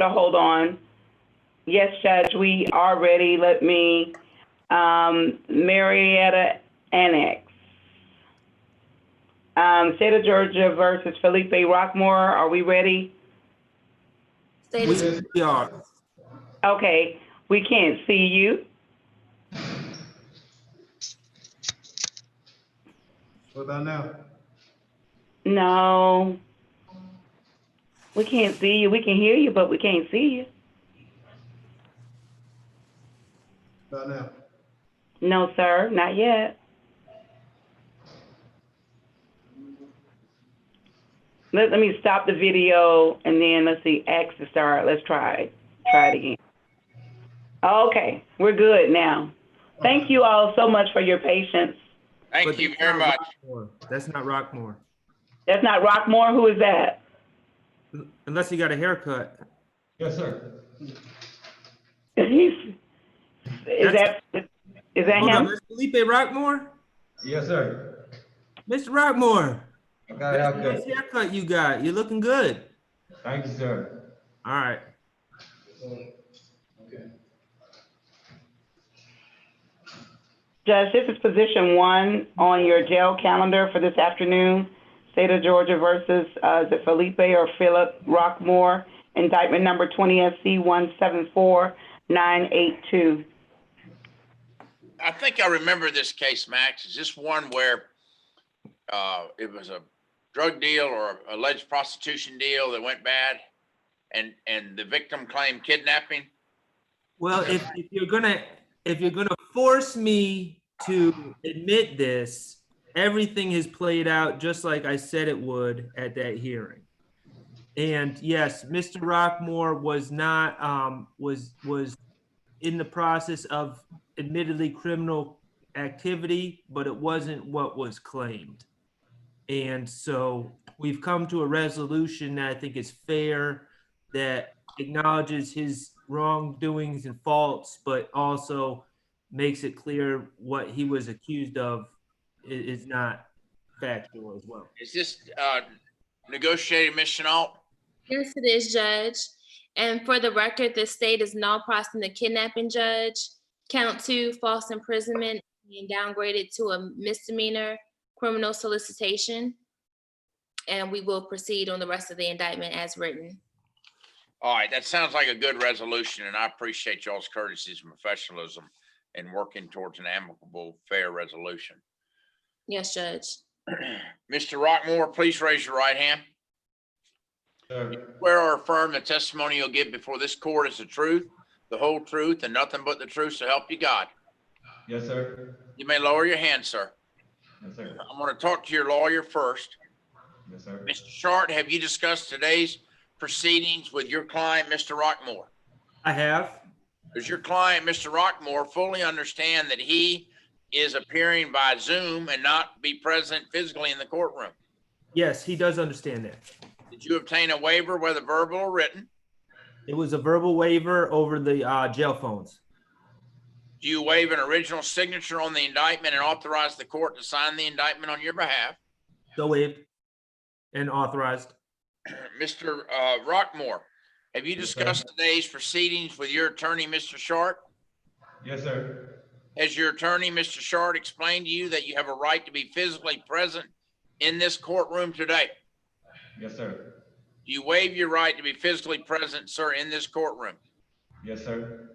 So hold on. Yes, Judge, we are ready. Let me, Marietta Annex. State of Georgia versus Felipe Rockmore. Are we ready? We are. Okay, we can't see you. What about now? No, we can't see you. We can hear you, but we can't see you. What about now? No, sir, not yet. Let me stop the video and then let's see, X to start. Let's try it again. Okay, we're good now. Thank you all so much for your patience. Thank you very much. That's not Rockmore. That's not Rockmore. Who is that? Unless he got a haircut. Yes, sir. Is that Hold him? on, that's Felipe Rockmore? Yes, sir. Mr. Rockmore. I got That's a it. nice haircut you got. You're looking good. Thank you, sir. All right. Judge, this is position 1 on your jail calendar for this afternoon. State of Georgia versus is it Felipe or Philip Rockmore, indictment number 20 SC 174982. I think I remember this case, Max. Is this one where it was a drug deal or alleged prostitution deal that went bad, and the victim claimed kidnapping? Well, if you're gonna force me to admit this, everything has played out just like I said it would at that hearing. And yes, Mr. Rockmore was not was in the process of admittedly criminal activity, but it wasn't what was claimed. And so we've come to a resolution that I think is fair, that acknowledges his wrongdoings and faults, but also makes it clear what he was accused of is not factual as well. Is this negotiated, Ms. Chenault? Yes, it is, Judge. And for the record, the state is now processing the kidnapping, Judge. Count 2, false imprisonment, being downgraded to a misdemeanor, criminal solicitation. And we will proceed on the rest of the indictment as written. All right, that sounds like a good resolution, and I appreciate y'all's courtesy and professionalism in working towards an amicable, fair resolution. Yes, Judge. Mr. Rockmore, please raise your right hand. Sir. Swear or affirm the testimony you'll give before this court is the truth, the whole truth, and nothing but the truth, so help you God. Yes, sir. You may lower your hand, sir. Yes, sir. I'm going to talk to your lawyer first. Yes, sir. Mr. Short, have you discussed today's proceedings with your client, Mr. Rockmore? I have. Does your client, Mr. Rockmore, fully understand that he is appearing by Zoom and not be present physically in the courtroom? Yes, he does understand that. Did you obtain a waiver, whether verbal or written? It was a verbal waiver over the jail phones. Do you waive an original signature on the indictment and authorize the court to sign the indictment on your behalf? So waived and authorized. Mr. Rockmore, have you discussed today's proceedings with your attorney, Mr. Short? Yes, sir. Has your attorney, Mr. Short, explained to you that you have a right to be physically present in this courtroom today? Yes, sir. Do you waive your right to be physically present, sir, in this courtroom? Yes, sir.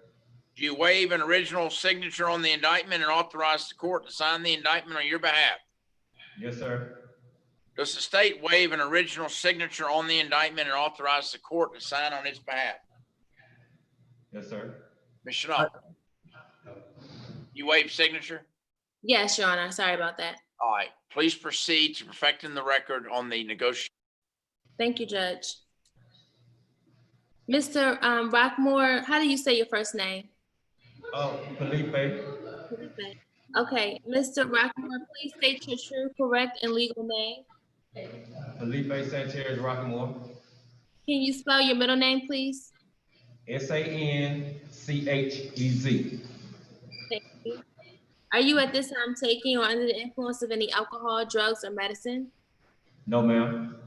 Do you waive an original signature on the indictment and authorize the court to sign the indictment on your behalf? Yes, sir. Does the state waive an original signature on the indictment and authorize the court to sign on its behalf? Yes, sir. Ms. Chenault, you waive signature? Yes, Your Honor. Sorry about that. All right, please proceed to perfecting the record on the negotiation. Thank you, Judge. Mr. Rockmore, how do you say your first name? Oh, Felipe. Okay, Mr. Rockmore, please state your true, correct, and legal name. Felipe Sanchez Rockmore. Can you spell your middle name, please? Sanchez. Thank you. Are you at this time taking or under the influence of any alcohol, drugs, or medicine? No, ma'am.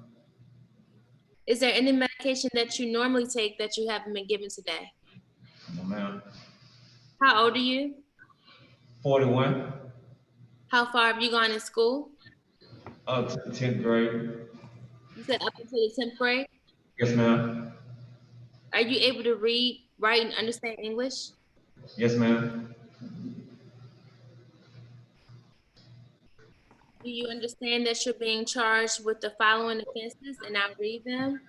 Is there any medication that you normally take that you haven't been given today? No, ma'am. How old are you? 41, How far have you gone in school? up to the 10th grade. You said up until the 10th grade. Yes, ma'am. Are you able to read, write, and understand English? Yes, ma'am. Do you understand that you're being charged with the following offenses? And I'll read them.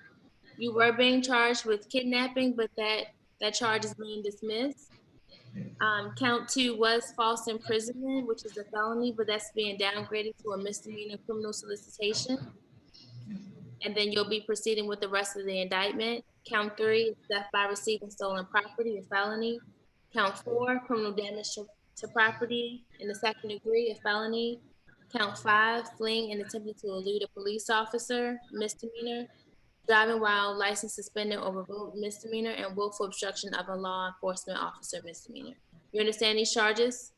You were being charged with kidnapping, but that charge is being dismissed. Count 2 was false imprisonment, which is a felony, but that's being downgraded to a misdemeanor criminal solicitation. And then you'll be proceeding with the rest of the indictment. Count 3 is theft by receiving stolen property, a felony. Count 4, criminal damage to property in the second degree, a felony. Count 5, fleeing and attempting to elude a police officer, misdemeanor. Driving while license suspended or revoked, misdemeanor, and willful obstruction of a law enforcement officer, misdemeanor. You understand these charges?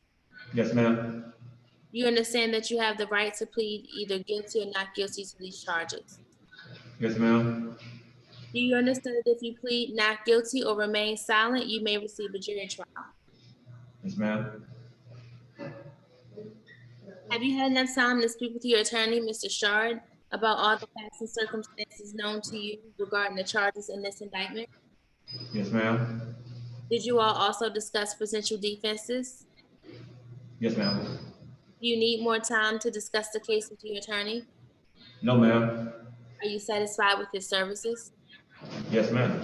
Yes, ma'am. You understand that you have the right to plead either guilty or not guilty to these charges. Yes, ma'am. Do you understand that if you plead not guilty or remain silent, you may receive a jury trial? Yes, ma'am. Have you had enough time to speak with your attorney, Mr. Shard, about all the facts and circumstances known to you regarding the charges in this indictment? Yes, ma'am. Did you all also discuss potential defenses? Yes, ma'am. Do you need more time to discuss the case with your attorney? No, ma'am. Are you satisfied with his services? Yes, ma'am.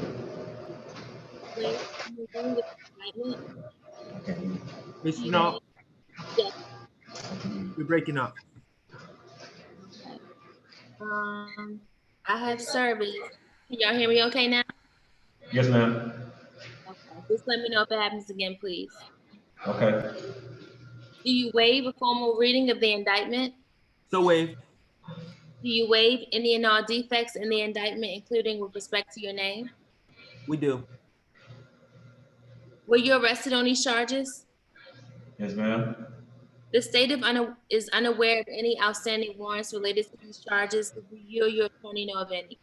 Please, can you read the indictment? Okay. Mr. Nault, Yes. you're breaking up. I have service. Can y'all hear me okay now? Yes, ma'am. Okay. Just let me know if it happens again, please. Okay. Do you waive a formal reading of the indictment? So waived. Do you waive any and all defects in the indictment, including with respect to your name? We do. Were you arrested on these charges? Yes, ma'am. The state is unaware of any outstanding warrants related to these charges. Do you or your attorney know of any?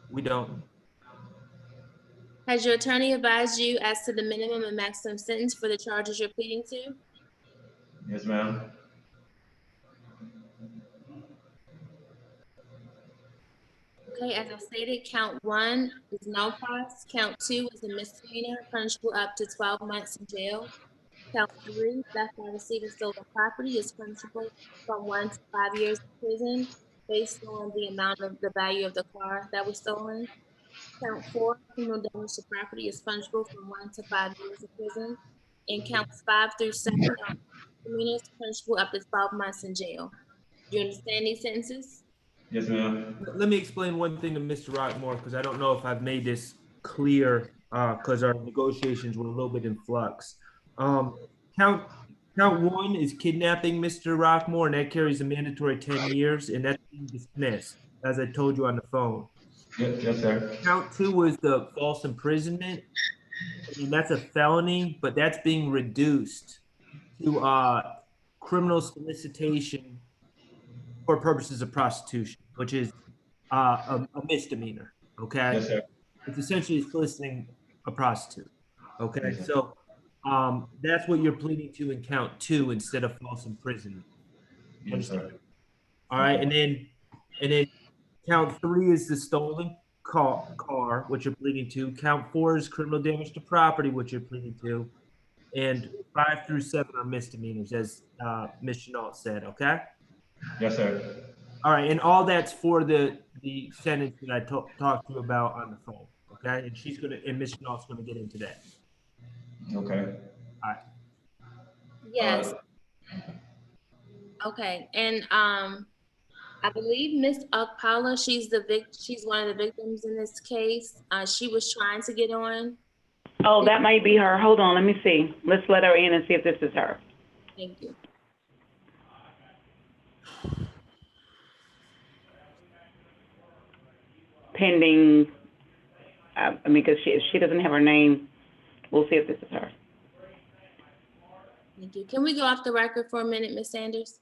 We don't. Has your attorney advised you as to the minimum and maximum sentence for the charges you're pleading to? Yes, ma'am. Okay, as I stated, count 1 is no cost. Count 2 is a misdemeanor, punishable up to 12 months in jail. Count 3, theft by receiving stolen property, is punishable from 1 to 5 years in prison based on the amount of the value of the car that was stolen. Count 4, criminal damage to property, is punishable from 1 to 5 years in prison. And counts 5 through 7 are misdemeanors, punishable up to 12 months in jail. Do you understand these sentences? Yes, ma'am. Let me explain one thing to Mr. Rockmore, because I don't know if I've made this clear, because our negotiations were a little bit in flux. Count 1 is kidnapping, Mr. Rockmore, and that carries a mandatory 10 years, and that's being dismissed, as I told you on the phone. Yes, sir. Count 2 was the false imprisonment, and that's a felony, but that's being reduced to criminal solicitation for purposes of prostitution, which is a misdemeanor. Okay. Yes, sir. It's essentially soliciting a prostitute. Okay. Yes, sir. So that's what you're pleading to in count 2 instead of false imprisonment. Yes, sir. All right. And then count 3 is the stolen car, which you're pleading to. Count 4 is criminal damage to property, which you're pleading to. And 5 through 7 are misdemeanors, as Ms. Chenault said. Okay. Yes, sir. All right, and all that's for the sentence that I talked to you about on the phone, okay? And Ms. Chenault's gonna get into that. Okay. All right. Yes. Okay, and I believe Miss Paula, she's one of the victims in this case. She was trying to get on. Oh, that might be her. Hold on, let me see. Let's let her in and see if this is her. Thank you. Pending, because she doesn't have her name. We'll see if this is her. Thank you. Can we go off the record for a minute, Ms. Sanders?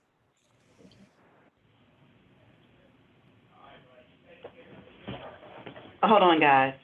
Hold on, guys.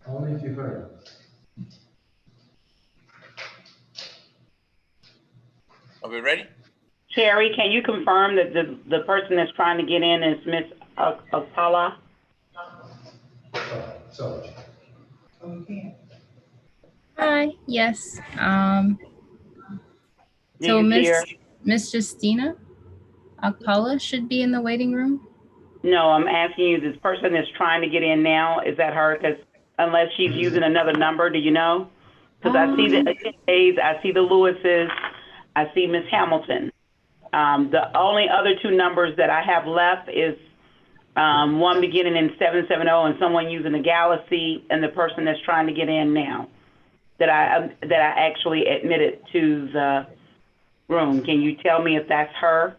Only if you heard. Are we ready? Sherry, can you confirm that the person that's trying to get in is Miss Akala? So. Hi, yes. Do So you see her? Miss Justina Akpala should be in the waiting room. No, I'm asking you, this person that's trying to get in now, is that her? Because unless she's using another number, do you know? Because I see the Akindes, I see the Lewises, I see Miss Hamilton. The only other two numbers that I have left is one beginning in 770 and someone using the Galaxy, and the person that's trying to get in now that I actually admitted to the room. Can you tell me if that's her?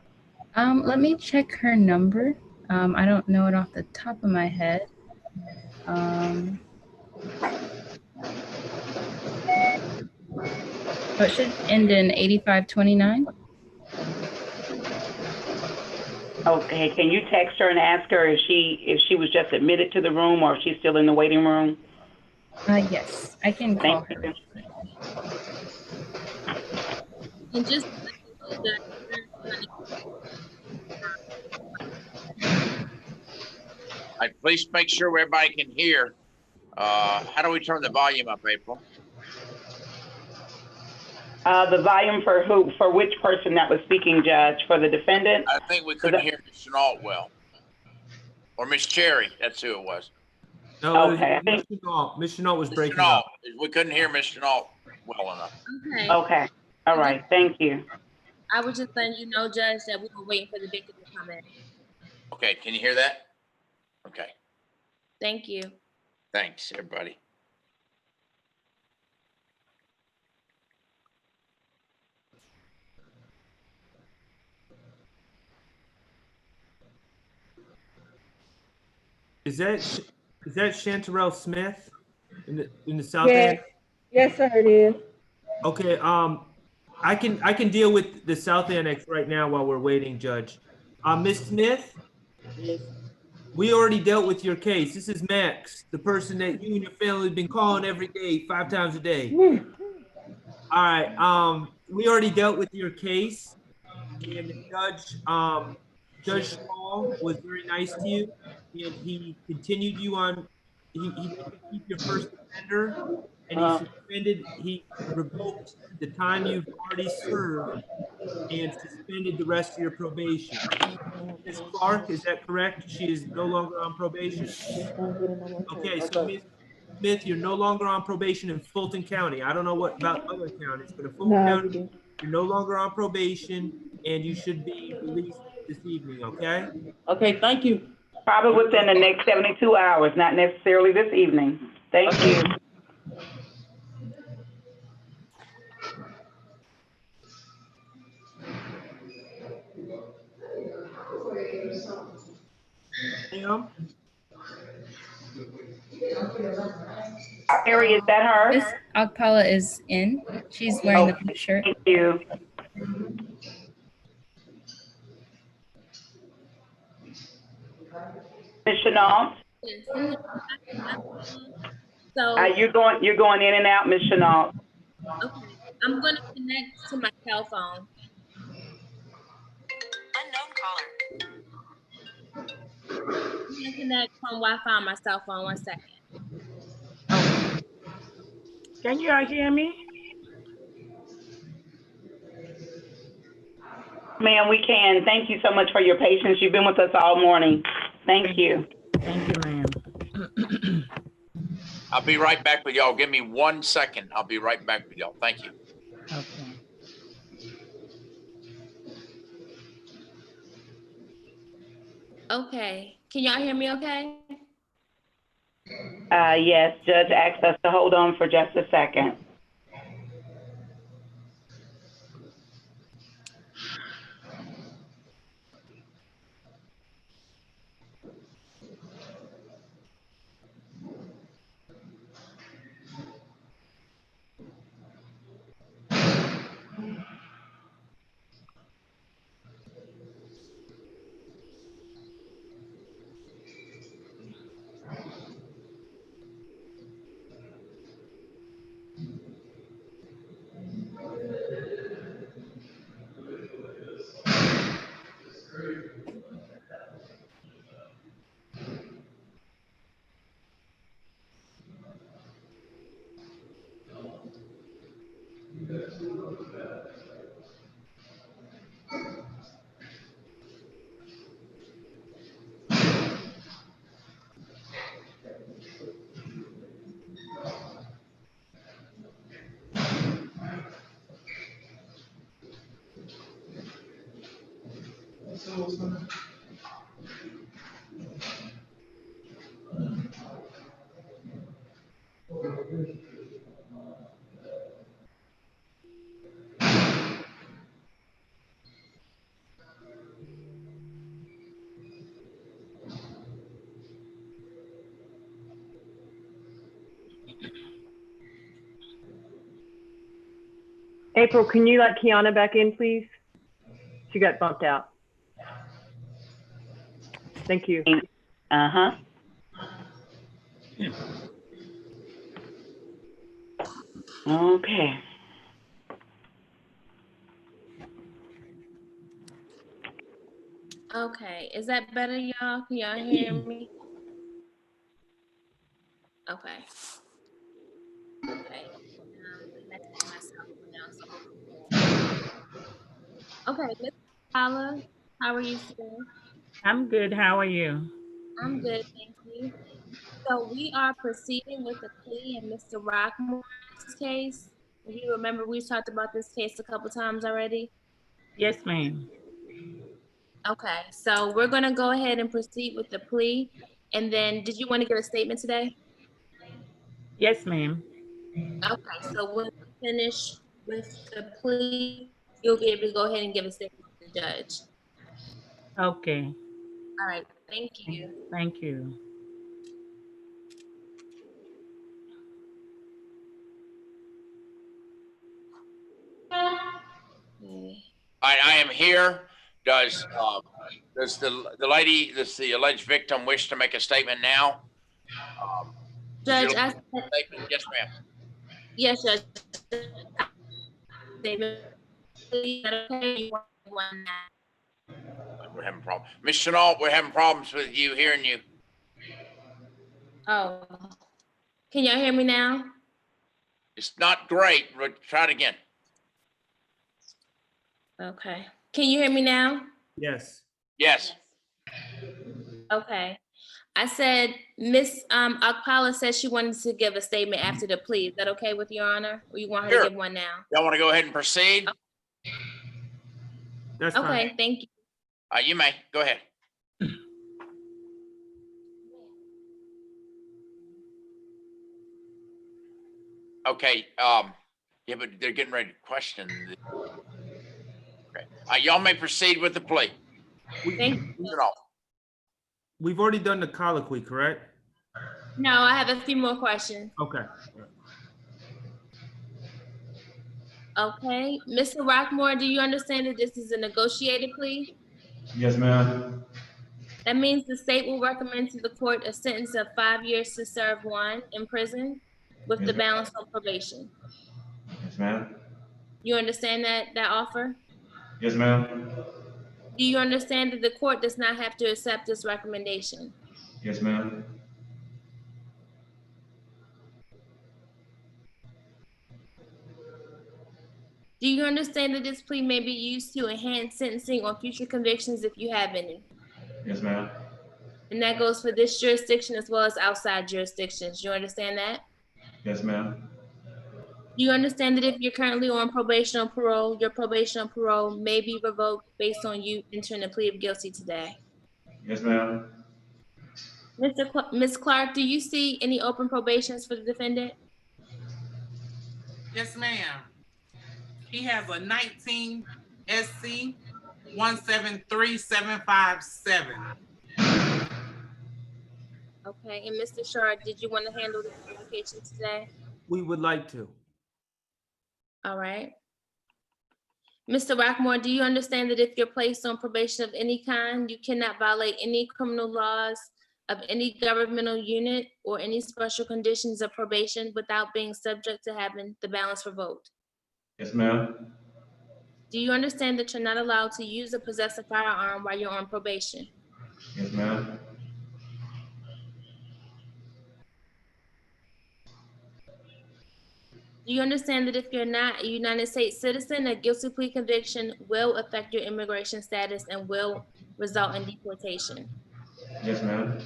Let me check her number. I don't know it off the top of my head. So it should end in 8529. Okay, can you text her and ask her if she was just admitted to the room or if she's still in the waiting room? Yes, I can call Thank her. you. And just Please make sure everybody can hear. How do we turn the volume up, April? The volume for who? For which person that was speaking, Judge? For the defendant? I think we couldn't hear Ms. Chenault well. Or Miss Cherry, that's who it was. No, Okay. Miss Chenault. Miss Chenault was Ms. breaking Chenault, up. we couldn't hear Ms. Chenault well enough. okay. Okay. All right. Thank you. I was just letting you know, Judge, that we were waiting for the victim to come in. Okay, can you hear that? Okay, Thank you. thanks, everybody. Is that Chanterelle Smith in the South End? Yes, sir, it is. Okay, I can deal with the South Annex right now while we're waiting, Judge. Ms. Smith, we already dealt with your case. This is Max, the person that you and your family have been calling every day, 5 times a day. All right, we already dealt with your case, and the Judge Schwall was very nice to you, and he continued you on. He let you keep your first offender, and he revoked the time you've already served and suspended the rest of your probation. Ms. Clark, is that correct? She is no longer on probation? Okay, so Ms. Smith, you're no longer on probation in Fulton County. I don't know what about other counties, but in Fulton County, you're no longer on probation and you should be released this evening, okay? Okay, thank you. Probably within the next 72 hours, not necessarily this evening. Thank you. jump? Mary, is that her? Miss Akpala is in. She's wearing the blue shirt. Thank you. Ms. Chenault, Yes. So, you're going in and out, Ms. Chenault. okay, I'm gonna connect to my cell phone. Unknown caller. I'm gonna connect from Wi-Fi on my cell phone. 1 second. Can you all hear me? Ma'am, we can. Thank you so much for your patience. You've been with us all morning. Thank you. Thank you, ma'am. I'll be right back with y'all. Give me 1 second. I'll be right back with y'all. Thank you. Okay. Okay, can y'all hear me okay? Yes, Judge asked us to hold on for just a second. April, can you let Kiana back in, please? She got bumped out. Thank you. Uh-huh. Okay. Okay, is that better, y'all? Can y'all hear me? Okay. Okay. Connected to my cell phone now, so hopefully. Okay, Miss Paula, how are you today? I'm good. How are you? I'm good, thank you. So we are proceeding with the plea in Mr. Rockmore's case. If you remember, we talked about this case a couple times already. Yes, ma'am. Okay, so we're gonna go ahead and proceed with the plea. And then, did you want to give a statement today? Yes, ma'am. Okay, so when we finish with the plea, you'll be able to go ahead and give a statement to the judge. Okay. All right, thank you. Thank you. Okay. I am here. Does the lady, the alleged victim, wish to make a statement now? Judge, Statement? Yes, ma'am. yes, Judge. Statement, please. Okay, you want one now? We're having problems. Ms. Chenault, we're having problems with you, hearing you. Oh, can y'all hear me now? It's not great, but try it again. Okay. Can you hear me now? Yes. Yes. Okay. I said, Miss Akpala said she wanted to give a statement after the plea. Is that okay with Your Honor? Or you want her Sure. to give one now? Y'all want to go ahead and proceed? That's Okay, fine. thank you. You may. Go ahead. Okay. Yeah, but they're getting ready to question. Okay. Y'all may proceed with the plea. Thank you. Chenault. we've already done the colloquy, correct? No, I have a few more questions. Okay. Okay, Mr. Rockmore, do you understand that this is a negotiated plea? Yes, ma'am. That means the state will recommend to the court a sentence of 5 years to serve 1 in prison with Yes, the ma'am. balance on probation. Yes, ma'am. You understand that offer? Yes, ma'am. Do you understand that the court does not have to accept this recommendation? Yes, ma'am. Do you understand that this plea may be used to enhance sentencing on future convictions if you have any? Yes, ma'am. And that goes for this jurisdiction as well as outside jurisdictions. You understand that? Yes, ma'am. Do you understand that if you're currently on probation or parole, your probation or parole may be revoked based on you entering a plea of guilty today? Yes, ma'am. Ms. Clark, do you see any open probations for the defendant? Yes, ma'am. He has a 19 SC 173757. Okay, and Mr. Shard, did you want to handle the revocation today? We would like to. All right. Mr. Rockmore, do you understand that if you're placed on probation of any kind, you cannot violate any criminal laws of any governmental unit or any special conditions of probation without being subject to having the balance revoked? Yes, ma'am. Do you understand that you're not allowed to use or possess a firearm while you're on probation? Yes, ma'am. Do you understand that if you're not a United States citizen, a guilty plea conviction will affect your immigration status and will result in deportation? Yes, ma'am.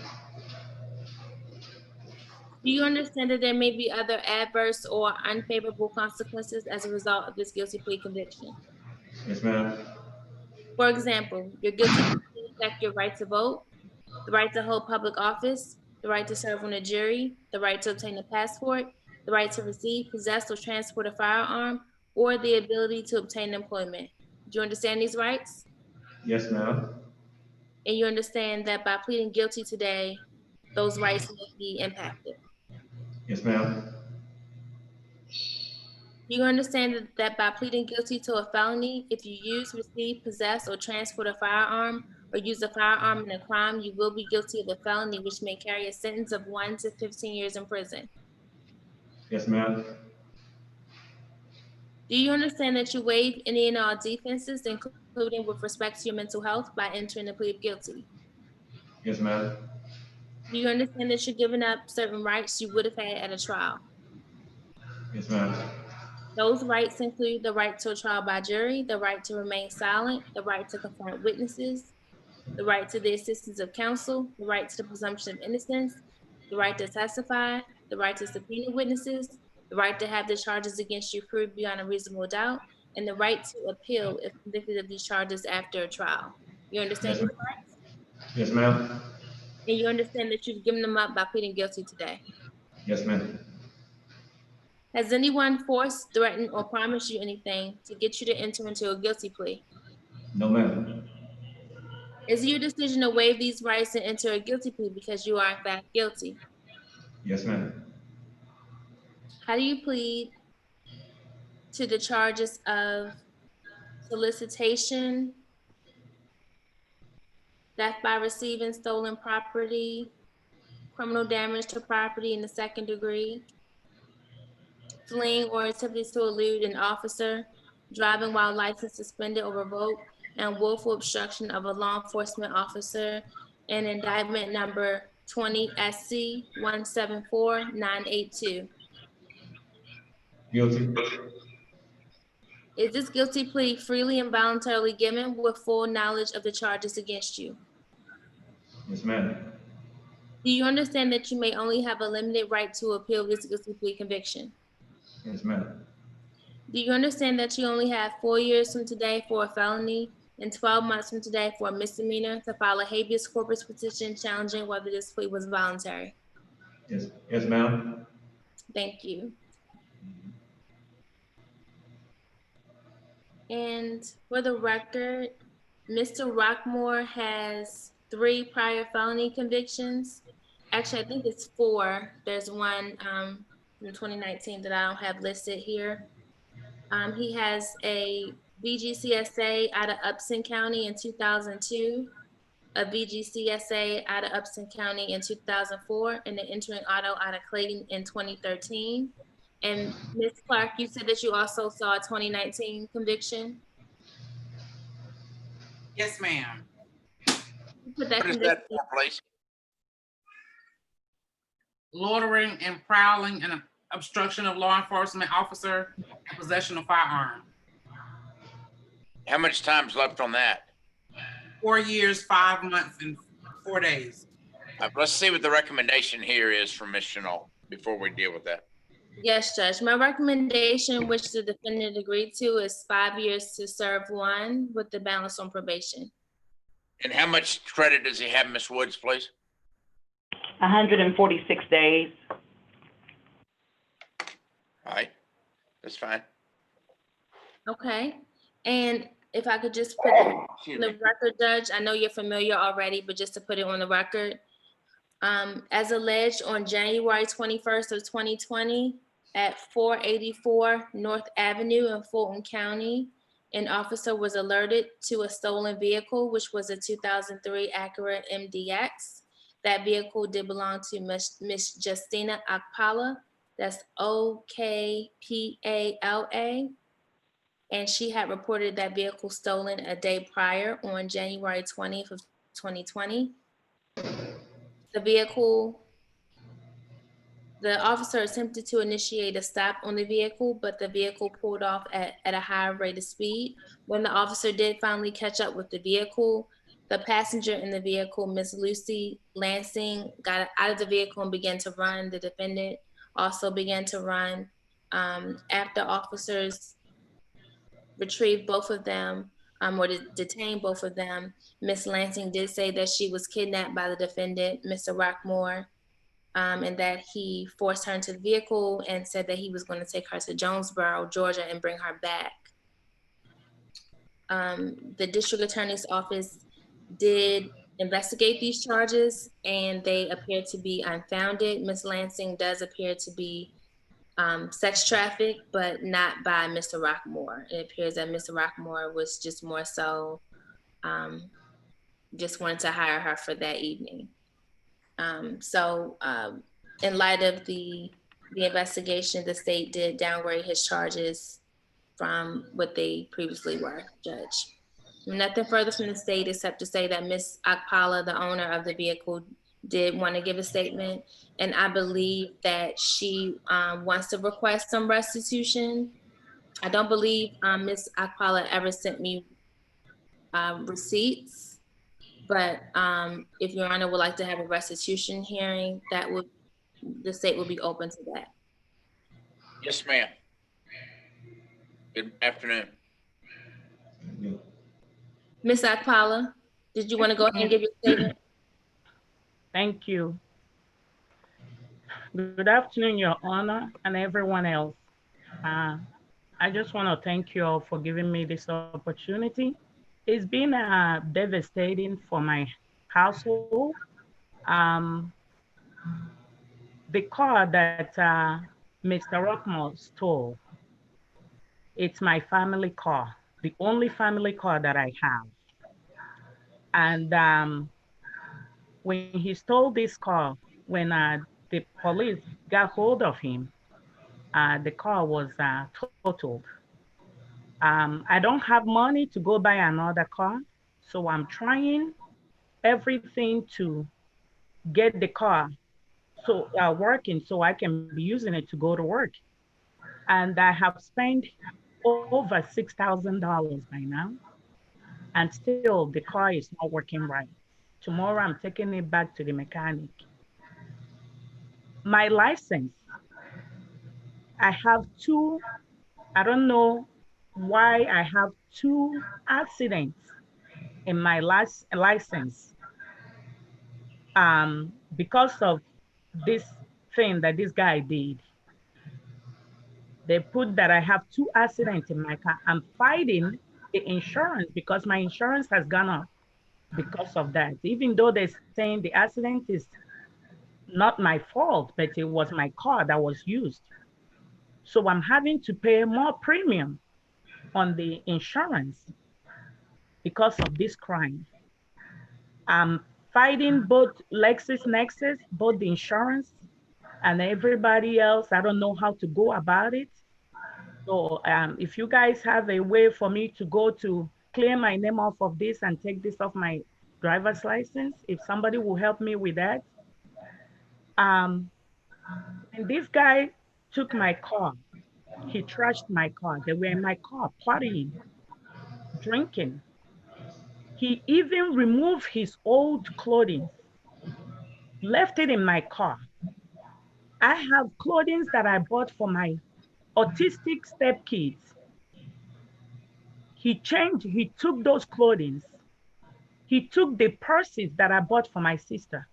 Do you understand that there may be other adverse or unfavorable consequences as a result of this guilty plea conviction? Yes, ma'am. For example, your guilty plea will affect your right to vote, the right to hold public office, the right to serve on a jury, the right to obtain a passport, the right to receive, possess, or transport a firearm, or the ability to obtain employment. Do you understand these rights? Yes, ma'am. And you understand that by pleading guilty today, those rights may be impacted. Yes, ma'am. Do you understand that by pleading guilty to a felony, if you use, receive, possess, or transport a firearm, or use a firearm in a crime, you will be guilty of a felony which may carry a sentence of 1 to 15 years in prison? Yes, ma'am. Do you understand that you waive any and all defenses, including with respect to your mental health, by entering a plea of guilty? Yes, ma'am. Do you understand that you're giving up certain rights you would have had at a trial? Yes, ma'am. Those rights include the right to a trial by jury, the right to remain silent, the right to confront witnesses, the right to the assistance of counsel, the right to the presumption of innocence, the right to testify, the right to subpoena witnesses, the right to have the charges against you proved beyond a reasonable doubt, and the right to appeal if convicted of these charges after a trial. You understand Yes, these ma'am. rights? Yes, ma'am. And you understand that you've given them up by pleading guilty today. Yes, ma'am. Has anyone forced, threatened, or promised you anything to get you to enter into a guilty plea? No, ma'am. Is it your decision to waive these rights and enter a guilty plea because you are in fact guilty? Yes, ma'am. How do you plead to the charges of solicitation, theft by receiving stolen property, criminal damage to property in the second degree, fleeing or attempting to elude an officer, driving while license suspended or revoked, and willful obstruction of a law enforcement officer, and indictment number 20 SC 174982? Guilty. Is this guilty plea freely and voluntarily given with full knowledge of the charges against you? Yes, ma'am. Do you understand that you may only have a limited right to appeal this guilty plea conviction? Yes, ma'am. Do you understand that you only have 4 years from today for a felony and 12 months from today for a misdemeanor to file a habeas corpus petition challenging whether this plea was voluntary? Yes, yes, ma'am. Thank you. And for the record, Mr. Rockmore has 3 prior felony convictions. Actually, I think it's 4. There's one from 2019 that I don't have listed here. He has a VGCSA out of Upson County in 2002, a VGCSA out of Upson County in 2004, and an entering auto out of Clayton in 2013. And Ms. Clark, you said that you also saw a 2019 conviction? Yes, ma'am. Put that What is conviction, that for, please? Loitering and prowling and obstruction of law enforcement officer and possession of firearm. How much time's left on that? 4 years, 5 months, and 4 days. Let's see what the recommendation here is from Ms. Chenault before we deal with that. yes, Judge. My recommendation, which the defendant agreed to, is 5 years to serve 1 with the balance on probation. And how much credit does he have, Ms. Woods, please? 146 days. All right, that's fine. Okay. And if I could just put it on Excuse the me. record, Judge, I know you're familiar already, but just to put it on the record, as alleged on January 21st of 2020 at 484 North Avenue in Fulton County, an officer was alerted to a stolen vehicle, which was a 2003 Acura MDX. That vehicle did belong to Miss Justina Akpala. That's Okpala. And she had reported that vehicle stolen a day prior on January 20th of 2020. The officer attempted to initiate a stop on the vehicle, but the vehicle pulled off at a higher rate of speed. When the officer did finally catch up with the vehicle, the passenger in the vehicle, Miss Lucy Lansing, got out of the vehicle and began to run. The defendant also began to run. After officers retrieved both of them, or detained both of them, Miss Lansing did say that she was kidnapped by the defendant, Mr. Rockmore, and that he forced her into the vehicle and said that he was going to take her to Jonesboro, Georgia, and bring her back. The district attorney's office did investigate these charges, and they appear to be unfounded. Miss Lansing does appear to be sex trafficked, but not by Mr. Rockmore. It appears that Mr. Rockmore was just more so just wanted to hire her for that evening. In light of the investigation, the state did downgrade his charges from what they previously were, Judge. Nothing further from the state except to say that Ms. Akpala, the owner of the vehicle, did want to give a statement, and I believe that she wants to request some restitution. I don't believe Ms. Akpala ever sent me receipts, but if Your Honor would like to have a restitution hearing, the state would be open to that. Yes, ma'am. Good afternoon. Ms. Akpala, did you want to go ahead and give your statement? Thank you. Good afternoon, Your Honor, and everyone else. I just want to thank you all for giving me this opportunity. It's been devastating for my household. The car that Mr. Rockmore stole, it's my family car, the only family car that I have. And when he stole this car, when the police got hold of him, the car was totaled. I don't have money to go buy another car, so I'm trying everything to get the car working so I can be using it to go to work. And I have spent over $6,000 by now, and still the car is not working right. Tomorrow I'm taking it back to the mechanic. My license, I have 2, I don't know why I have 2 accidents in my license. Because of this thing that this guy did. They put that I have 2 accidents in my car. I'm fighting the insurance because my insurance has gone up. because of that. Even though they're saying the accident is not my fault, but it was my car that was used. So I'm having to pay more premium on the insurance because of this crime. I'm fighting both LexisNexis, both the insurance and everybody else. I don't know how to go about it. So if you guys have a way for me to go to clear my name off of this and take this off my driver's license, if somebody will help me with that. And this guy took my car. He trashed my car. They were in my car partying, drinking. He even removed his old clothing, left it in my car. I have clothing that I bought for my autistic stepkids. He took those clothing. He took the purses that I bought for my sister.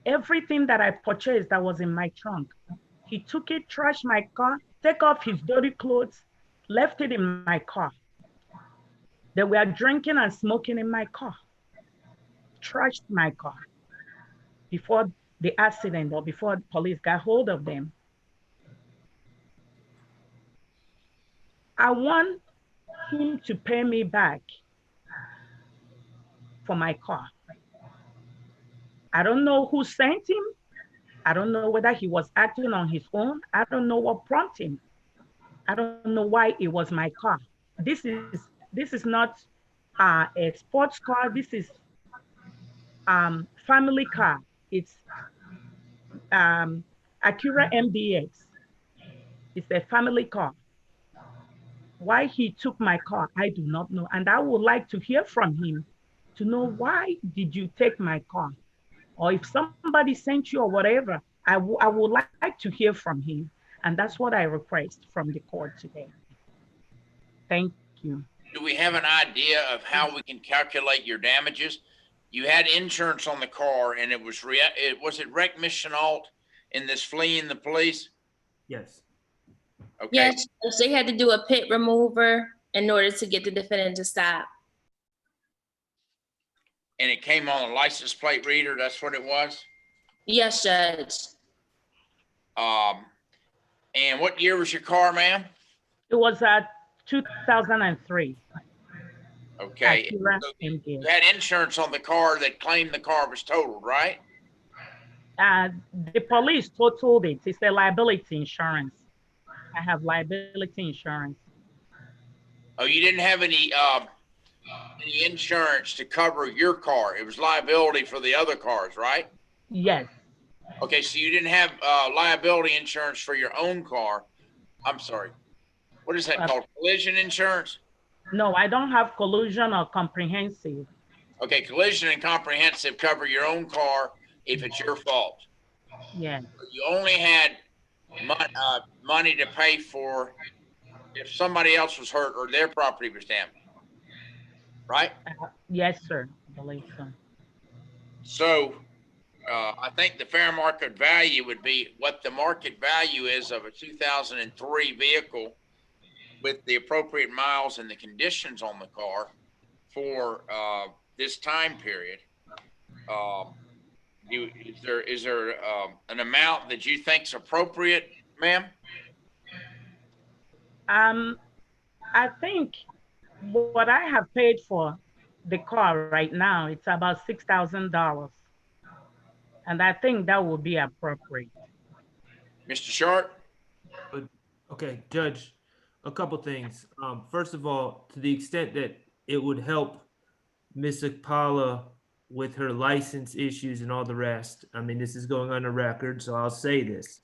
Everything that I purchased that was in my trunk. He took it, trashed my car, take off his dirty clothes, left it in my car. They were drinking and smoking in my car. Trashed my car before the accident or before the police got hold of them. I want him to pay me back for my car. I don't know who sent him. I don't know whether he was acting on his own. I don't know what prompted him. I don't know why it was my car. This is not a sports car. This is family car. It's Acura MDX. It's a family car. Why he took my car, I do not know. And I would like to hear from him to know, why did you take my car? Or if somebody sent you or whatever, I would like to hear from him. And that's what I request from the court today. Thank you. Do we have an idea of how we can calculate your damages? You had insurance on the car, and it was wreck Miss Chenault in this fleeing the police? Yes. Okay. Yes, they had to do a pit remover in order to get the defendant to stop. And it came on a license plate reader, that's what it was? Yes, Judge. And what year was your car, ma'am? It was 2003. Okay. Acura So MDX. you had insurance on the car that claimed the car was totaled, right? The police totaled it. It's a liability insurance. I have liability insurance. Oh, you didn't have any insurance to cover your car. It was liability for the other cars, right? Yes. Okay, so you didn't have liability insurance for your own car. I'm sorry. What is that called? Collision insurance? No, I don't have collision or comprehensive. Okay, collision and comprehensive cover your own car if it's your fault. Yes. You only had money to pay for if somebody else was hurt or their property was damaged, right? Yes, sir. I believe so. So I think the fair market value would be what the market value is of a 2003 vehicle with the appropriate miles and the conditions on the car for this time period. Is there an amount that you think is appropriate, ma'am? I think what I have paid for the car right now, it's about $6,000. And I think that would be appropriate. Mr. Sharp? Okay, Judge, a couple things. First of all, to the extent that it would help Ms. Akpala with her license issues and all the rest, I mean, this is going on the record, so I'll say this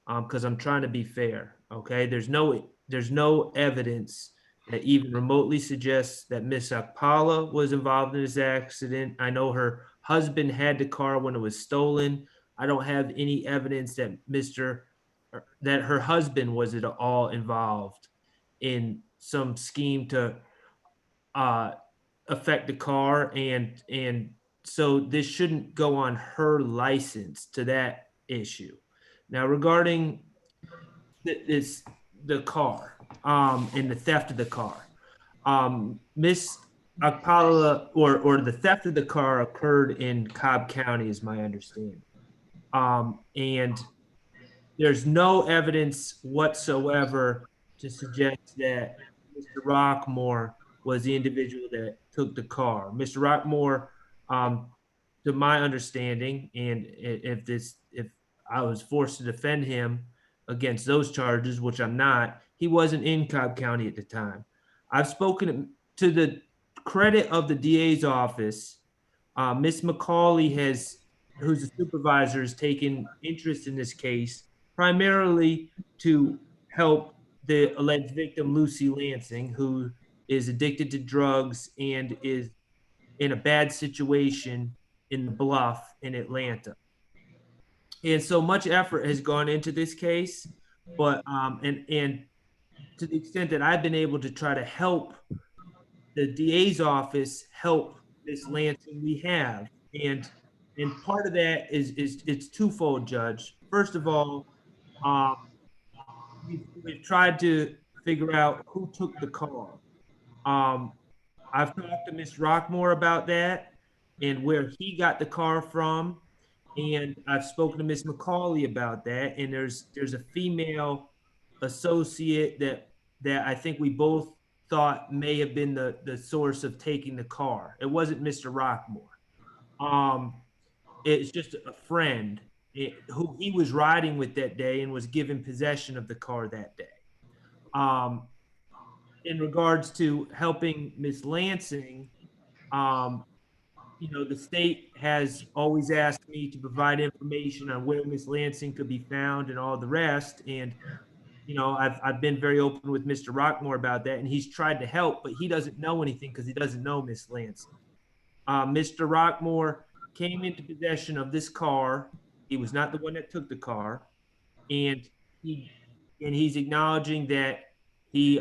because I'm trying to be fair, okay? There's no evidence that even remotely suggests that Ms. Akpala was involved in this accident. I know her husband had the car when it was stolen. I don't have any evidence that that her husband was at all involved in some scheme to affect the car, and so this shouldn't go on her license to that issue. Now, regarding the car and the theft of the car, Miss Akpala or the theft of the car occurred in Cobb County, is my understanding. And there's no evidence whatsoever to suggest that Mr. Rockmore was the individual that took the car. Mr. Rockmore, to my understanding, and if I was forced to defend him against those charges, which I'm not, he wasn't in Cobb County at the time. I've spoken to the credit of the DA's office. Ms. McCauley who's a supervisor, has taken interest in this case, primarily to help the alleged victim, Lucy Lansing, who is addicted to drugs and is in a bad situation in the Bluff in Atlanta. And so much effort has gone into this case, but and to the extent that I've been able to try to help the DA's office help Ms. Lansing, we have. And part of that is it's twofold, Judge. First of all, we've tried to figure out who took the car. I've talked to Ms. Rockmore about that and where he got the car from. And I've spoken to Ms. McCauley about that. And there's a female associate that I think we both thought may have been the source of taking the car. It wasn't Mr. Rockmore. It's just a friend who he was riding with that day and was given possession of the car that day. In regards to helping Ms. Lansing, the state has always asked me to provide information on where Ms. Lansing could be found and all the rest. And, I've been very open with Mr. Rockmore about that, and he's tried to help, but he doesn't know anything because he doesn't know Ms. Lansing. Mr. Rockmore came into possession of this car. He was not the one that took the car. And he's acknowledging that he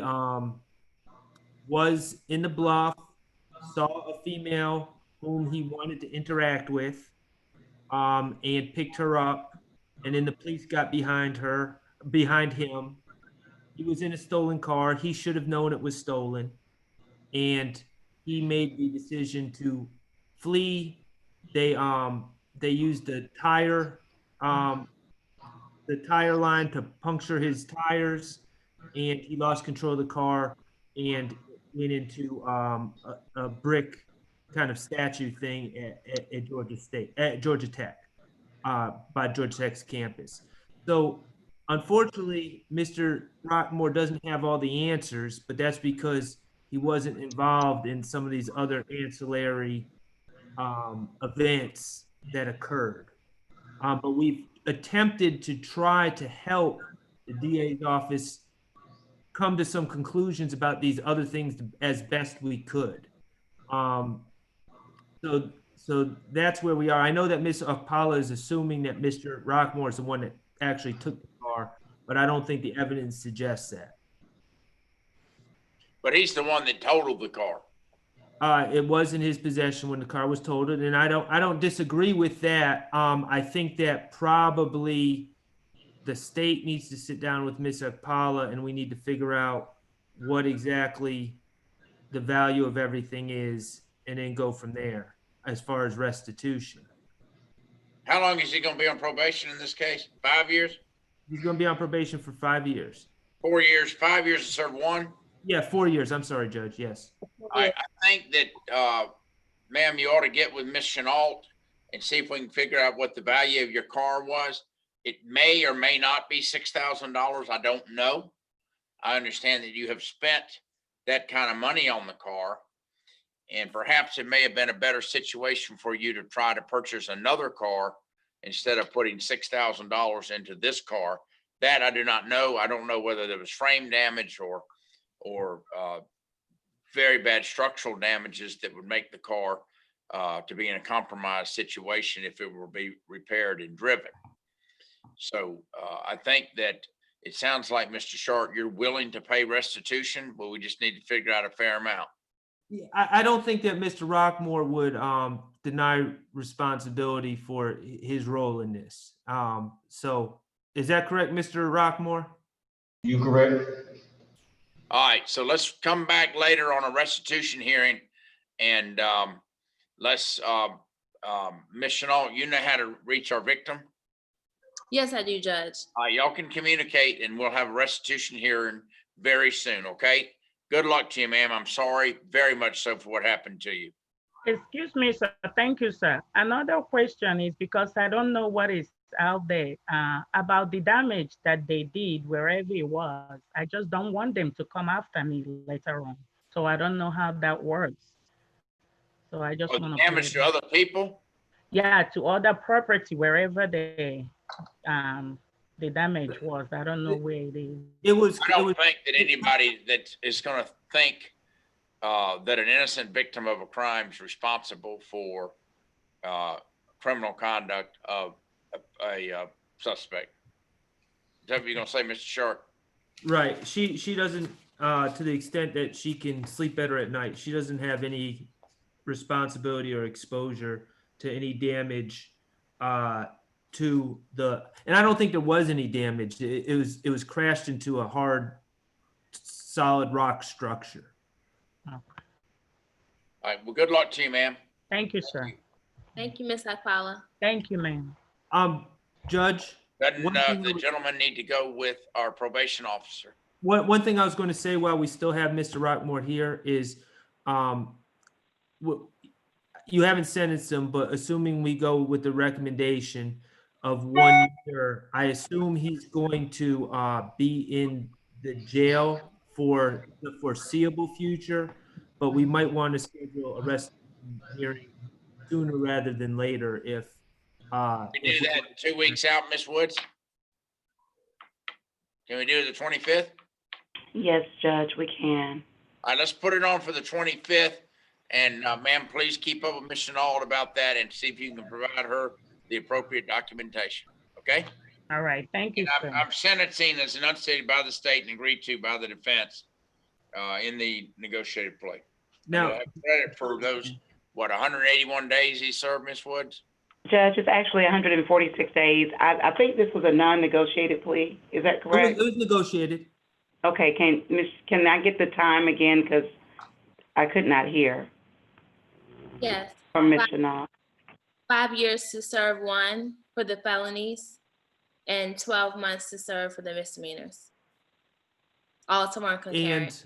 was in the Bluff, saw a female whom he wanted to interact with, and picked her up. And then the police got behind him. He was in a stolen car. He should have known it was stolen. And he made the decision to flee. They used the tire line to puncture his tires, and he lost control of the car and went into a brick kind of statue thing at Georgia Tech, by Georgia Tech's campus. So unfortunately, Mr. Rockmore doesn't have all the answers, but that's because he wasn't involved in some of these other ancillary events that occurred. But we've attempted to try to help the DA's office come to some conclusions about these other things as best we could. So that's where we are. I know that Ms. Akpala is assuming that Mr. Rockmore is the one that actually took the car, but I don't think the evidence suggests that. But he's the one that totaled the car. It was in his possession when the car was totaled, and I don't disagree with that. I think that probably the state needs to sit down with Ms. Akpala, and we need to figure out what exactly the value of everything is, and then go from there as far as restitution. How long is he going to be on probation in this case? 5 years? He's going to be on probation for 5 years. 4 years, 5 years to serve one? Yeah, 4 years. I'm sorry, Judge. Yes. I think that, ma'am, you ought to get with Ms. Chenault and see if we can figure out what the value of your car was. It may or may not be $6,000. I don't know. I understand that you have spent that kind of money on the car, and perhaps it may have been a better situation for you to try to purchase another car instead of putting $6,000 into this car. That I do not know. I don't know whether there was frame damage or very bad structural damages that would make the car to be in a compromised situation if it were be repaired and driven. So I think that it sounds like, Mr. Sharp, you're willing to pay restitution, but we just need to figure out a fair amount. Yeah, I don't think that Mr. Rockmore would deny responsibility for his role in this. So is that correct, Mr. Rockmore? You correct? All right, so let's come back later on a restitution hearing And let's, Ms. Chenault, you know how to reach our victim? Yes, I do, Judge. Y'all can communicate and we'll have a restitution hearing very soon, okay? Good luck to you, ma'am. I'm sorry very much so for what happened to you. Excuse me, sir. Thank you, sir. Another question is because I don't know what is out there about the damage that they did wherever it was. I just don't want them to come after me later on. So I don't know how that works. So I just want to Damage to other people? Yeah, to other property wherever the damage was. I don't know where it is. It was. I don't think that anybody that is going to think that an innocent victim of a crime is responsible for criminal conduct of a suspect. Is that what you're going to say, Mr. Sharp? Right. She doesn't, to the extent that she can sleep better at night, she doesn't have any responsibility or exposure to any damage to the, and I don't think there was any damage. It was crashed into a hard, solid rock structure. Okay. All right. Well, good luck to you, ma'am. Thank you, sir. Thank you, Ms. Akpala. Thank you, ma'am. Judge, Doesn't the gentleman need to go with our probation officer? one thing I was going to say while we still have Mr. Rockmore here is, you haven't sentenced him, but assuming we go with the recommendation of 1 year, I assume he's going to be in the jail for the foreseeable future, but we might want to schedule a restitution hearing sooner rather than later if We do that 2 weeks out, Ms. Woods? Can we do it the 25th? Yes, Judge, we can. All right, let's put it on for the 25th. And ma'am, please keep up with Ms. Chenault about that and see if you can provide her the appropriate documentation. Okay? All right. Thank you, sir. I'm sentencing as enunciated by the state and agreed to by the defense in the negotiated plea. now. I have credit for those, 181 days he served, Ms. Woods? Judge, it's actually 146 days. I think this was a non-negotiated plea. Is that correct? It was negotiated. Okay, can I get the time again? Because I could not hear Yes. from Ms. Chenault. 5 years to serve 1 for the felonies and 12 months to serve for the misdemeanors. All to run concurrent.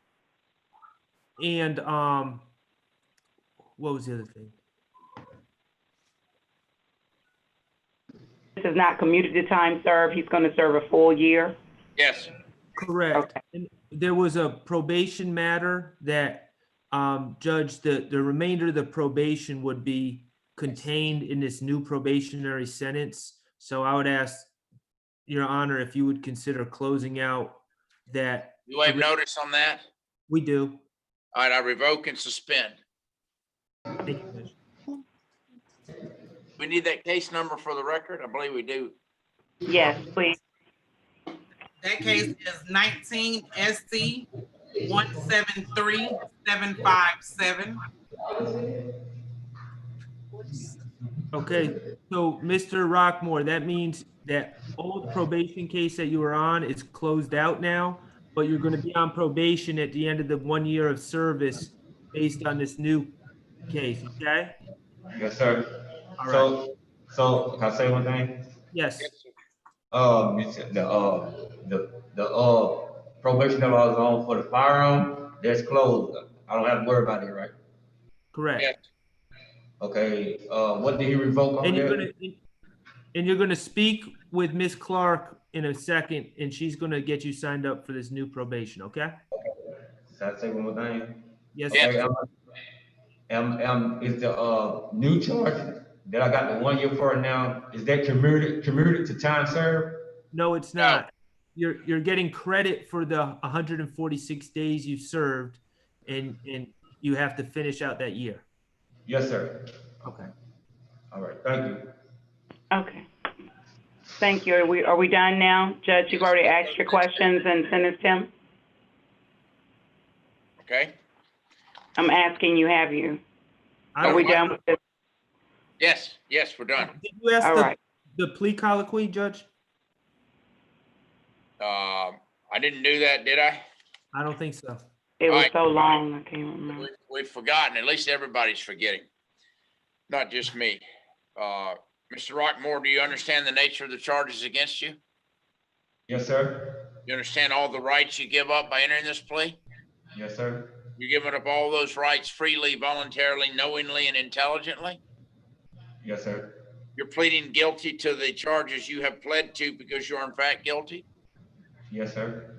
And what was the other thing? This is not commuted time served. He's going to serve a full year. Yes. Correct. Okay. And there was a probation matter that, Judge, the remainder of the probation would be contained in this new probationary sentence. So I would ask Your Honor if you would consider closing out that. You have notice on that? We do. All right, I revoke and suspend. Thank you, Judge. We need that case number for the record? I believe we do. Yes, please. That case is 19 SC 173757. Okay, so Mr. Rockmore, that means that old probation case that you were on is closed out now, but you're going to be on probation at the end of the 1 year of service based on this new case, okay? Yes, sir. All right. So can I say one thing? Yes, The probation that I was on for the firearm, that's closed. I don't have to worry about it, right? correct. Yeah. Okay, what did he revoke on And that? you're gonna speak with Ms. Clark in a second, and she's gonna get you signed up for this new probation, okay? Can I say one more thing? Yes, Yeah. sir. Is the new charge that I got the 1 year for now, is that commuted to time served? No, it's not. You're getting credit for the 146 days you served, and you have to finish out that year. Yes, sir. Okay. All right, thank you. Okay. Thank you. Are we done now? Judge, you've already asked your questions and sentenced him? Okay? I'm asking you, have you? I Are don't- we done with this? Yes, we're done. Did you ask All right. the plea colloquy, Judge? I didn't do that, did I? I don't think so. It was Alright. so long, I can't remember. We've forgotten, at least everybody's forgetting, not just me. Mr. Rockmore, do you understand the nature of the charges against you? Yes, sir. You understand all the rights you give up by entering this plea? Yes, sir. You're giving up all those rights freely, voluntarily, knowingly, and intelligently? Yes, sir. You're pleading guilty to the charges you have pled to because you're in fact guilty? Yes, sir.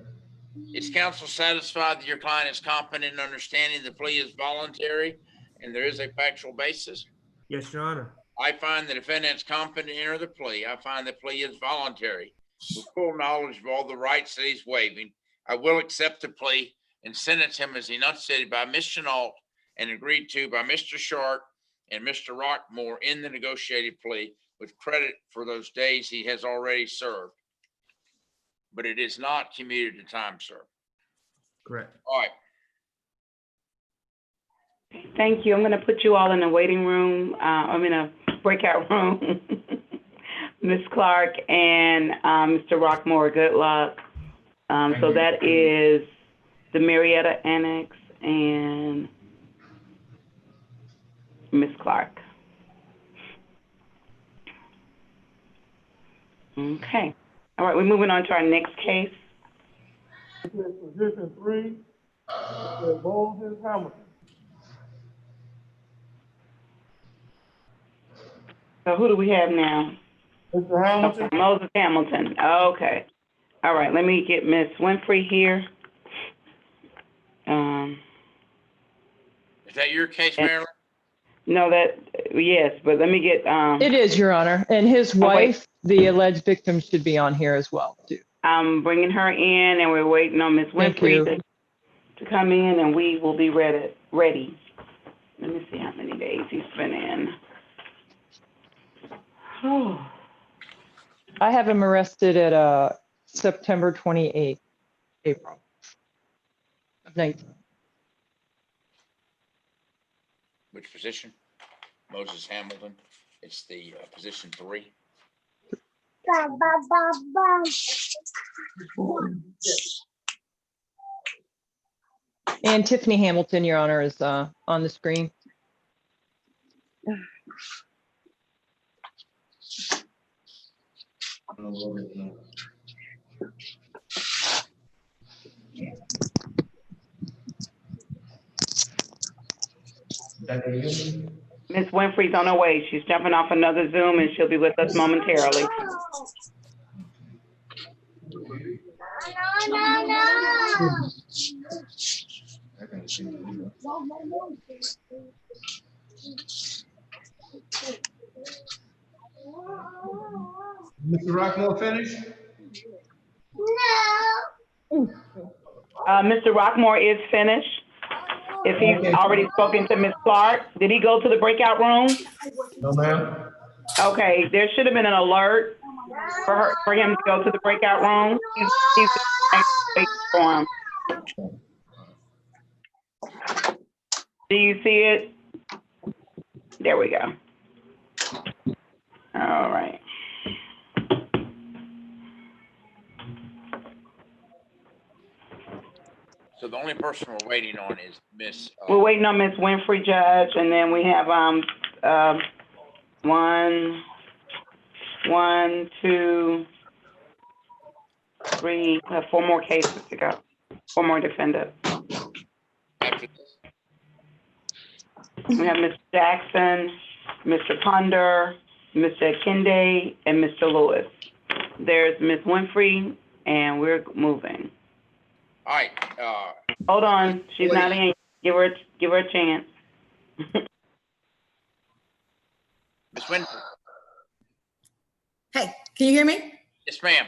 Is counsel satisfied that your client is competent in understanding the plea is voluntary and there is a factual basis? Yes, Your Honor. I find the defendant's competent to enter the plea. I find the plea is voluntary with full knowledge of all the rights that he's waiving. I will accept the plea and sentence him as enunciated by Ms. Chenault and agreed to by Mr. Sharp and Mr. Rockmore in the negotiated plea with credit for those days he has already served. But it is not commuted to time, sir. Correct. All right. Thank you. I'm going to put you all in the waiting room. I'm in a breakout room. Ms. Clark and Mr. Rockmore, good luck. So that is the Marietta Annex and Ms. Clark. Okay. All right, we're moving on to our next case. Position 3, Moses Hamilton. So who do we have now? Mr. Hamilton. Okay, Moses Hamilton. Okay. All right, let me get Ms. Winfrey here. Is that your case, Marilyn? No, yes, but let me get, It is, Your Honor. And his wife, the alleged victim, should be on here as well, too. I'm bringing her in and we're waiting on Ms. Winfrey to come in and we will be ready. Let me see how many days he's been in. Oh. I have him arrested at September 28th, April of 19. Which position? Moses Hamilton. It's the position 3. And Tiffany Hamilton, Your Honor, is on the screen. Ms. Winfrey's on her way. She's jumping off another Zoom and she'll be with us momentarily. Mr. Rockmore finished? Mr. Rockmore is finished. If he's already spoken to Ms. Clark, did he go to the breakout room? No, ma'am. Okay, there should have been an alert for him to go to the breakout room. He's for him. Do you see it? There we go. All right. So the only person we're waiting on is Miss. We're waiting on Ms. Winfrey, Judge, and then we have one, two, three, 4 more cases to go. 4 more defendants. After this. We have Mr. Jackson, Mr. Ponder, Mr. Akinde, and Mr. Lewis. There's Ms. Winfrey, and we're moving. All right. Hold on, she's not in. Give her a chance. Ms. Winfrey. Hey, can you hear me? Yes, ma'am.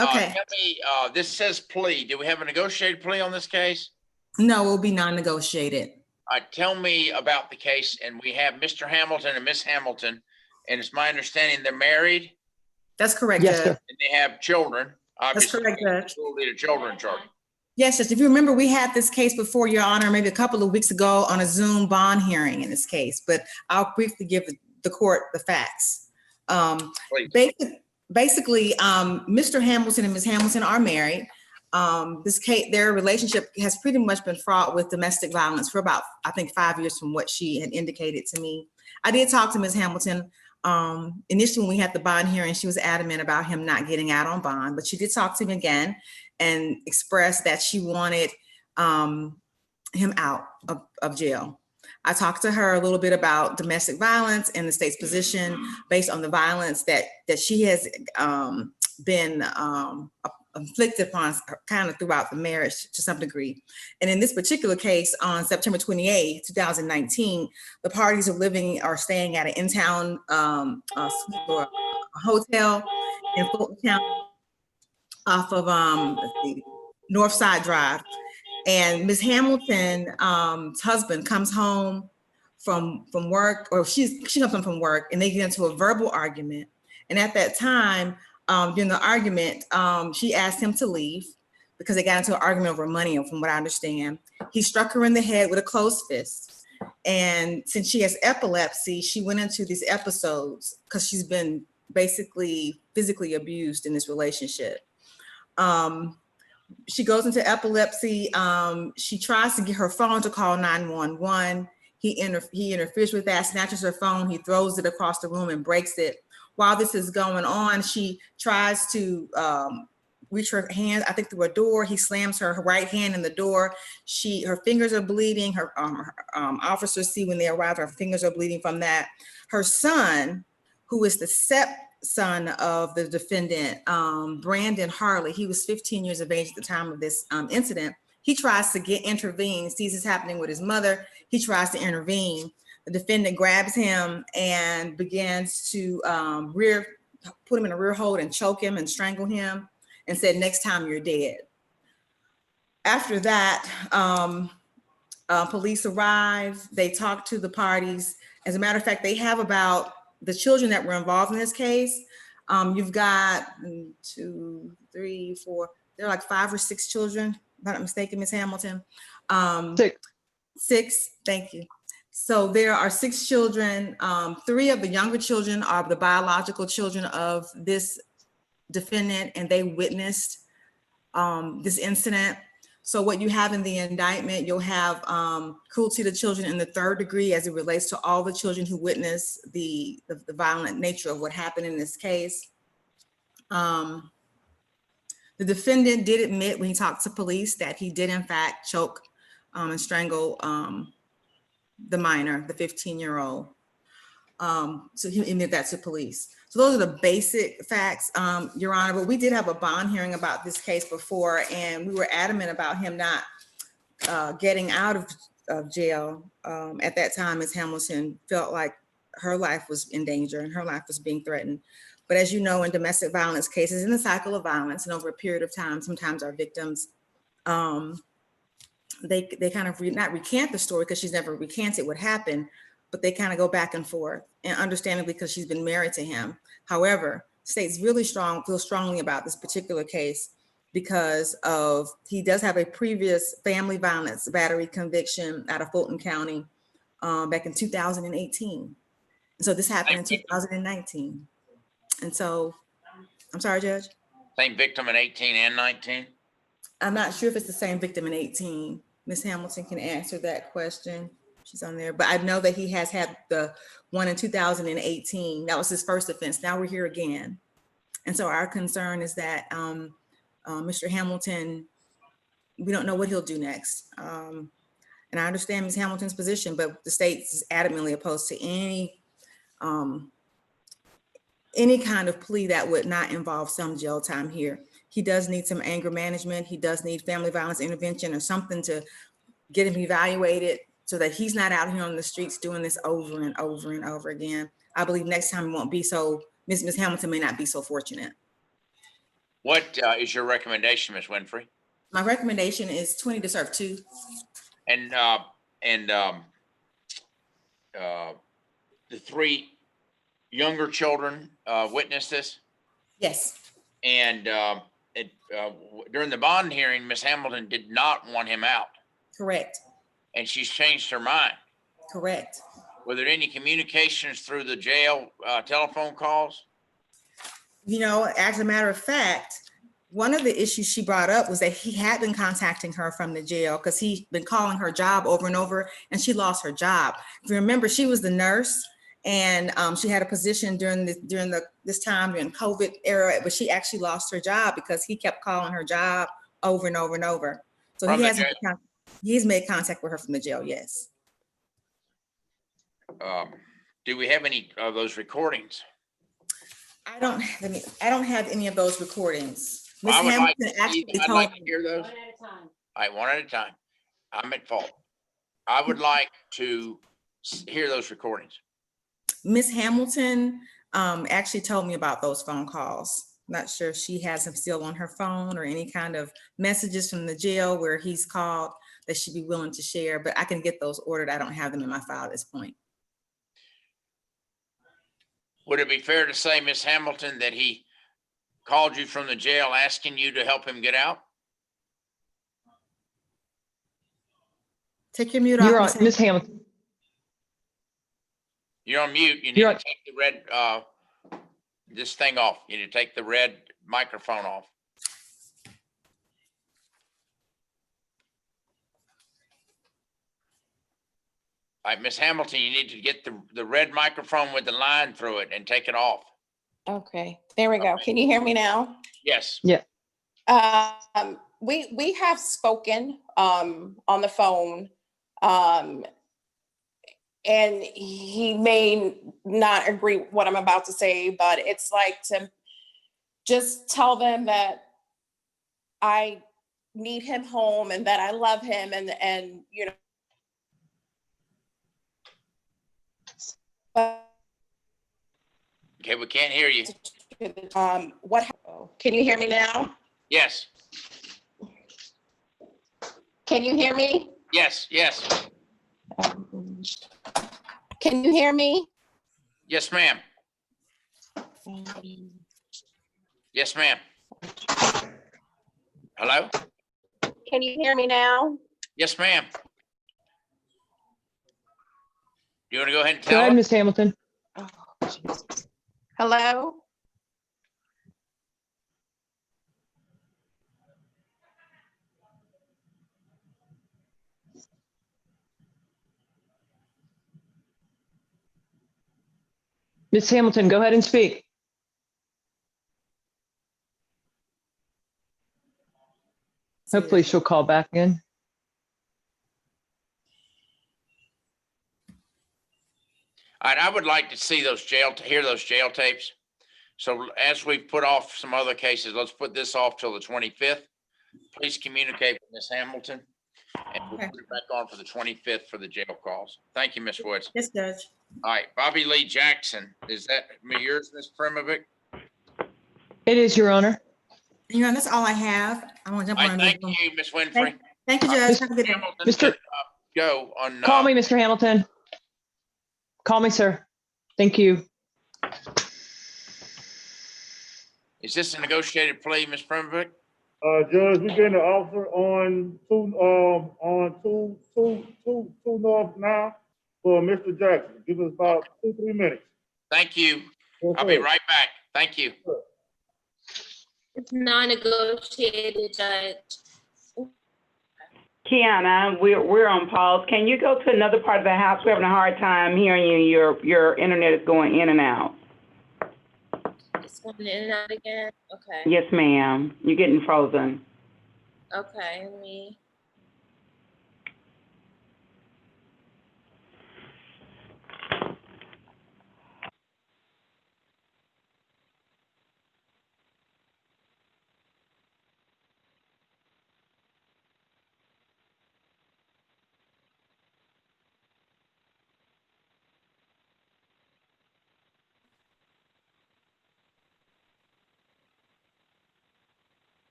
Okay. Tell me, this says plea. Do we have a negotiated plea on this case? No, it will be non-negotiated. Tell me about the case. And we have Mr. Hamilton and Miss Hamilton. And it's my understanding they're married. That's correct, Yes, Judge. sir. And they have children. That's correct, Judge. Will be the children charge. Yes, Judge. If you remember, we had this case before, Your Honor, maybe a couple of weeks ago on a Zoom bond hearing in this case, but I'll briefly give the court the facts. Basically, Mr. Hamilton and Ms. Hamilton are married. This case, their relationship has pretty much been fraught with domestic violence for about, I think, 5 years from what she had indicated to me. I did talk to Ms. Hamilton. Initially, when we had the bond hearing, she was adamant about him not getting out on bond, but she did talk to him again and expressed that she wanted him out of jail. I talked to her a little bit about domestic violence and the state's position based on the violence that she has been inflicted upon kind of throughout the marriage to some degree. And in this particular case, on September 28, 2019, the parties are staying at an in-town suite or a hotel in Fulton County off of North Side Drive. And Ms. Hamilton's husband comes home from work, or she comes home from work, and they get into a verbal argument. And at that time, during the argument, she asked him to leave because they got into an argument over money, from what I understand. He struck her in the head with a closed fist. And since she has epilepsy, she went into these episodes because she's been basically physically abused in this relationship. She goes into epilepsy. She tries to get her phone to call 911. He interferes with that, snatches her phone. He throws it across the room and breaks it. While this is going on, she tries to reach her hand, I think, through a door. He slams her right hand in the door. Her fingers are bleeding. Her officers see when they arrive, her fingers are bleeding from that. Her son, who is the stepson of the defendant, Brandon Harley, he was 15 years of age at the time of this incident. He tries to intervene, sees this happening with his mother. He tries to intervene. The defendant grabs him and begins to put him in a rear hold and choke him and strangle him and said, "Next time you're dead." After that, police arrive. They talk to the parties. As a matter of fact, they have about the children that were involved in this case. You've got 2, 3, 4, there are like 5 or 6 children, if I'm not mistaken, Ms. Hamilton. 6, thank you. So there are 6 children. 3 of the younger children are the biological children of this defendant, and they witnessed this incident. So what you have in the indictment, you'll have cruelty to children in the 3rd degree as it relates to all the children who witnessed the violent nature of what happened in this case. The defendant did admit when he talked to police that he did in fact choke and strangle the minor, the 15-year-old. So he admitted that to police. So those are the basic facts, Your Honor, but we did have a bond hearing about this case before, and we were adamant about him not getting out of jail. At that time, Ms. Hamilton felt like her life was in danger and her life was being threatened. But as you know, in domestic violence cases, in the cycle of violence and over a period of time, sometimes our victims, they kind of not recant the story because she's never recanted what happened, but they kind of go back and forth, and understandably because she's been married to him. However, state's really feels strongly about this particular case because he does have a previous family violence battery conviction out of Fulton County back in 2018. So this happened in 2019. And so, I'm sorry, Judge? Same victim in 18 and 19? I'm not sure if it's the same victim in 18. Ms. Hamilton can answer that question. She's on there, but I know that he has had the one in 2018. That was his first offense. Now we're here again. And so our concern is that Mr. Hamilton, we don't know what he'll do next. And I understand Ms. Hamilton's position, but the state is adamantly opposed to any kind of plea that would not involve some jail time here. He does need some anger management. He does need family violence intervention or something to get him evaluated so that he's not out here on the streets doing this over and over and over again. I believe next time it won't be so, Ms. Hamilton may not be so fortunate. What is your recommendation, Ms. Winfrey? My recommendation is 20 to serve 2. And the 3 younger children witnessed this? Yes. And during the bond hearing, Ms. Hamilton did not want him out. Correct. And she's changed her mind. Correct. Were there any communications through the jail telephone calls? You know, as a matter of fact, One of the issues she brought up was that he had been contacting her from the jail because he'd been calling her job over and over, and she lost her job. If you remember, she was the nurse, and she had a position during this time during COVID era, but she actually lost her job because he kept calling her job over and over and over. So he's made contact with her from the jail. Yes. Do we have any of those recordings? I don't have any of those recordings. Miss Well, Hamilton actually I'd told like me. to hear those. One at a time. All right, one at a time. I'm at fault. I would like to hear those recordings. Miss Hamilton actually told me about those phone calls. Not sure if she has them still on her phone or any kind of messages from the jail where he's called that she'd be willing to share, but I can get those ordered. I don't have them in my file at this point. Would it be fair to say, Miss Hamilton, that he called you from the jail asking you to help him get out? Take your mute You're off, on, Ms. Hamilton. You're on mute. You need to take the red, this thing off. You need to take the red microphone off. All right, Miss Hamilton, you need to get the red microphone with the line through it and take it off. Okay, there we go. Can you hear me now? Yes. Yeah. We have spoken on the phone, and he may not agree with what I'm about to say, but it's like to just tell them that I need him home and that I love him, and you know. Okay, we can't hear you. Can you hear me now? Yes. Can you hear me? Yes, yes. Can you hear me? Yes, ma'am. Yes, ma'am. Hello? Can you hear me now? Yes, ma'am. You want to go ahead and Go tell ahead, them? Ms. Hamilton. Oh, Jesus. Hello? Ms. Hamilton, go ahead and speak. Hopefully she'll call back in. All right, I would like to see those hear those jail tapes. So as we put off some other cases, let's put this off till the 25th. Please communicate with Ms. Hamilton, and we'll put it back on for the 25th for the jail calls. Thank you, Ms. Woods. Yes, Judge. All right, Bobby Lee Jackson, is that yours, Ms. Primovic? It is, Your Honor. You know, that's all I have. I want to jump on. Thank you, Ms. Winfrey. Thank you, Judge. Have a good day. Mr. Go on. Call me, Mr. Hamilton. Call me, sir. Thank you. Is this a negotiated plea, Ms. Primovic? Judge, we getting an offer on two north now for Mr. Jackson. Give us about 2-3 minutes. Thank you. Yes, I'll be sir. right back. Thank you. It's non-negotiated, Judge. Kiana, we're on pause. Can you go to another part of the house? We're having a hard time hearing you. Your internet is going in and out. It's going in and out again. Okay. Yes, ma'am. You're getting frozen. Okay. Let me.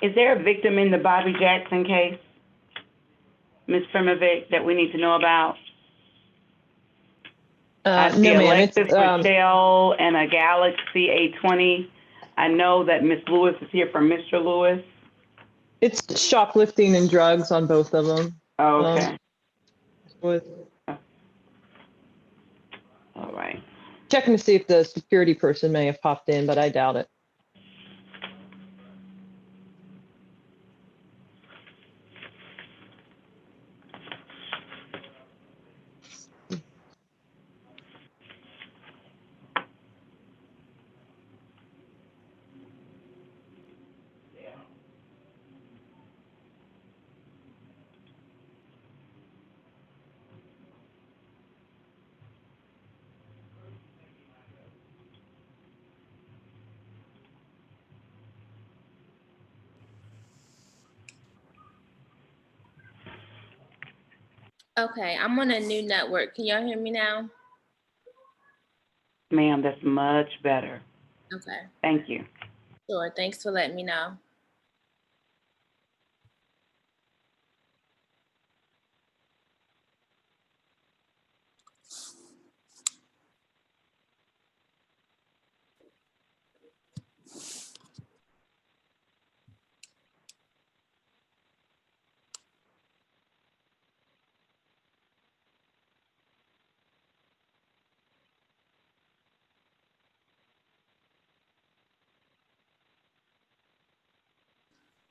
Is there a victim in the Bobby Jackson case, Ms. Primovic, that we need to know about? I see No, a ma'am. Lexus Rochelle and a Galaxy A20. I know that Ms. Lewis is here for Mr. Lewis. It's shoplifting and drugs on both of them. Okay. With All right. checking to see if the security person may have popped in, but I doubt it. Okay, I'm on a new network. Can y'all hear me now? Ma'am, that's much better. Okay, Thank you. sure. Thanks for letting me know.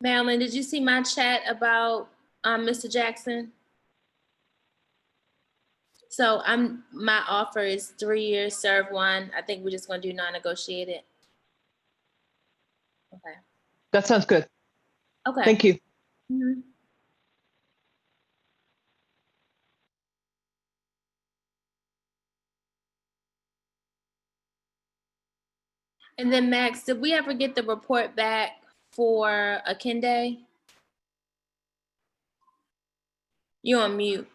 Marilyn, did you see my chat about Mr. Jackson? So my offer is 3 years, serve 1. I think we're just gonna do non-negotiated. Okay. That sounds good. Okay. Thank you. Mhm. And then Max, did we ever get the report back for Akinde? You on mute.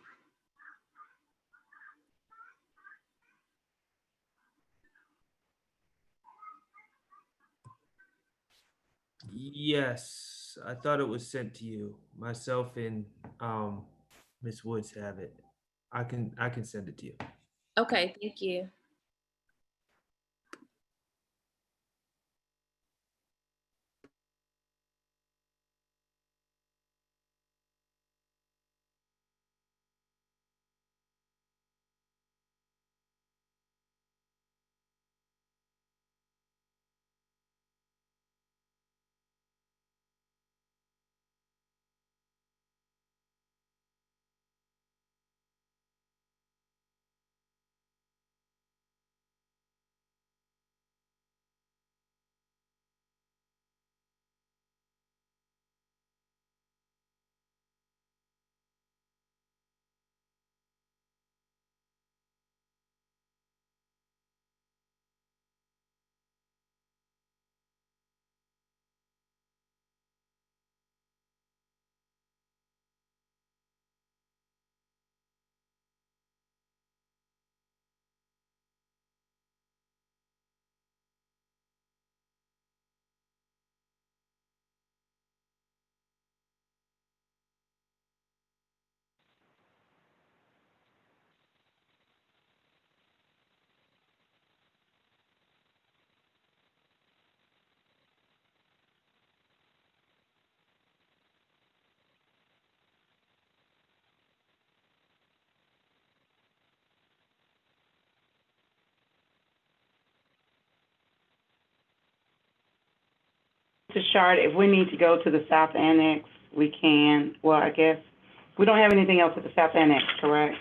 Yes, I thought it was sent to you. Myself and Miss Woods have it. I can send it to you. Okay, thank you. To Shard, if we need to go to the South Annex, we can. Well, I guess we don't have anything else at the South Annex, correct?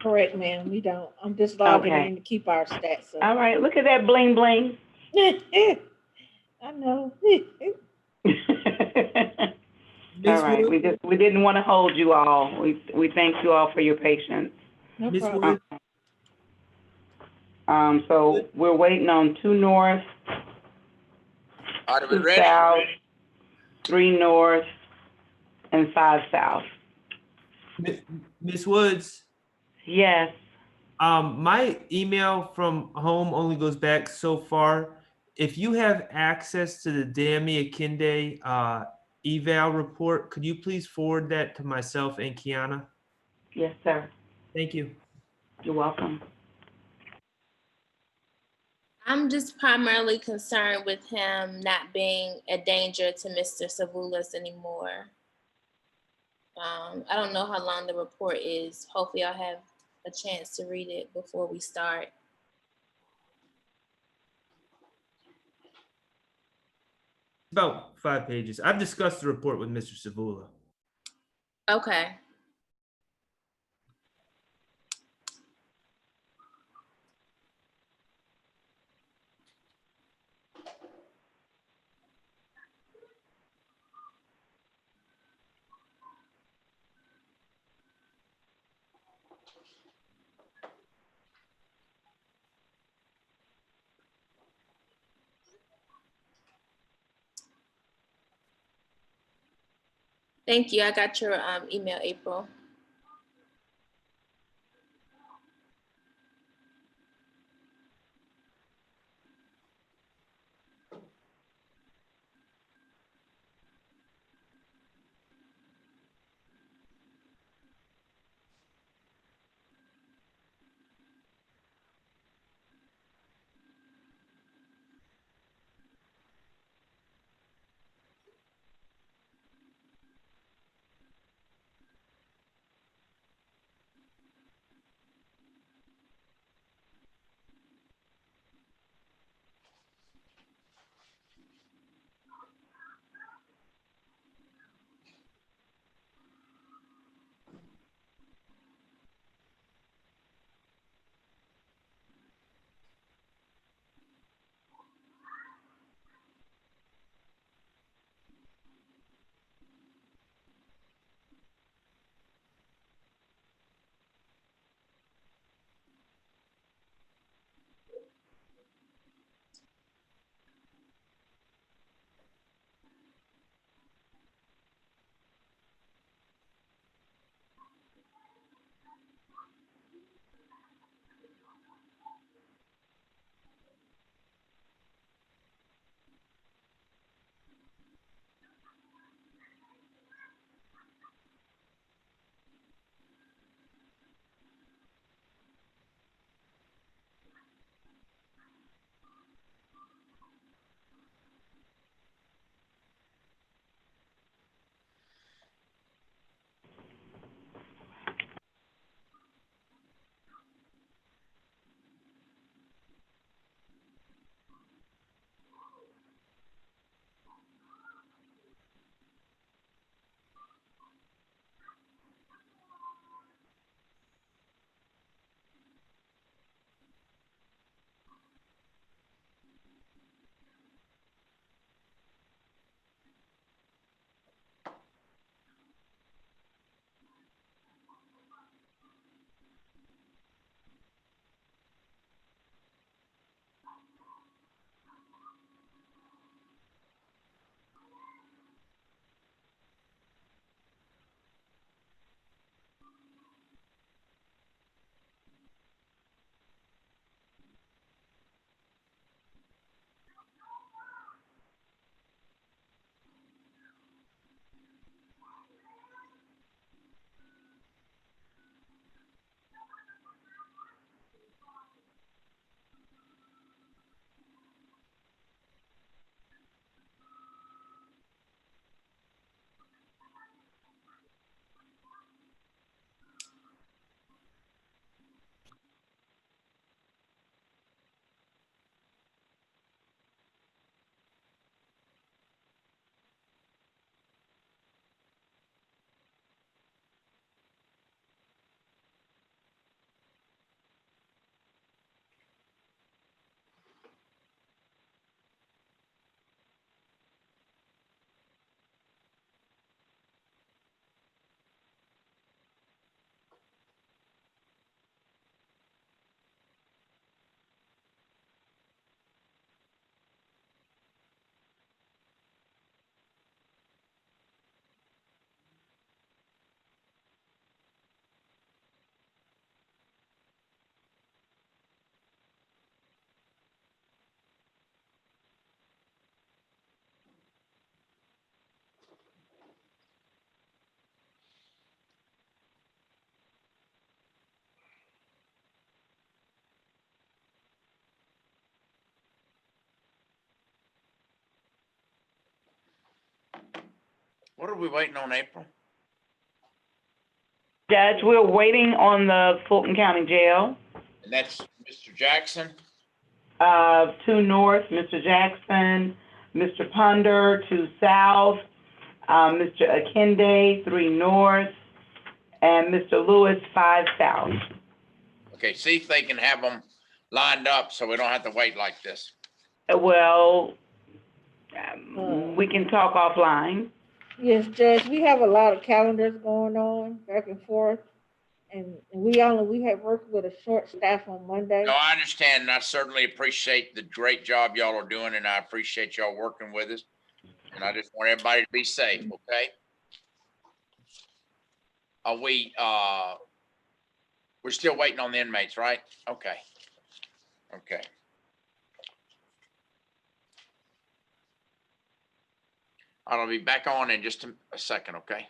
Correct, ma'am. We don't. I'm just logging Okay. in to keep our stats up. All right, look at that bling bling. I know. All right, we didn't want to hold you all. We thank you all for your patience. No Miss problem. Woods, So we're waiting on 2 north, All right, are we 2 ready? south, 3 north, and 5 south. Miss Woods. Yes. My email from home only goes back so far. If you have access to the Dami Akinde eval report, could you please forward that to myself and Kiana? Yes, sir. Thank you. You're welcome. I'm just primarily concerned with him not being a danger to Mr. Schwall'S anymore. I don't know how long the report is. Hopefully I'll have a chance to read it before we start. About 5 pages. I've discussed the report with Mr. Schwall'S. Okay. Thank you. I got your email, April. What are we waiting on, April? Judge, we're waiting on the Fulton County Jail. And that's Mr. Jackson? 2 north, Mr. Jackson, Mr. Ponder, 2 south, Mr. Akinde, 3 north, and Mr. Lewis, 5 south. Okay, see if they can have them lined up so we don't have to wait like this. Well, we can talk offline. Yes, Judge, we have a lot of calendars going on back and forth. And we have worked with a short staff on Monday. No, I understand, and I certainly appreciate the great job y'all are doing, and I appreciate y'all working with us. And I just want everybody to be safe, okay? Are we, we're still waiting on the inmates, right? Okay. Okay. I'll be back on in just a second, okay?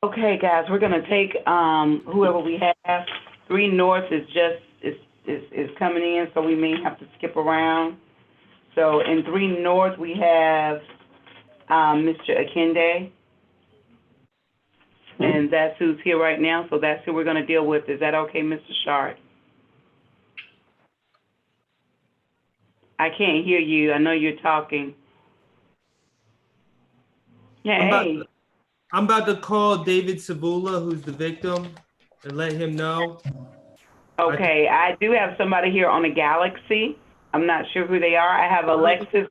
Okay, guys, we're gonna take whoever we have. 3 north is coming in, so we may have to skip around. So in 3 north we have Mr. Akinde, and that's who's here right now. So that's who we're gonna deal with. Is that okay, Mr. Sharp? I can't hear you. I know you're talking. Yeah. Hey. I'm about to call David Savula, who's the victim, and let him know. Okay, I do have somebody here on the Galaxy. I'm not sure who they are. I have Alexis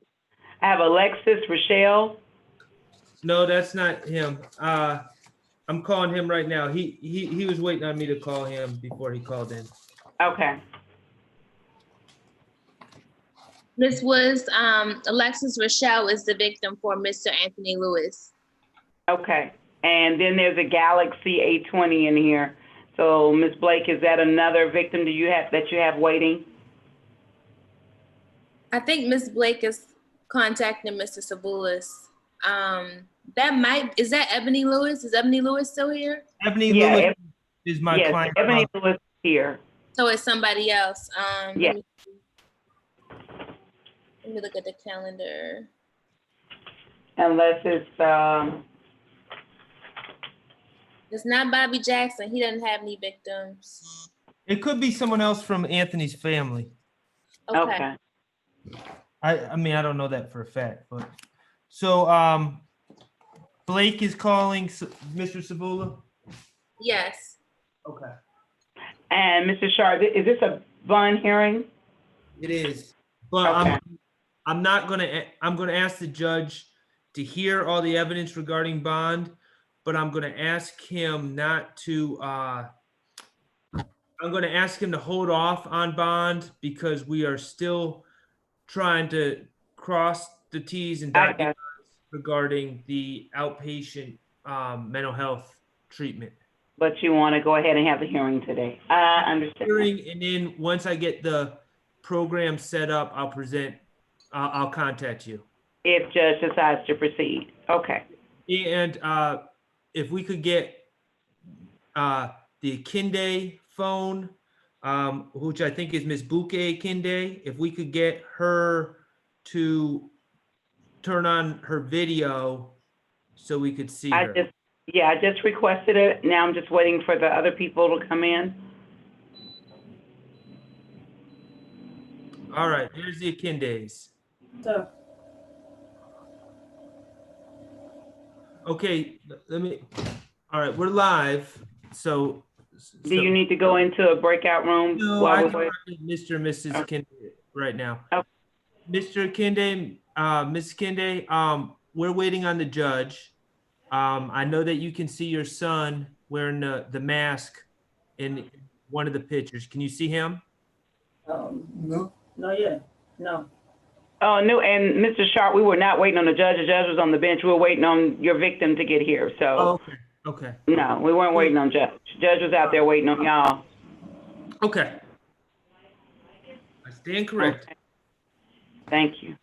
Rochelle. No, that's not him. I'm calling him right now. He was waiting on me to call him before he called in. Okay. This was Alexis Rochelle is the victim for Mr. Anthony Lewis. Okay. And then there's a Galaxy A20 in here. So, Ms. Blake, is that another victim that you have waiting? I think Ms. Blake is contacting Mr. Sabulis. Is that Ebony Lewis? Is Ebony Lewis still here? Ebony Lewis is my yes, client. Ebony Lewis is here. So it's somebody else. Yes. Let me look at the calendar. Unless it's not Bobby Jackson. He doesn't have any victims. It could be someone else from Anthony's family. Okay. I mean, I don't know that for a fact, but so Blake is calling Mr. Sabula? Yes. Okay. And Mr. Sharp, is this a bond hearing? It is. But I'm gonna ask the judge to hear all the evidence regarding bond, but I'm gonna ask him not to I'm gonna ask him to hold off on bond because we are still trying to cross the T's and dot the I's regarding the outpatient mental health treatment. But you want to go ahead and have the hearing today. I understand. Hearing, and then once I get the program set up, I'll contact you. If judge decides to proceed. Okay. And if we could get the Akinde phone, which I think is Miss Buke Akinde, if we could get her to turn on her video so we could see her. I just requested it. Now I'm just waiting for the other people to come in. All right, here's the Akindes. So. Okay, all right, we're live. So. Do you need to go into a breakout room? No, I can Mr. and Mrs. Akinde right now. Okay. Mr. Akinde, Ms. Akinde, we're waiting on the judge. I know that you can see your son wearing the mask in one of the pictures. Can you see him? No, not yet. No. Oh, no, and Mr. Sharp, we were not waiting on the judge. The judge was on the bench. We were waiting on your victim to get here. So. Oh, okay. Okay. No, we weren't waiting on judge. Judge was out there waiting on y'all. Okay. I stand correct. Okay. Thank you.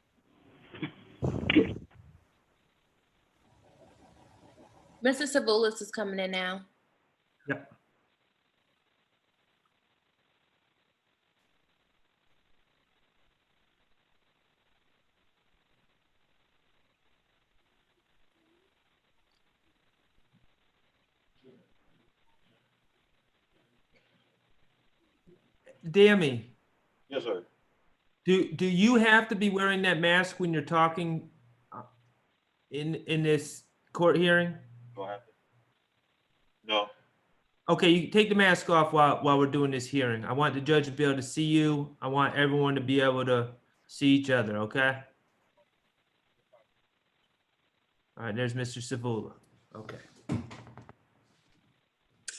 Mr. Sabulis is coming in now. Yep. Dammy. Yes, sir. Do you have to be wearing that mask when you're talking in this court hearing? Do I have to? No. Okay, you take the mask off while we're doing this hearing. I want the judge to be able to see you. I want everyone to be able to see each other, okay? All right, there's Mr. Savula. Okay.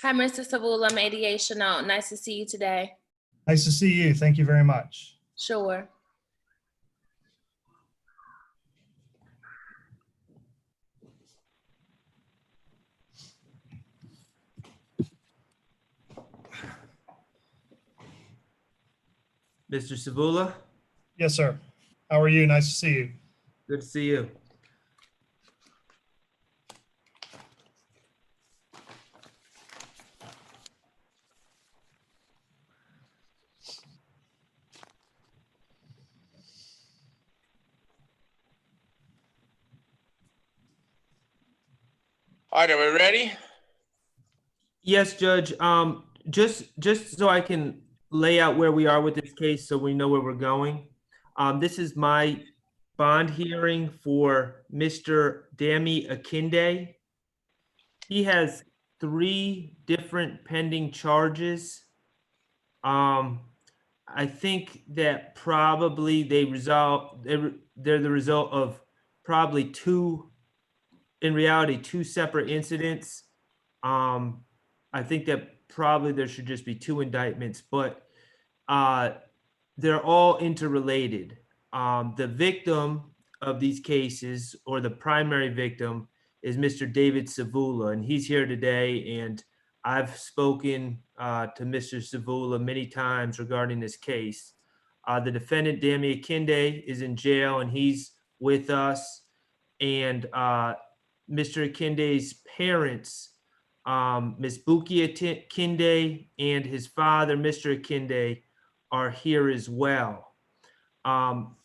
Hi, Mr. Savula, mediation out. Nice to see you today. Nice to see you. Thank you very much. Sure. Mr. Savula? Yes, sir. How are you? Nice to see you. Good to see you. All right, are we ready? Yes, Judge. Just so I can lay out where we are with this case so we know where we're going. This is my bond hearing for Mr. Dammy Akinde. He has 3 different pending charges. I think that probably they're the result of probably 2 separate incidents. I think that probably there should just be 2 indictments, but they're all interrelated. The victim of these cases, or the primary victim, is Mr. David Savula, and he's here today. And I've spoken to Mr. Savula many times regarding this case. The defendant, Dami Akinde, is in jail, and he's with us. And Mr. Akinde's parents, Ms. Buki Akinde and his father, Mr. Akinde, are here as well. I'm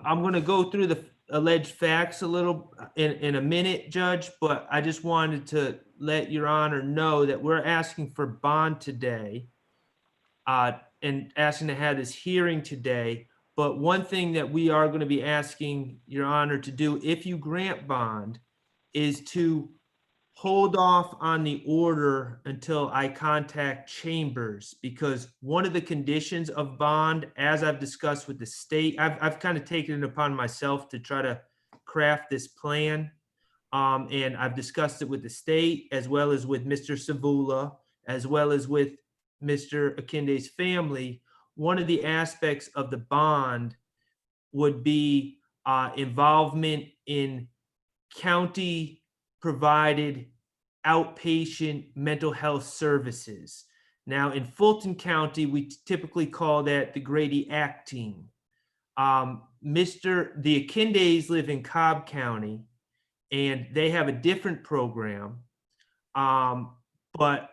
going to go through the alleged facts a little in a minute, Judge, but I just wanted to let Your Honor know that we're asking for bond today and asking to have this hearing today. But one thing that we are going to be asking Your Honor to do, if you grant bond, is to hold off on the order until I contact Chambers, because one of the conditions of bond, as I've discussed with the state, I've kind of taken it upon myself to try to craft this plan. And I've discussed it with the state, as well as with Mr. Savula, as well as with Mr. Akinde's family. One of the aspects of the bond would be involvement in county provided outpatient mental health services. Now, in Fulton County, we typically call that the Grady Act team. The Akindes live in Cobb County, and they have a different program, but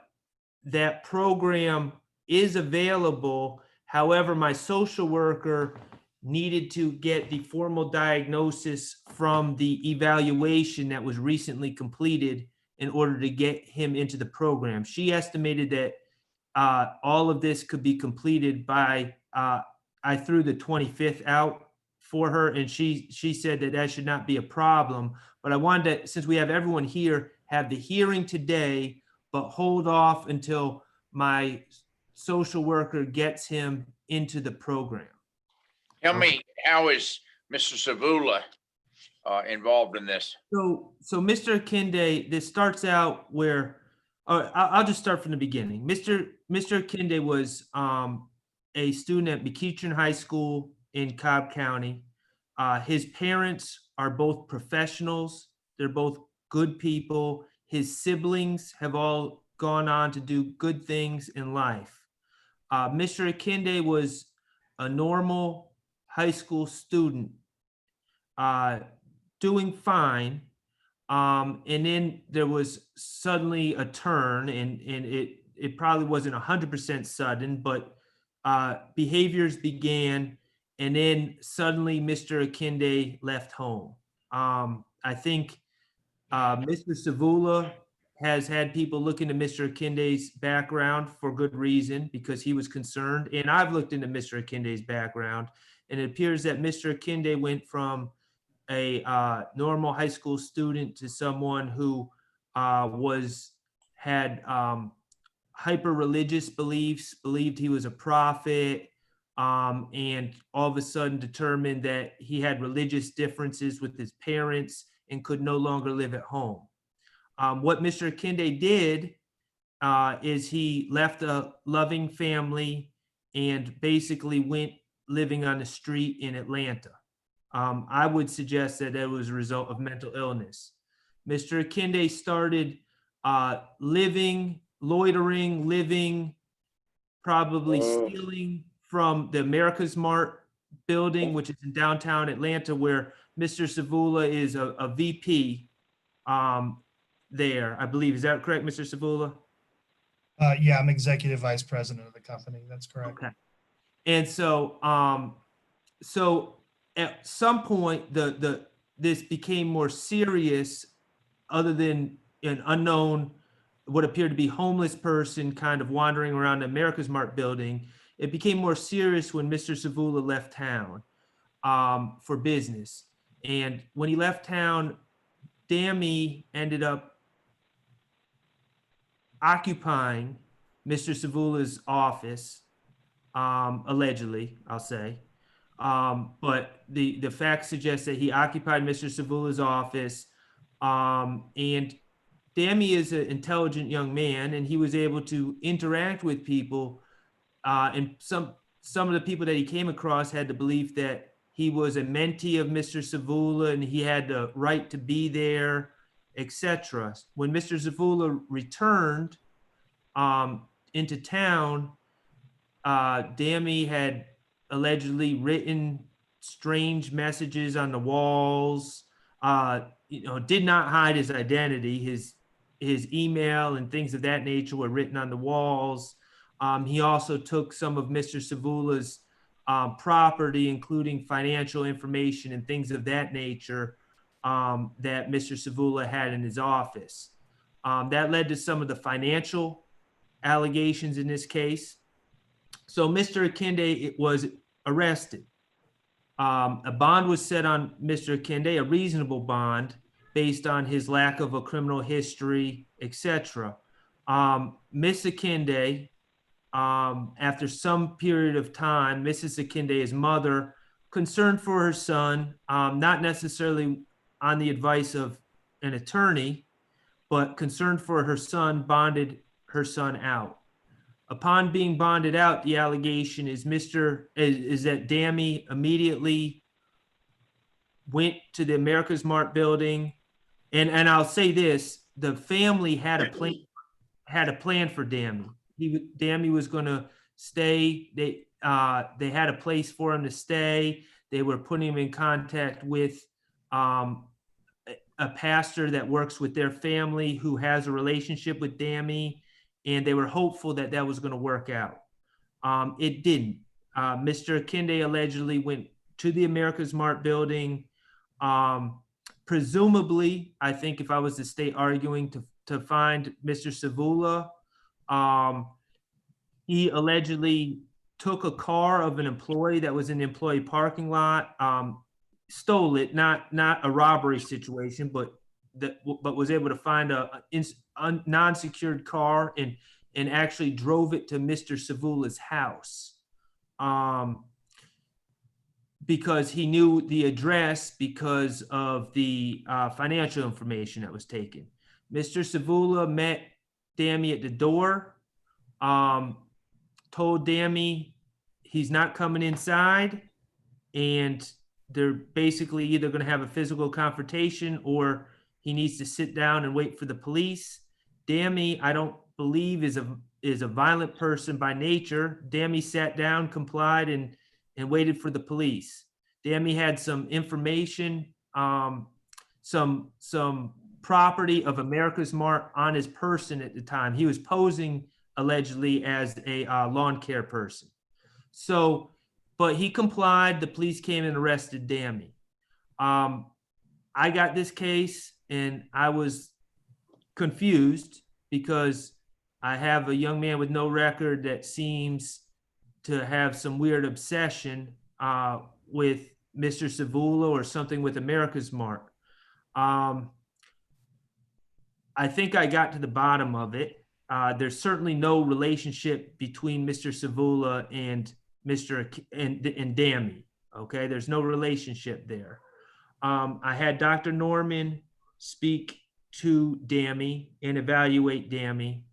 that program is available. However, my social worker needed to get the formal diagnosis from the evaluation that was recently completed in order to get him into the program. She estimated that all of this could be completed by, I threw the 25th out for her, and she said that that should not be a problem. But I wanted to, since we have everyone here, have the hearing today, but hold off until my social worker gets him into the program. Tell me, how is Mr. Savula involved in this? So Mr. Akinde, this starts out where, I'll just start from the beginning. Mr. Akinde was a student at McEachern High School in Cobb County. His parents are both professionals. They're both good people. His siblings have all gone on to do good things in life. Mr. Akinde was a normal high school student, doing fine. And then there was suddenly a turn, and it probably wasn't 100% sudden, but behaviors began, and then suddenly Mr. Akinde left home. I think Mr. Savula has had people look into Mr. Akinde's background for good reason, because he was concerned. And I've looked into Mr. Akinde's background, and it appears that Mr. Akinde went from a normal high school student to someone who had hyper religious beliefs, believed he was a prophet, and all of a sudden determined that he had religious differences with his parents and could no longer live at home. What Mr. Akinde did is he left a loving family and basically went living on the street in Atlanta. I would suggest that it was a result of mental illness. Mr. Akinde started loitering, probably stealing from the America's Mart building, which is in downtown Atlanta, where Mr. Savula is a VP there, I believe. Is that correct, Mr. Savula? Yeah, I'm executive vice president of the company. That's correct. Okay. And so, at some point, this became more serious, other than an unknown, what appeared to be homeless person kind of wandering around the America's Mart building. It became more serious when Mr. Savula left town for business. And when he left town, Dami ended up occupying Mr. Savula's office, allegedly, I'll say. But the facts suggest that he occupied Mr. Savula's office, and Dami is an intelligent young man, and he was able to interact with people, and some of the people that he came across had the belief that he was a mentee of Mr. Savula and he had the right to be there, etc. When Mr. Savula returned into town, Dammy had allegedly written strange messages on the walls, did not hide his identity. His email and things of that nature were written on the walls. He also took some of Mr. Savula's property, including financial information and things of that nature that Mr. Savula had in his office. That led to some of the financial allegations in this case. So Mr. Akinde was arrested. A bond was set on Mr. Akinde, a reasonable bond based on his lack of a criminal history, etc. Miss Akinde, after some period of time, Mrs. Akinde, his mother, concerned for her son, not necessarily on the advice of an attorney, but concerned for her son, bonded her son out. Upon being bonded out, the allegation is that Dammy immediately went to the America's Mart building, and I'll say this: the family had a plan for Dammy. Dammy was going to stay. They had a place for him to stay. They were putting him in contact with a pastor that works with their family who has a relationship with Dammy, and they were hopeful that that was going to work out. It didn't. Mr. Akinde allegedly went to the America's Mart building. Presumably, I think if I was the state arguing to find Mr. Savula, he allegedly took a car of an employee that was in the employee parking lot, stole it, not a robbery situation, but was able to find a non-secured car and actually drove it to Mr. Savula's house. Because he knew the address because of the financial information that was taken. Mr. Savula met Dammy at the door, told Dammy he's not coming inside, and they're basically either going to have a physical confrontation or he needs to sit down and wait for the police. Dammy, I don't believe is a violent person by nature. Dammy sat down, complied, and waited for the police. Dammy had some information, some property of America's Mart on his person at the time. He was posing allegedly as a lawn care person. So, but he complied. The police came and arrested Dammy. I got this case and I was confused because I have a young man with no record that seems to have some weird obsession with Mr. Savula or something with America's Mart. I think I got to the bottom of it. There's certainly no relationship between Mr. Savula and and Dammy. Okay, there's no relationship there. I had Dr. Norman speak to Dammy and evaluate Dammy.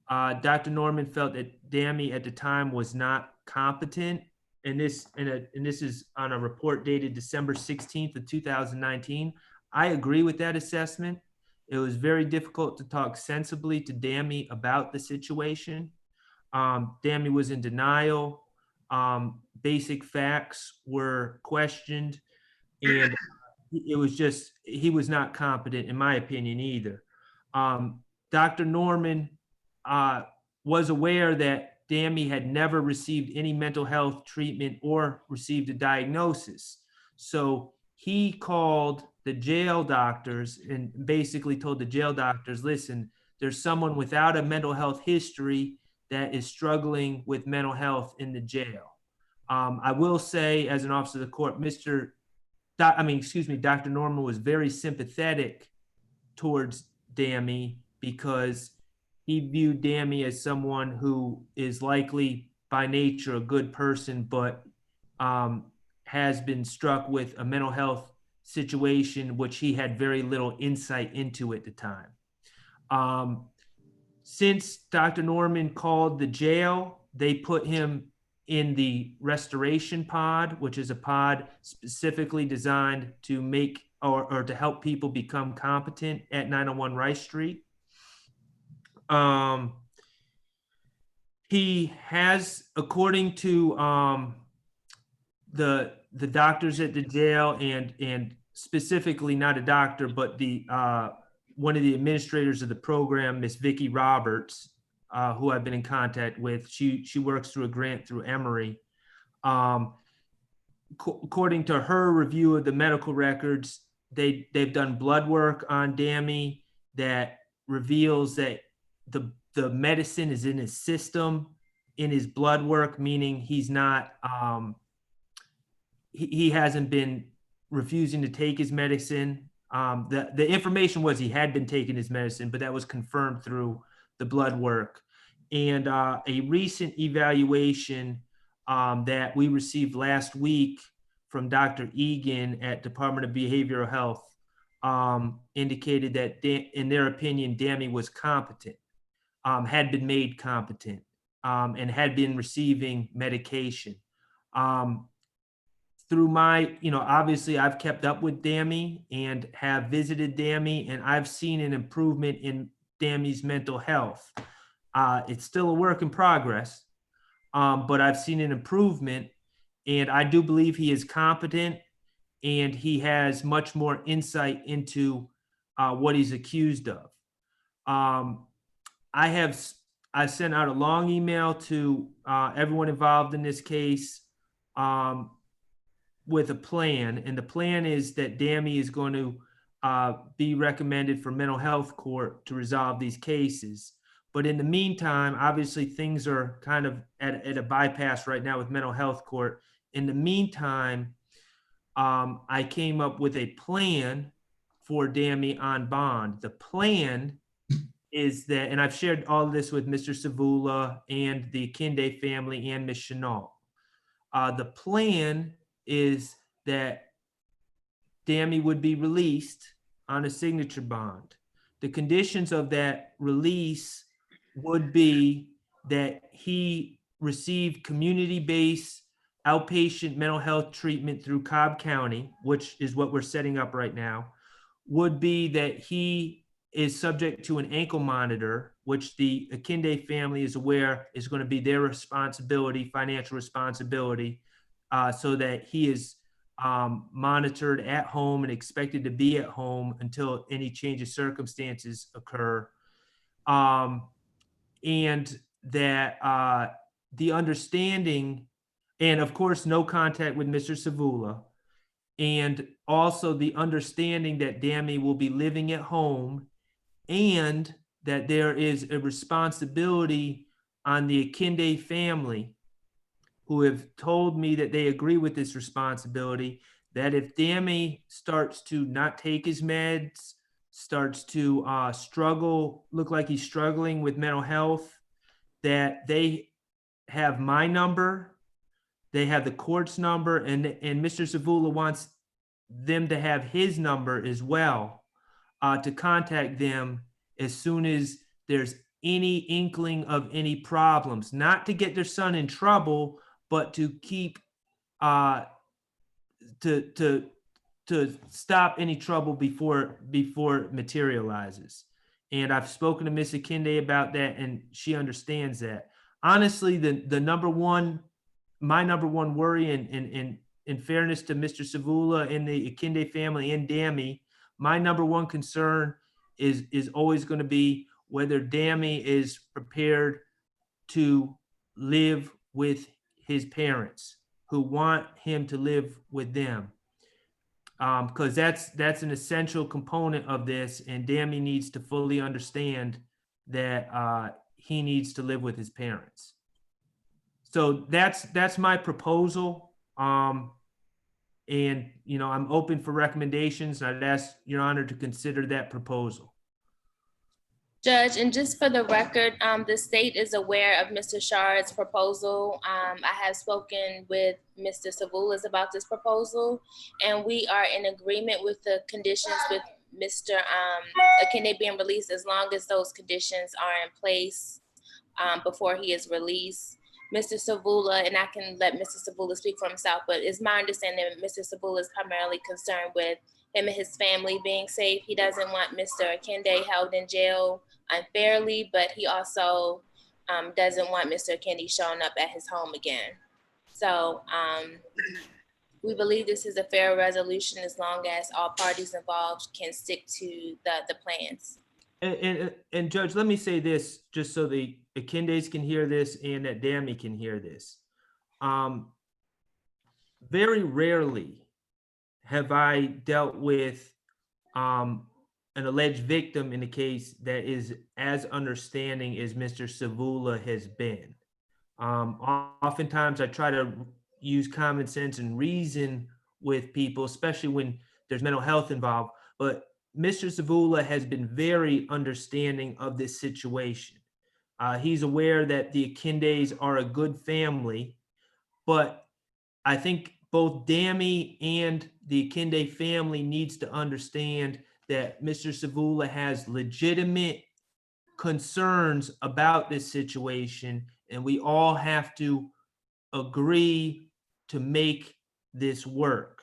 Dr. Norman felt that Dammy at the time was not competent, and this is on a report dated December 16th of 2019. I agree with that assessment. It was very difficult to talk sensibly to Dammy about the situation. Dammy was in denial. Basic facts were questioned, and it was just, he was not competent in my opinion either. Dr. Norman was aware that Dammy had never received any mental health treatment or received a diagnosis. So he called the jail doctors and basically told the jail doctors, listen, there's someone without a mental health history that is struggling with mental health in the jail. I will say, as an officer of the court, Dr. Norman was very sympathetic towards Dammy because he viewed Dammy as someone who is likely by nature a good person, but has been struck with a mental health situation, which he had very little insight into at the time. Since Dr. Norman called the jail, they put him in the restoration pod, which is a pod specifically designed to make or to help people become competent at 901 Rice Street. He has, according to the doctors at the jail, and specifically not a doctor, but the one of the administrators of the program, Miss Vicki Roberts, who I've been in contact with. She works through a grant through Emory. According to her review of the medical records, they've done blood work on Dammy that reveals that the medicine is in his system, in his blood work, meaning he's not, he hasn't been refusing to take his medicine. The information was he had been taking his medicine, but that was confirmed through the blood work. And a recent evaluation that we received last week from Dr. Egan at Department of Behavioral Health indicated that, in their opinion, Dammy was competent, had been made competent, and had been receiving medication. Through my, obviously I've kept up with Dammy and have visited Dammy, and I've seen an improvement in Dammy's mental health. It's still a work in progress, but I've seen an improvement, and I do believe he is competent, and he has much more insight into what he's accused of. I sent out a long email to everyone involved in this case with a plan, and the plan is that Dammy is going to be recommended for mental health court to resolve these cases. But in the meantime, obviously things are kind of at a bypass right now with mental health court. In the meantime, I came up with a plan for Dammy on bond. The plan is that, and I've shared all of this with Mr. Savula and the Akinde family and Ms. Chenault. The plan is that Dammy would be released on a signature bond. The conditions of that release would be that he received community-based outpatient mental health treatment through Cobb County, which is what we're setting up right now, would be that he is subject to an ankle monitor, which the Akinde family is aware is going to be their responsibility, financial responsibility, so that he is monitored at home and expected to be at home until any change of circumstances occur. And that the understanding, and of course, no contact with Mr. Savula, and also the understanding that Dammy will be living at home, and that there is a responsibility on the Akinde family, who have told me that they agree with this responsibility, that if Dammy starts to not take his meds, starts to struggle, look like he's struggling with mental health, that they have my number, they have the court's number, and Mr. Savula wants them to have his number as well, to contact them as soon as there's any inkling of any problems, not to get their son in trouble, but to keep to stop any trouble before it materializes. And I've spoken to Miss Akinde about that, and she understands that. Honestly, my number one worry, and in fairness to Mr. Savula and the Akinde family and Dammy, my number one concern is always going to be whether Dammy is prepared to live with his parents, who want him to live with them. Because that's an essential component of this, and Dammy needs to fully understand that he needs to live with his parents. So that's my proposal. And I'm open for recommendations. I'd ask Your Honor to consider that proposal. Judge, and just for the record, the state is aware of Mr. Schwall'S proposal. I have spoken with Mr. Schwall'S about this proposal, and we are in agreement with the conditions with Mr. Akinde being released, as long as those conditions are in place before he is released. Mr. Savula, and I can let Mr. Savula speak for himself, but it's my understanding that Mr. Savula is primarily concerned with him and his family being safe. He doesn't want Mr. Akinde held in jail unfairly, but he also doesn't want Mr. Akinde showing up at his home again. So we believe this is a fair resolution as long as all parties involved can stick to the plans. And Judge, let me say this, just so the Akindes can hear this and that Dami can hear this. Very rarely have I dealt with an alleged victim in a case that is as understanding as Mr. Savula has been. Oftentimes I try to use common sense and reason with people, especially when there's mental health involved, but Mr. Savula has been very understanding of this situation. He's aware that the Akindes are a good family, but I think both Dami and the Akinde family needs to understand that Mr. Savula has legitimate concerns about this situation, and we all have to agree to make this work.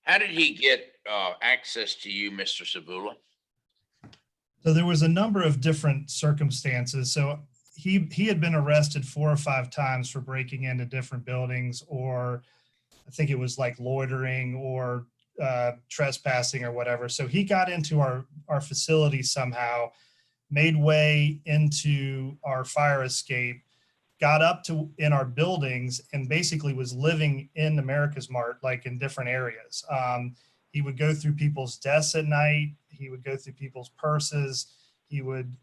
How did he get access to you, Mr. Savula? So there was a number of different circumstances. So he had been arrested 4 or 5 times for breaking into different buildings, or I think it was like loitering or trespassing or whatever. So he got into our facility somehow, made way into our fire escape, got up to in our buildings, and basically was living in America's Mart, like in different areas. He would go through people's desks at night. He would go through people's purses. He would,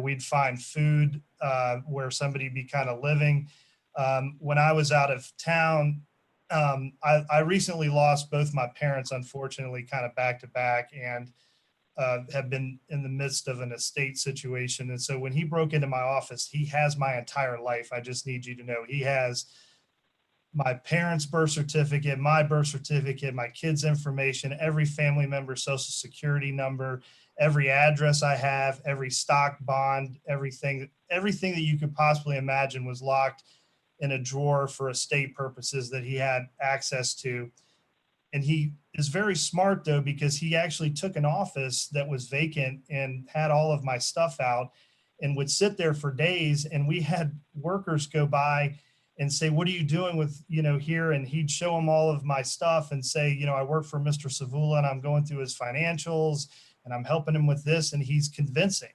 we'd find food where somebody'd be kind of living. When I was out of town, I recently lost both my parents, unfortunately, kind of back to back, and have been in the midst of an estate situation. And so when he broke into my office, he has my entire life. I just need you to know he has my parents' birth certificate, my birth certificate, my kids' information, every family member's social security number, every address I have, every stock bond, everything that you could possibly imagine was locked in a drawer for estate purposes that he had access to. And he is very smart, though, because he actually took an office that was vacant and had all of my stuff out and would sit there for days. And we had workers go by and say, what are you doing with, here? And he'd show them all of my stuff and say, I work for Mr. Savula and I'm going through his financials and I'm helping him with this. And he's convincing.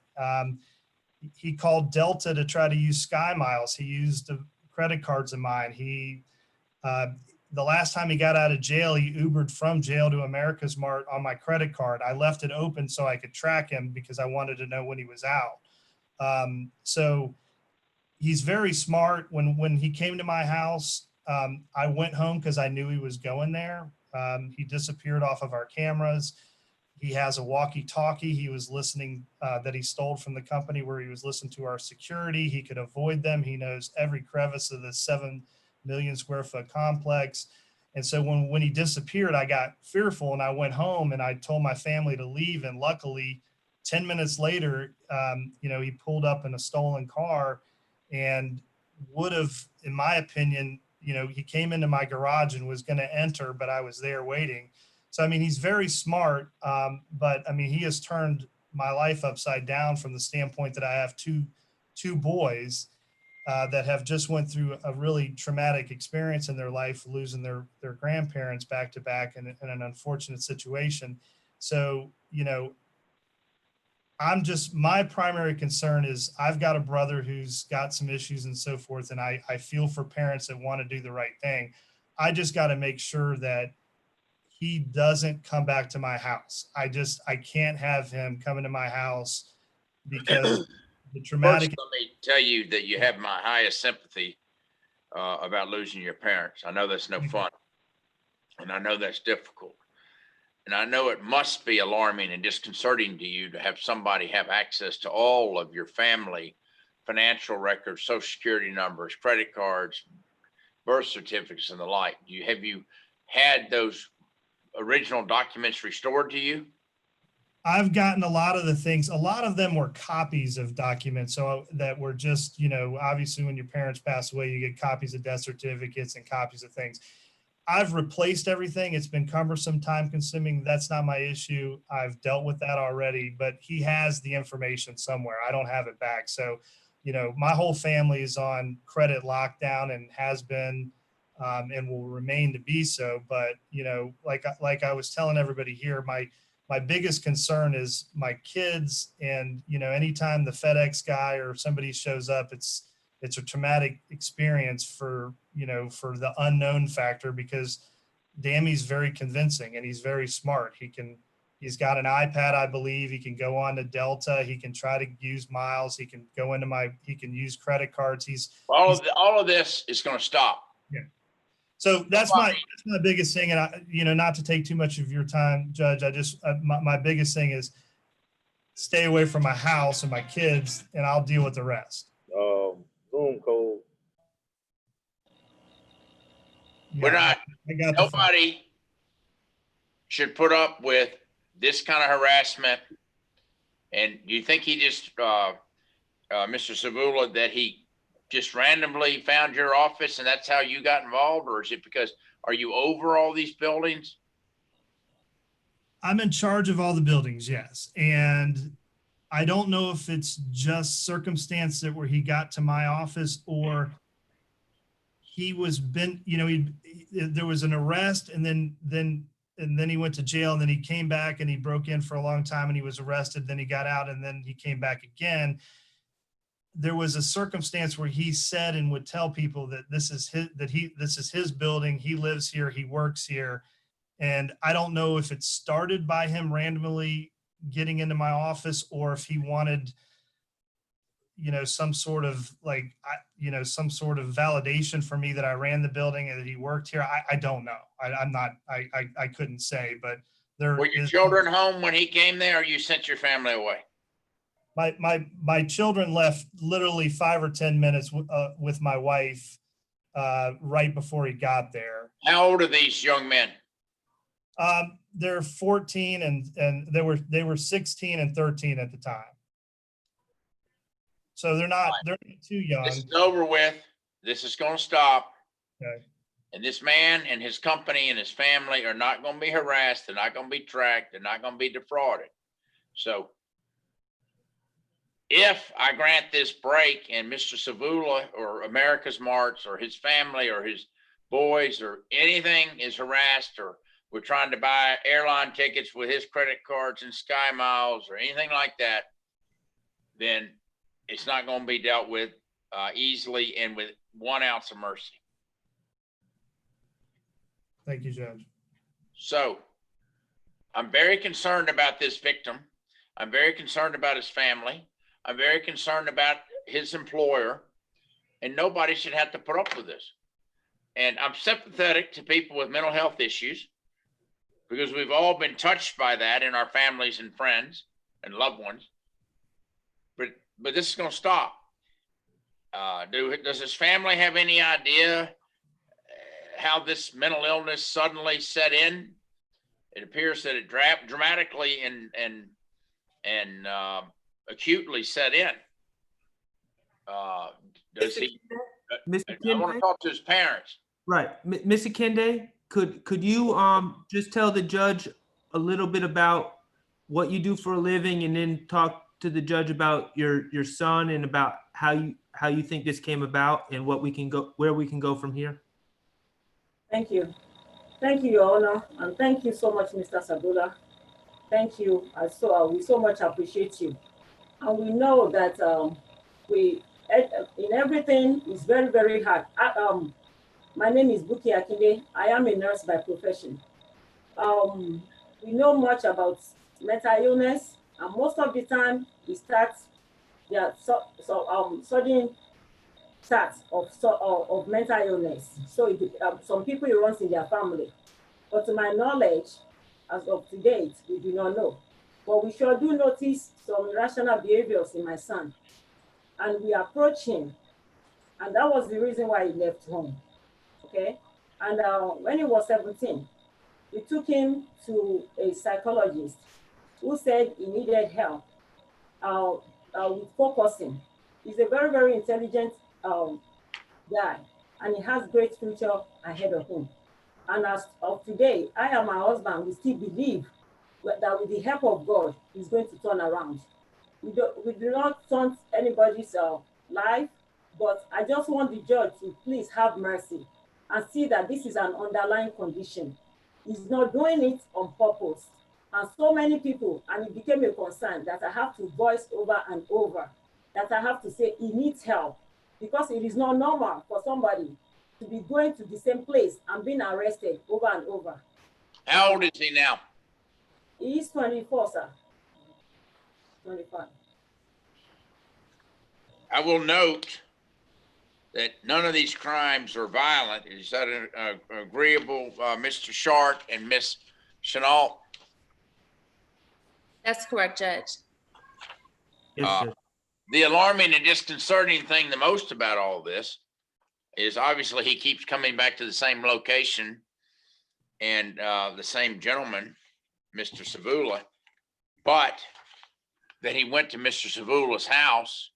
He called Delta to try to use Sky Miles. He used credit cards of mine. The last time he got out of jail, he Ubered from jail to America's Mart on my credit card. I left it open so I could track him because I wanted to know when he was out. So he's very smart. When he came to my house, I went home because I knew he was going there. He disappeared off of our cameras. He has a walkie-talkie. He was listening that he stole from the company where he was listening to our security. He could avoid them. He knows every crevice of the 7 million square foot complex. And so when he disappeared, I got fearful and I went home and I told my family to leave. And luckily 10 minutes later, he pulled up in a stolen car and would have, in my opinion, he came into my garage and was going to enter, but I was there waiting. So, he's very smart, but he has turned my life upside down from the standpoint that I have two boys that have just went through a really traumatic experience in their life, losing their grandparents back to back in an unfortunate situation. So, my primary concern is I've got a brother who's got some issues and so forth. And I feel for parents that want to do the right thing. I just got to make sure that he doesn't come back to my house. I can't have him coming to my house because the traumatic. First, let me tell you that you have my highest sympathy about losing your parents. I know that's no fun, and I know that's difficult. And I know it must be alarming and disconcerting to you to have somebody have access to all of your family financial records, social security numbers, credit cards, birth certificates, and the like. Have you had those original documents restored to you? I've gotten a lot of the things, a lot of them were copies of documents. So that were just, you know, obviously when your parents pass away, you get copies of death certificates and copies of things. I've replaced everything. It's been cumbersome, time consuming. That's not my issue. I've dealt with that already, but he has the information somewhere. I don't have it back. So, you know, my whole family is on credit lockdown and has been, and will remain to be so. But, you know, like I was telling everybody here, my biggest concern is my kids. And, you know, anytime the FedEx guy or somebody shows up, it's a traumatic experience for, you know, for the unknown factor, because Dammy's very convincing and he's very smart. He's got an iPad, I believe. He can go on to Delta. He can try to use miles. He can go into he can use credit cards. All of this is going to stop. Yeah. So that's my biggest thing. And you know, not to take too much of your time, Judge, my biggest thing is stay away from my house and my kids, and I'll deal with the rest. Zoom code. Yeah, Nobody should put up with this kind of harassment. And do you think he just, Mr. Savula, that he just randomly found your office and that's how you got involved? Or is it because, are you over all these buildings? I'm in charge of all the buildings, yes. And I don't know if it's just circumstance that where he got to my office, or he was you know, there was an arrest and then he went to jail, and then he came back and he broke in for a long time and he was arrested. Then he got out and then he came back again. There was a circumstance where he said and would tell people that this is his building. He lives here. He works here. And I don't know if it started by him randomly getting into my office, or if he wanted, you know, some sort of some sort of validation for me that I ran the building and that he worked here. I don't know. I couldn't say, but were your children home when he came there, or you sent your family away? My children left literally 5 or 10 minutes with my wife right before he got there. How old are these young men? They're 14 and they were 16 and 13 at the time. So they're not too young. This is over with. This is going to stop. Okay. And this man and his company and his family are not going to be harassed. They're not going to be tracked. They're not going to be defrauded. So if I grant this break and Mr. Savula or America's Marts or his family or his boys or anything is harassed, or we're trying to buy airline tickets with his credit cards and Sky Miles or anything like that, then it's not going to be dealt with easily and with 1 ounce of mercy. Thank you, Judge. So I'm very concerned about this victim. I'm very concerned about his family. I'm very concerned about his employer, and nobody should have to put up with this. And I'm sympathetic to people with mental health issues, because we've all been touched by that in our families and friends and loved ones. But this is going to stop. Does his family have any idea how this mental illness suddenly set in? It appears that it dramatically and acutely set in. Does he? I want to talk to his parents. Right, Ms. Akinde, could you just tell the judge a little bit about what you do for a living, and then talk to the judge about your son and about how you think this came about and where we can go from here? Thank you, Your Honor, and thank you so much, Mr. Sabula. Thank you. We so much appreciate you, and we know that in everything is very, very hard. My name is Buki Akinde. I am a nurse by profession. We know much about mental illness, and most of the time it starts, sudden starts of mental illness. So some people it runs in their family, but to my knowledge, as of to date, we do not know. But we sure do notice some irrational behaviors in my son, and we approach him, and that was the reason why he left home. Okay, and when he was 17, we took him to a psychologist who said he needed help with focusing. He's a very, very intelligent guy, and he has great future ahead of him. And as of today, I and my husband, we still believe that with the help of God, he's going to turn around. We do not taunt anybody's life, but I just want the judge to please have mercy and see that this is an underlying condition. He's not doing it on purpose. And so many people, and it became a concern that I have to voice over and over, that I have to say he needs help, because it is not normal for somebody to be going to the same place and being arrested over and over. How old is he now? He is 24, sir. 25. I will note that none of these crimes are violent. Is that agreeable, Mr. Short and Miss Chenault? That's correct, Judge. Yes, Judge. The alarming and disconcerting thing the most about all this is obviously he keeps coming back to the same location and the same gentleman, Mr. Savula, but that he went to Mr. Savula's house,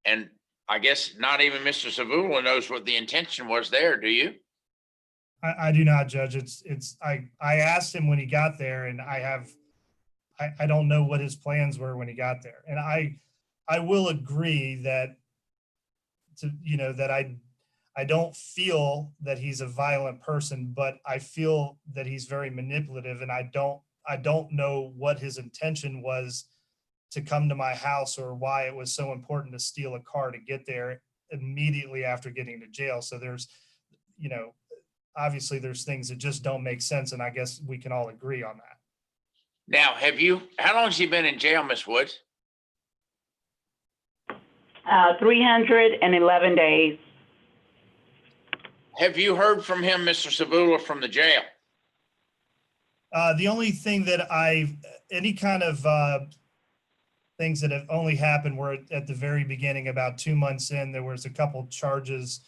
and I guess not even Mr. Savula knows what the intention was there. Do you? I do not, Judge. I asked him when he got there, and I don't know what his plans were when he got there. And I will agree that I don't feel that he's a violent person, but I feel that he's very manipulative, and I don't know what his intention was to come to my house or why it was so important to steal a car to get there immediately after getting to jail. So there's, obviously there's things that just don't make sense, and I guess we can all agree on that. Now, how long has he been in jail, Miss Woods? 311 days. Have you heard from him, Mr. Savula, from the jail? The only thing that any kind of things that have only happened were at the very beginning, about 2 months in, there was a couple charges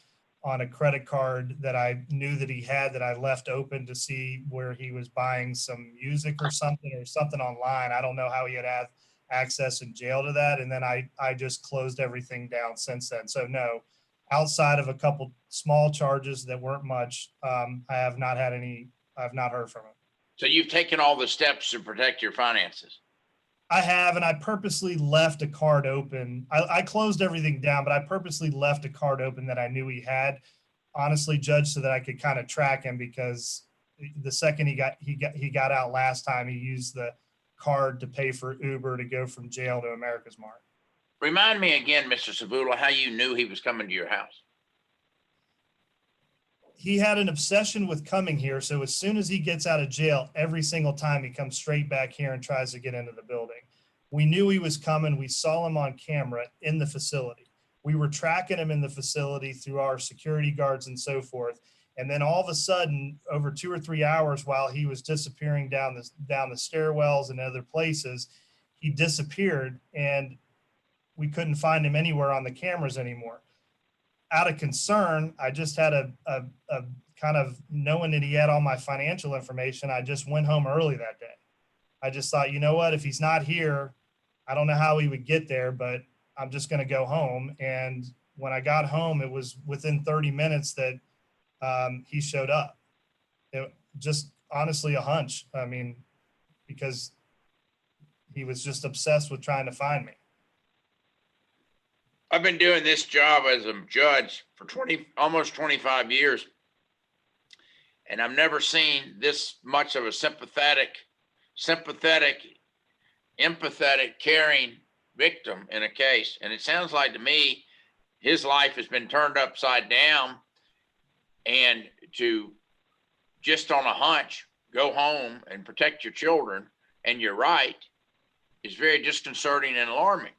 on a credit card that I knew that he had, that I left open to see where he was buying some music or something online. I don't know how he had access in jail to that. And then I just closed everything down since then. So no, outside of a couple small charges that weren't much, I have not had any, I've not heard from him. So you've taken all the steps to protect your finances? I have, and I purposely left a card open. I closed everything down, but I purposely left a card open that I knew he had, honestly, Judge, so that I could kind of track him, because the second he got out last time, he used the card to pay for Uber to go from jail to America's Mart. Remind me again, Mr. Savula, how you knew he was coming to your house. He had an obsession with coming here. So as soon as he gets out of jail, every single time he comes straight back here and tries to get into the building. We knew he was coming. We saw him on camera in the facility. We were tracking him in the facility through our security guards and so forth. And then all of a sudden, over 2 or 3 hours, while he was disappearing down the stairwells and other places, he disappeared, and we couldn't find him anywhere on the cameras anymore. Out of concern, I just had a kind of, knowing that he had all my financial information, I just went home early that day. I just thought, you know what, if he's not here, I don't know how he would get there, but I'm just going to go home. And when I got home, it was within 30 minutes that he showed up. It just honestly a hunch. I mean, because he was just obsessed with trying to find me. I've been doing this job as a judge for almost 25 years, and I've never seen this much of a sympathetic, empathetic, caring victim in a case. And it sounds like to me, his life has been turned upside down, and to just on a hunch, go home and protect your children and your right is very disconcerting and alarming.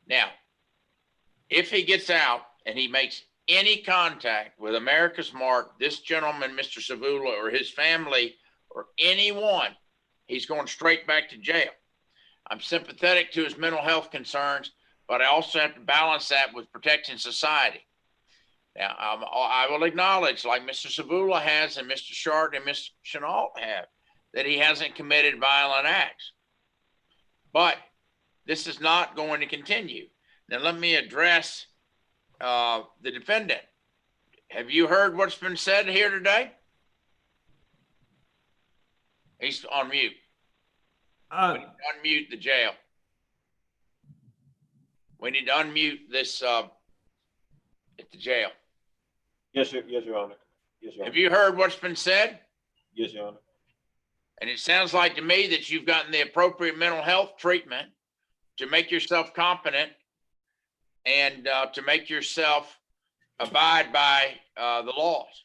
Now, if he gets out and he makes any contact with America's Mart, this gentleman, Mr. Savula, or his family, or anyone, he's going straight back to jail. I'm sympathetic to his mental health concerns, but I also have to balance that with protecting society. Now, I will acknowledge, like Mr. Savula has and Mr. Short and Ms. Chenault have, that he hasn't committed violent acts. But this is not going to continue. Now, let me address the defendant. Have you heard what's been said here today? He's on mute. Unmute the jail. We need to unmute this at the jail. Yes, Your Honor. Yes, Your Honor. Have you heard what's been said? Yes, Your Honor. And it sounds like to me that you've gotten the appropriate mental health treatment to make yourself competent and to make yourself abide by the laws.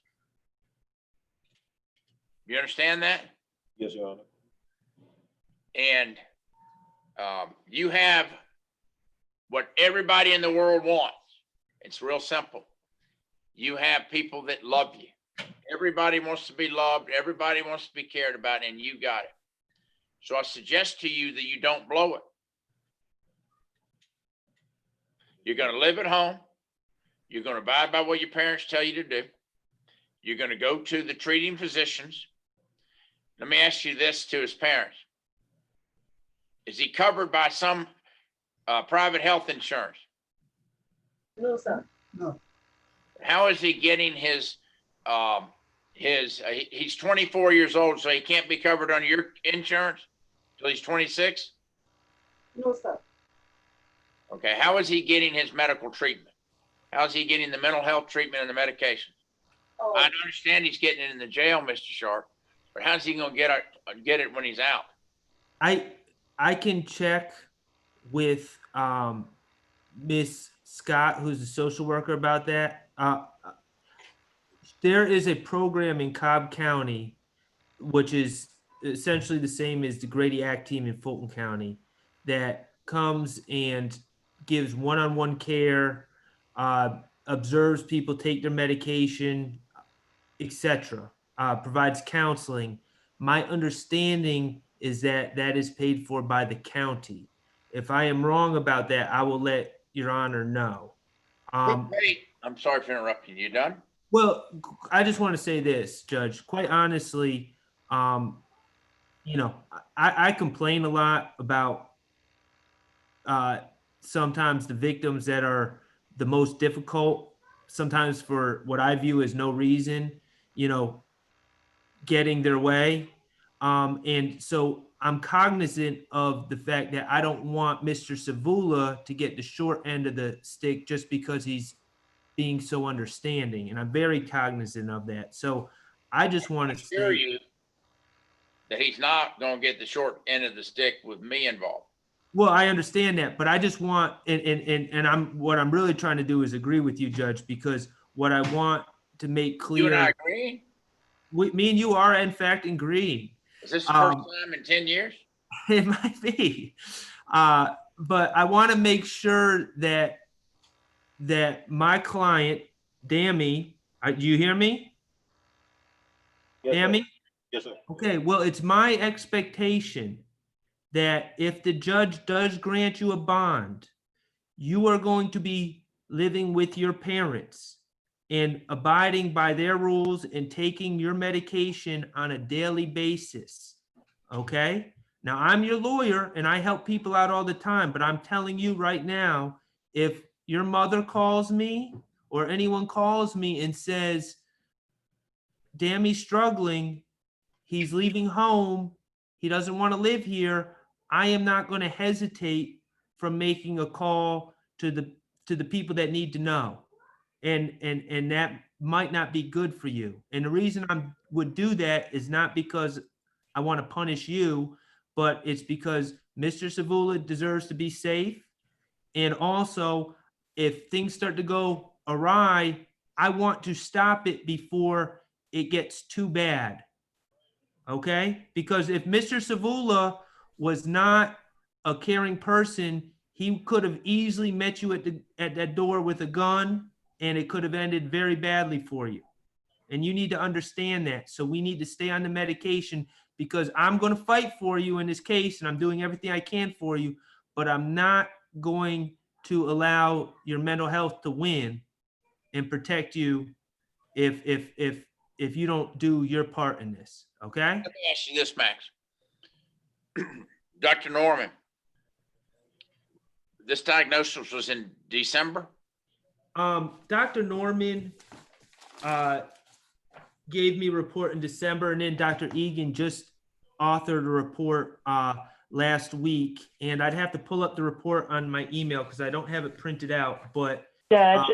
You understand that? Yes, Your Honor. And you have what everybody in the world wants. It's real simple. You have people that love you. Everybody wants to be loved. Everybody wants to be cared about, and you got it. So I suggest to you that you don't blow it. You're going to live at home. You're going to abide by what your parents tell you to do. You're going to go to the treating physicians. Let me ask you this to his parents. Is he covered by some private health insurance? No, sir. No. How is he getting his he's 24 years old, so he can't be covered under your insurance till he's 26? No, sir. Okay, how is he getting his medical treatment? How is he getting the mental health treatment and the medication? Oh. I understand he's getting it in the jail, Mr. Sharp, but how's he gonna get it when he's out? I can check with Miss Scott, who's a social worker, about that. There is a program in Cobb County, which is essentially the same as the Grady Act team in Fulton County, that comes and gives one-on-one care, observes people take their medication, etc., provides counseling. My understanding is that that is paid for by the county. If I am wrong about that, I will let Your Honor know. Wait, I'm sorry for interrupting. You done? Well, I just want to say this, Judge. Quite honestly, you know, I complain a lot about sometimes the victims that are the most difficult, sometimes for what I view as no reason, you know, getting their way. And so I'm cognizant of the fact that I don't want Mr. Savula to get the short end of the stick just because he's being so understanding. And I'm very cognizant of that. So I just want to assure say you that he's not going to get the short end of the stick with me involved. well, I understand that, but I just want, and what I'm really trying to do is agree with you, Judge, because what I want to make clear. You and I agree? Me and you are in fact agreeing. Is this the first time in 10 years? It might be. But I want to make sure that my client, Dammy, do you hear me? Yes, Dammy? sir. Yes, sir. Okay, well, it's my expectation that if the judge does grant you a bond, you are going to be living with your parents and abiding by their rules and taking your medication on a daily basis. Okay? Now, I'm your lawyer and I help people out all the time, but I'm telling you right now, if your mother calls me or anyone calls me and says, Dammy's struggling, he's leaving home, he doesn't want to live here, I am not going to hesitate from making a call to the people that need to know. And that might not be good for you. And the reason I would do that is not because I want to punish you, but it's because Mr. Savula deserves to be safe. And also, if things start to go awry, I want to stop it before it gets too bad. Okay? Because if Mr. Savula was not a caring person, he could have easily met you at that door with a gun, and it could have ended very badly for you. And you need to understand that. So we need to stay on the medication, because I'm going to fight for you in this case, and I'm doing everything I can for you, but I'm not going to allow your mental health to win and protect you if you don't do your part in this. Okay? Let me ask you this, Max. Dr. Norman, this diagnosis was in December? Dr. Norman gave me a report in December, and then Dr. Egan just authored a report last week, and I'd have to pull up the report on my email because I don't have it printed out, but Judge.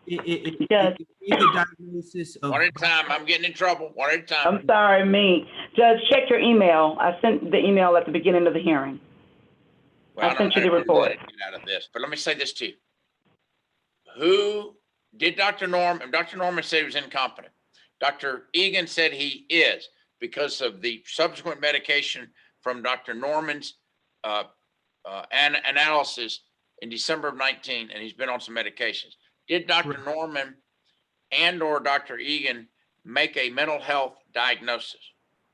it Judge. gave the diagnosis of... One at a time. I'm getting in trouble. One at a time. I'm sorry, me. Judge, check your email. I sent the email at the beginning of the hearing. Well, I sent you the I don't know report. how to get out of this, but let me say this to you. Who did Dr. Norman? Dr. Norman said he was incompetent. Dr. Egan said he is because of the subsequent medication from Dr. Norman's analysis in December of 19, and he's been on some medications. Did Dr. Norman and or Dr. Egan make a mental health diagnosis?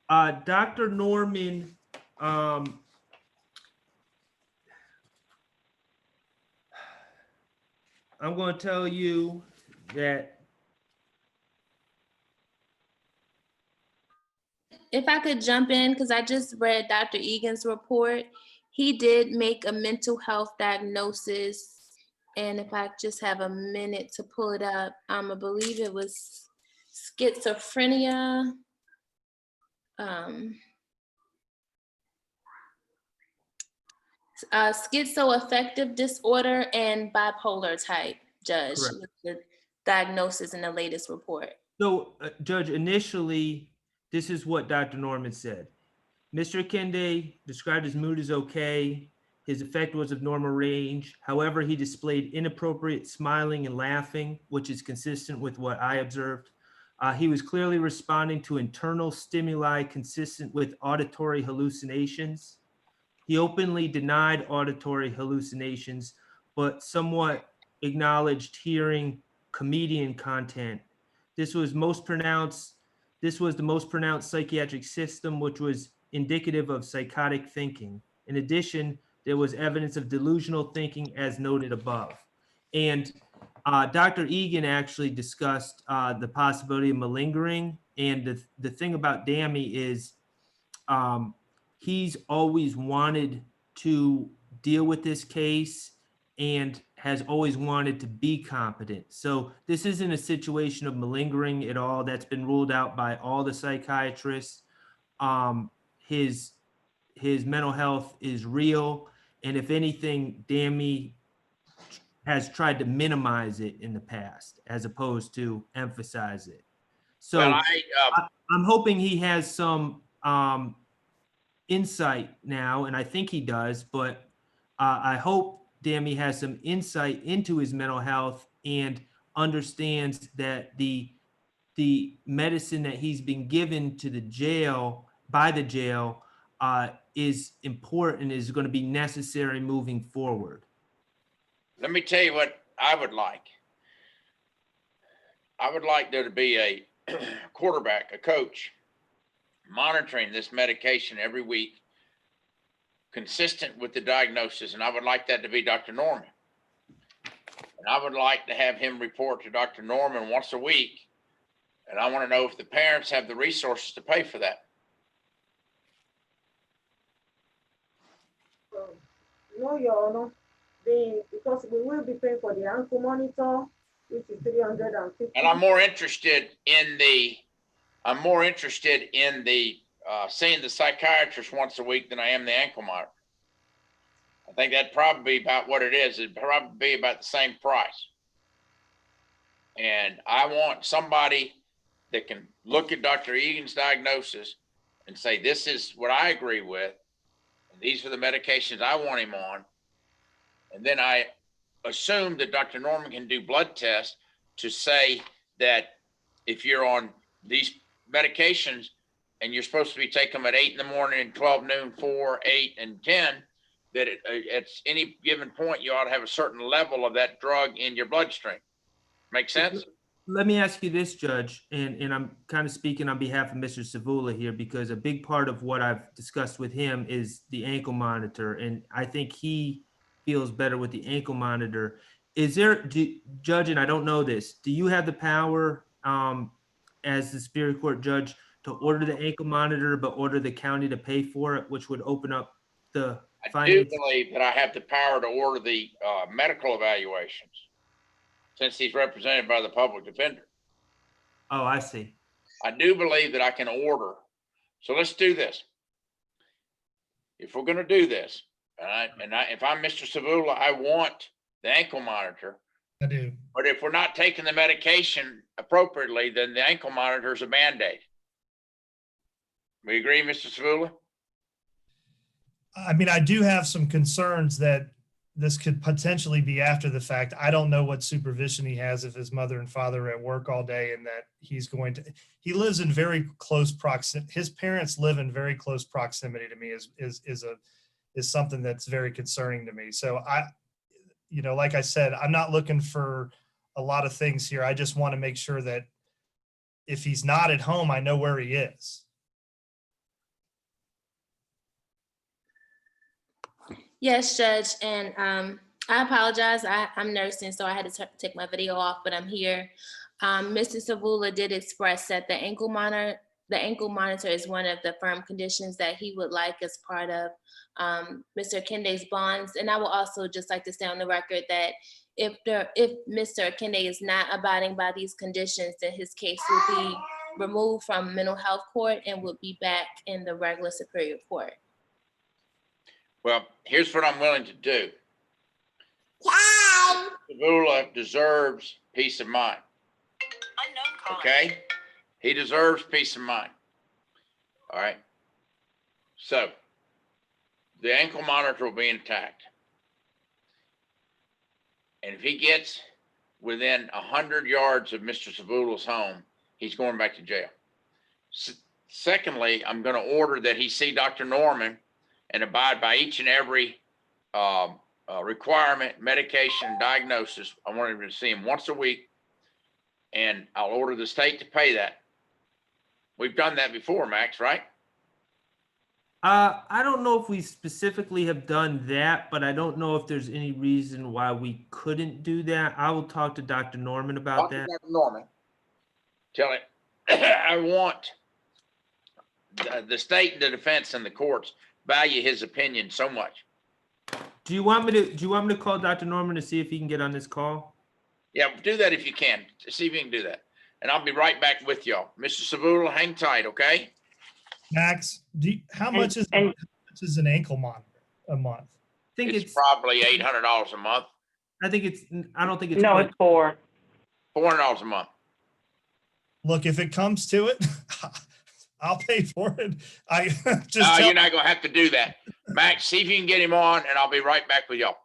Dr. Norman, I'm going to tell you that If I could jump in, because I just read Dr. Egan's report, he did make a mental health diagnosis. And if I just have a minute to pull it up, I believe it was schizophrenia. Schizoaffective disorder and bipolar type, Judge, with the diagnosis in the latest report. So, Judge, initially, this is what Dr. Norman said. Mr. Akinde described his mood as okay. His affect was of normal range. However, he displayed inappropriate smiling and laughing, which is consistent with what I observed. He was clearly responding to internal stimuli consistent with auditory hallucinations. He openly denied auditory hallucinations, but somewhat acknowledged hearing comedian content. This was the most pronounced psychiatric symptom, which was indicative of psychotic thinking. In addition, there was evidence of delusional thinking as noted above. And Dr. Egan actually discussed the possibility of malingering. And the thing about Dammy is he's always wanted to deal with this case and has always wanted to be competent. So this isn't a situation of malingering at all. That's been ruled out by all the psychiatrists. His mental health is real. And if anything, Dammy has tried to minimize it in the past as opposed to emphasize it. So well, I'm hoping he has some insight now, and I think he does, but I hope Dammy has some insight into his mental health and understands that the medicine that he's been given to the jail, by the jail, is important, is going to be necessary moving forward. Let me tell you what I would like. I would like there to be a quarterback, a coach, monitoring this medication every week, consistent with the diagnosis, and I would like that to be Dr. Norman. And I would like to have him report to Dr. Norman once a week, and I want to know if the parents have the resources to pay for that. No, Your Honor. Because we will be paying for the ankle monitor, which is $350. And I'm more interested in the seeing the psychiatrist once a week than I am the ankle monitor. I think that'd probably be about what it is. It'd probably be about the same price. And I want somebody that can look at Dr. Egan's diagnosis and say, this is what I agree with. And these are the medications I want him on. And then I assume that Dr. Norman can do blood tests to say that if you're on these medications and you're supposed to be taking them at 8 in the morning and 12 noon, 4, 8, and 10, that at any given point, you ought to have a certain level of that drug in your bloodstream. Make sense? Let me ask you this, Judge, and I'm kind of speaking on behalf of Mr. Savula here, because a big part of what I've discussed with him is the ankle monitor, and I think he feels better with the ankle monitor. Is there, Judge, and I don't know this, do you have the power as the Superior Court judge to order the ankle monitor, but order the county to pay for it, which would open up the I do findings? believe that I have the power to order the medical evaluations since he's represented by the public defender. Oh, I see. I do believe that I can order. So let's do this. If we're going to do this, if I'm Mr. Savula, I want the ankle monitor. I do. But if we're not taking the medication appropriately, then the ankle monitor is a Band-Aid. We agree, Mr. Savula? I mean, I do have some concerns that this could potentially be after the fact. I don't know what supervision he has if his mother and father are at work all day and that he lives in very close proximity. His parents live in very close proximity to me is something that's very concerning to me. So like I said, I'm not looking for a lot of things here. I just want to make sure that if he's not at home, I know where he is. Yes, Judge, and I apologize. I'm nursing, so I had to take my video off, but I'm here. Mr. Savula did express that the ankle monitor is one of the firm conditions that he would like as part of Mr. Akinde's bonds. And I will also just like to say on the record that if Mr. Akinde is not abiding by these conditions, then his case will be removed from mental health court and would be back in the regular superior court. Well, here's what I'm willing to do. Savula deserves peace of mind. Okay? He deserves peace of mind. All right? So, the ankle monitor will be intact. And if he gets within 100 yards of Mr. Savula's home, he's going back to jail. Secondly, I'm going to order that he see Dr. Norman and abide by each and every requirement, medication, diagnosis. I want him to see him once a week, and I'll order the state to pay that. We've done that before, Max, right? I don't know if we specifically have done that, but I don't know if there's any reason why we couldn't do that. I will talk to Dr. Norman about that. Dr. Norman, tell him I want the state and the defense and the courts value his opinion so much. Do you want me to call Dr. Norman to see if he can get on this call? Yeah, do that if you can. See if you can do that. And I'll be right back with y'all. Mr. Savula, hang tight, okay? Max, how much is an ankle monitor a month? I think it's probably $800 a month. I don't think it's no, it's $400 a month. Look, if it comes to it, I'll pay for it. You're not gonna have to do that. Max, see if you can get him on, and I'll be right back with y'all.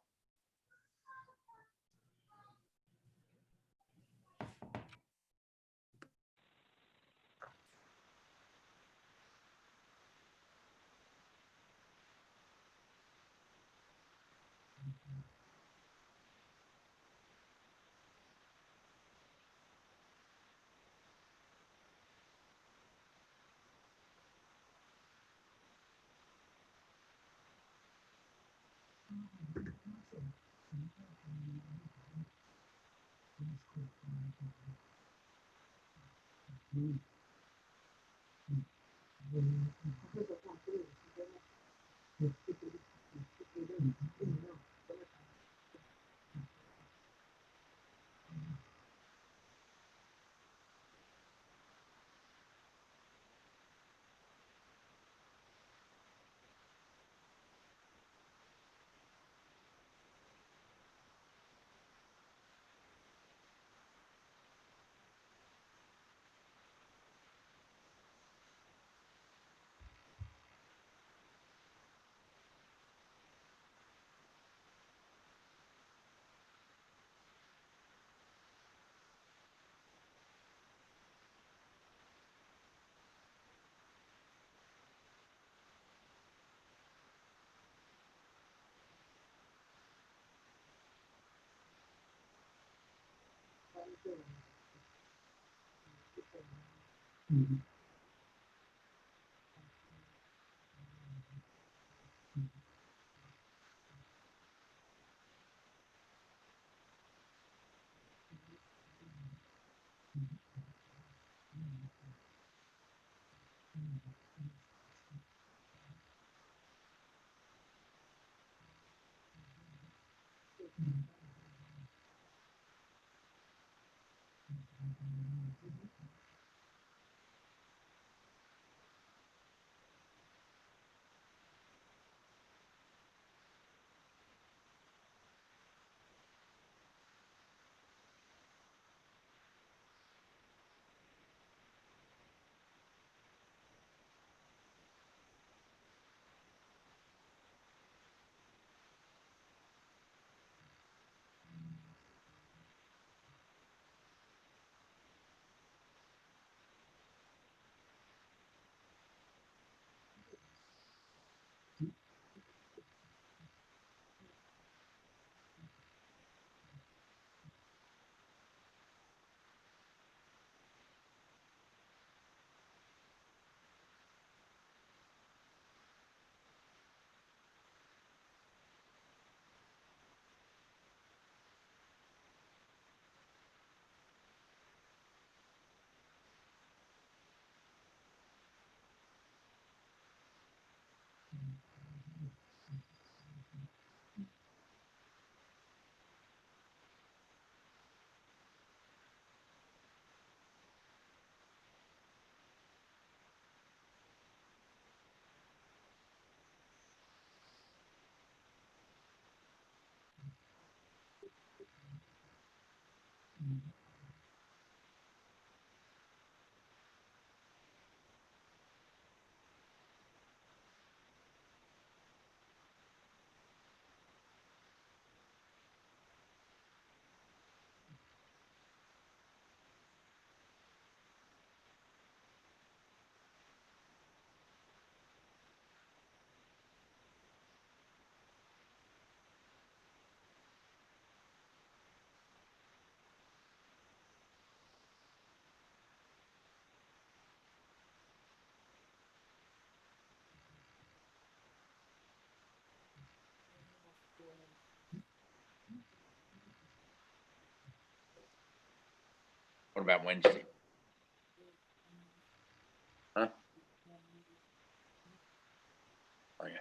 What about Wednesday? Huh? Oh, yeah.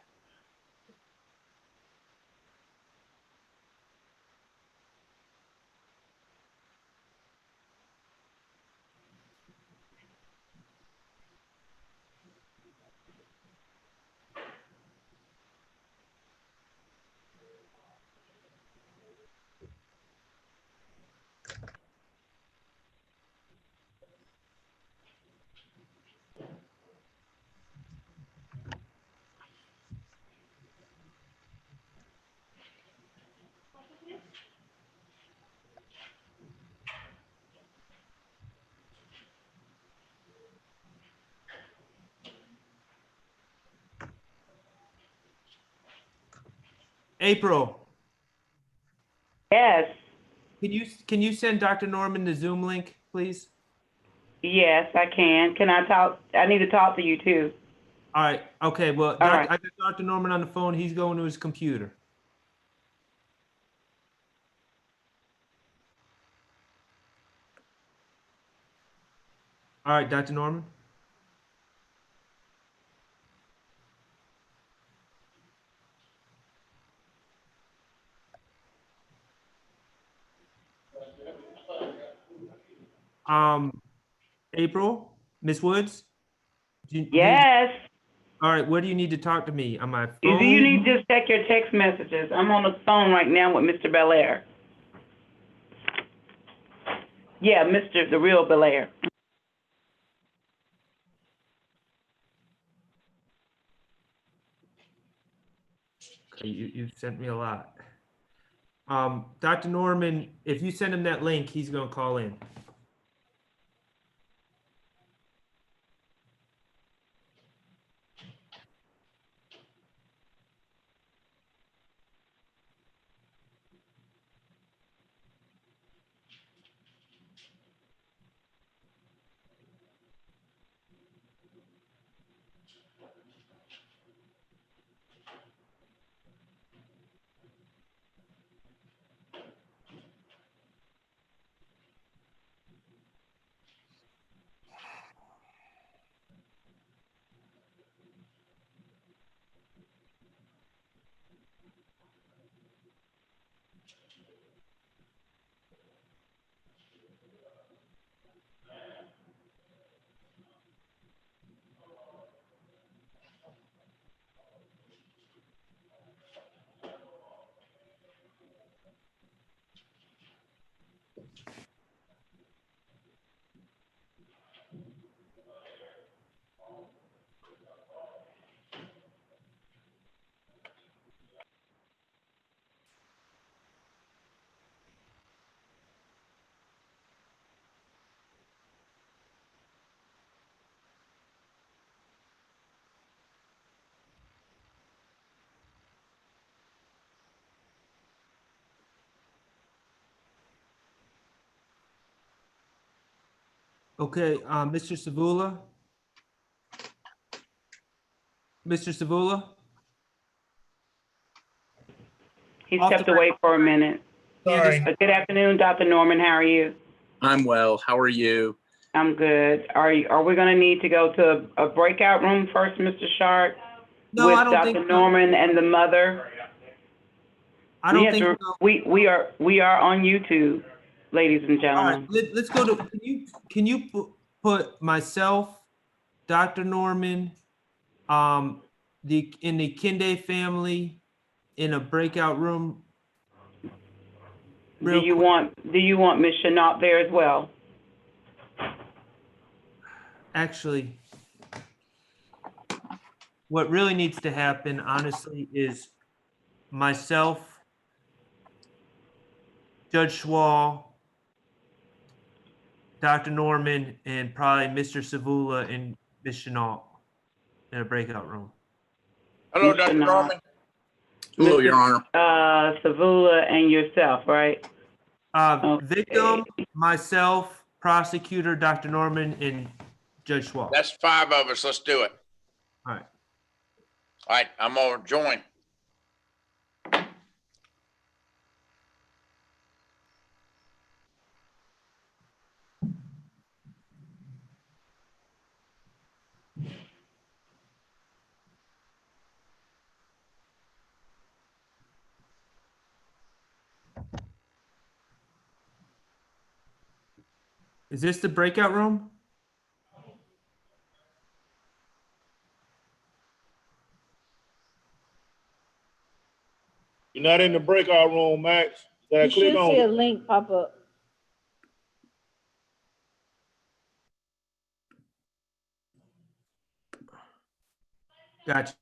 April, Yes. can you send Dr. Norman the Zoom link, please? Yes, I can. Can I talk? I need to talk to you too. All right. Okay. Well, All right. I got Dr. Norman on the phone. He's going to his computer. All right, Dr. Norman. April, Miss Woods. Yes. All right. Where do you need to talk to me? On my Do phone? you need to just check your text messages? I'm on the phone right now with Mr. Belair. Yeah, the real Belair. Okay, you sent me a lot. Dr. Norman, if you send him that link, he's going to call in. Okay, Mr. Savula? Mr. Savula? He Off the stepped away for a minute. Sorry. Good afternoon, Dr. Norman. How are you? I'm well. How are you? I'm good. Are we going to need to go to a breakout room first, Mr. Sharp? No, with I don't Dr. think so. Norman and the mother? I don't think so. We are on YouTube, ladies and All right, gentlemen. let's go to, can you put myself, Dr. Norman, in the Akinde family in a breakout room? Do you want Ms. Chenault there as well? Actually, what really needs to happen, honestly, is myself, Judge Schwall, Dr. Norman, and probably Mr. Savula and Ms. Chenault in a breakout room. Hello, Mr. Dr. Chenault. Norman. Hello, Your Honor. Savula and yourself, right? Victim, myself, prosecutor, Dr. Norman, and Judge Schwall. That's 5 of us. Let's do it. All right. All right, I'm gonna join. Is this the breakout room? You're not in the breakout room, Max. You gotta You click should on see a it. link pop up. Gotcha.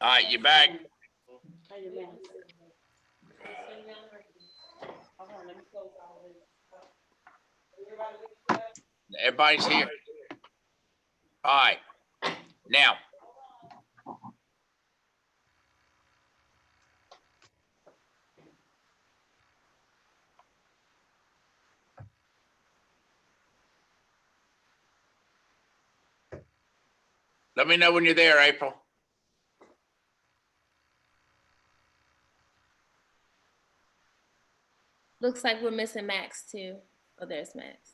All right, you back? Everybody's here. All right, now. Let me know when you're there, April. Looks like we're missing Max too. Oh, there's Max.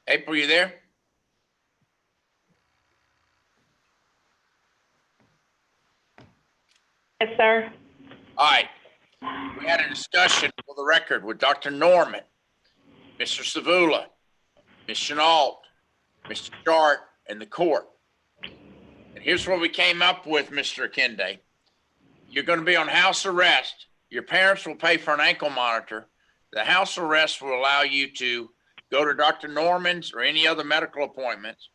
April, you there? Yes, sir. All right. We had a discussion for the record with Dr. Norman, Mr. Savula, Ms. Chenault, Mr. Shart, and the court. And here's what we came up with, Mr. Akinde. You're going to be on house arrest. Your parents will pay for an ankle monitor. The house arrest will allow you to go to Dr. Norman's or any other medical appointments.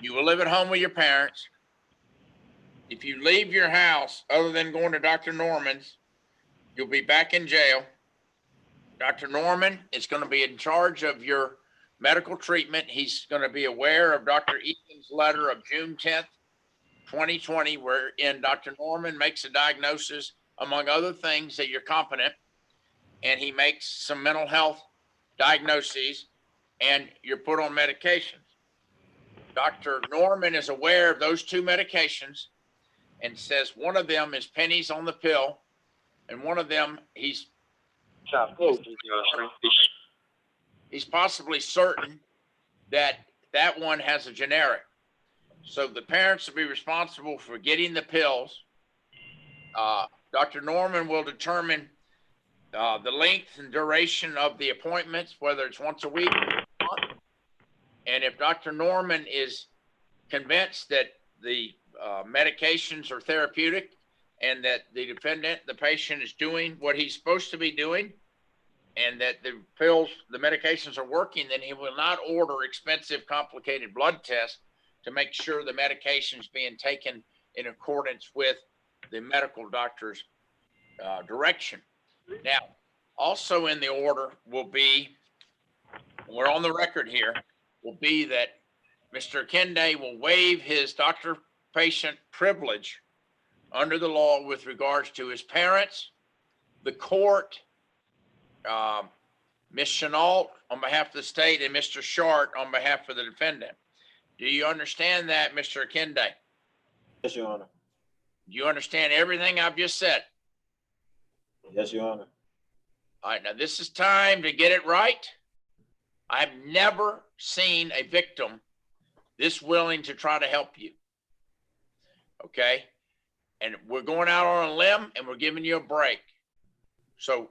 You will live at home with your parents. If you leave your house other than going to Dr. Norman's, you'll be back in jail. Dr. Norman is going to be in charge of your medical treatment. He's going to be aware of Dr. Eaton's letter of June 10th, 2020, wherein Dr. Norman makes a diagnosis, among other things, that you're competent, and he makes some mental health diagnoses, and you're put on medications. Dr. Norman is aware of those two medications and says one of them is pennies on the pill, and one of them he's possibly certain that that one has a generic. So the parents will be responsible for getting the pills. Dr. Norman will determine the length and duration of the appointments, whether it's once a week or a month. And if Dr. Norman is convinced that the medications are therapeutic and that the defendant, the patient, is doing what he's supposed to be doing, and that the pills, the medications are working, then he will not order expensive, complicated blood tests to make sure the medication is being taken in accordance with the medical doctor's direction. Now, also in the order will be, we're on the record here, will be that Mr. Akinde will waive his Dr. patient privilege under the law with regards to his parents, the court, Ms. Chenault on behalf of the state, and Mr. Short on behalf of the defendant. Do you understand that, Mr. Akinde? Yes, Your Honor. Do you understand everything I've just said? Yes, Your Honor. All right, now this is time to get it right. I've never seen a victim this willing to try to help you. Okay? And we're going out on a limb and we're giving you a break. So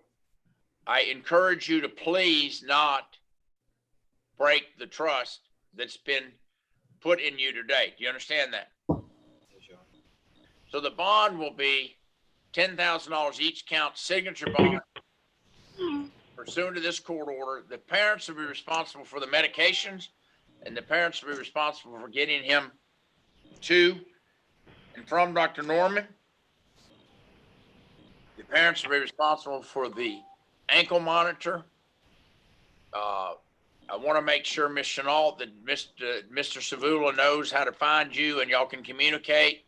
I encourage you to please not break the trust that's been put in you today. Do you understand that? Yes, Your Honor. So the bond will be $10,000 each count, signature bond. Pursuant to this court order, the parents will be responsible for the medications, and the parents will be responsible for getting him to and from Dr. Norman. The parents will be responsible for the ankle monitor. I want to make sure, Ms. Chenault, that Mr. Savula knows how to find you and y'all can communicate.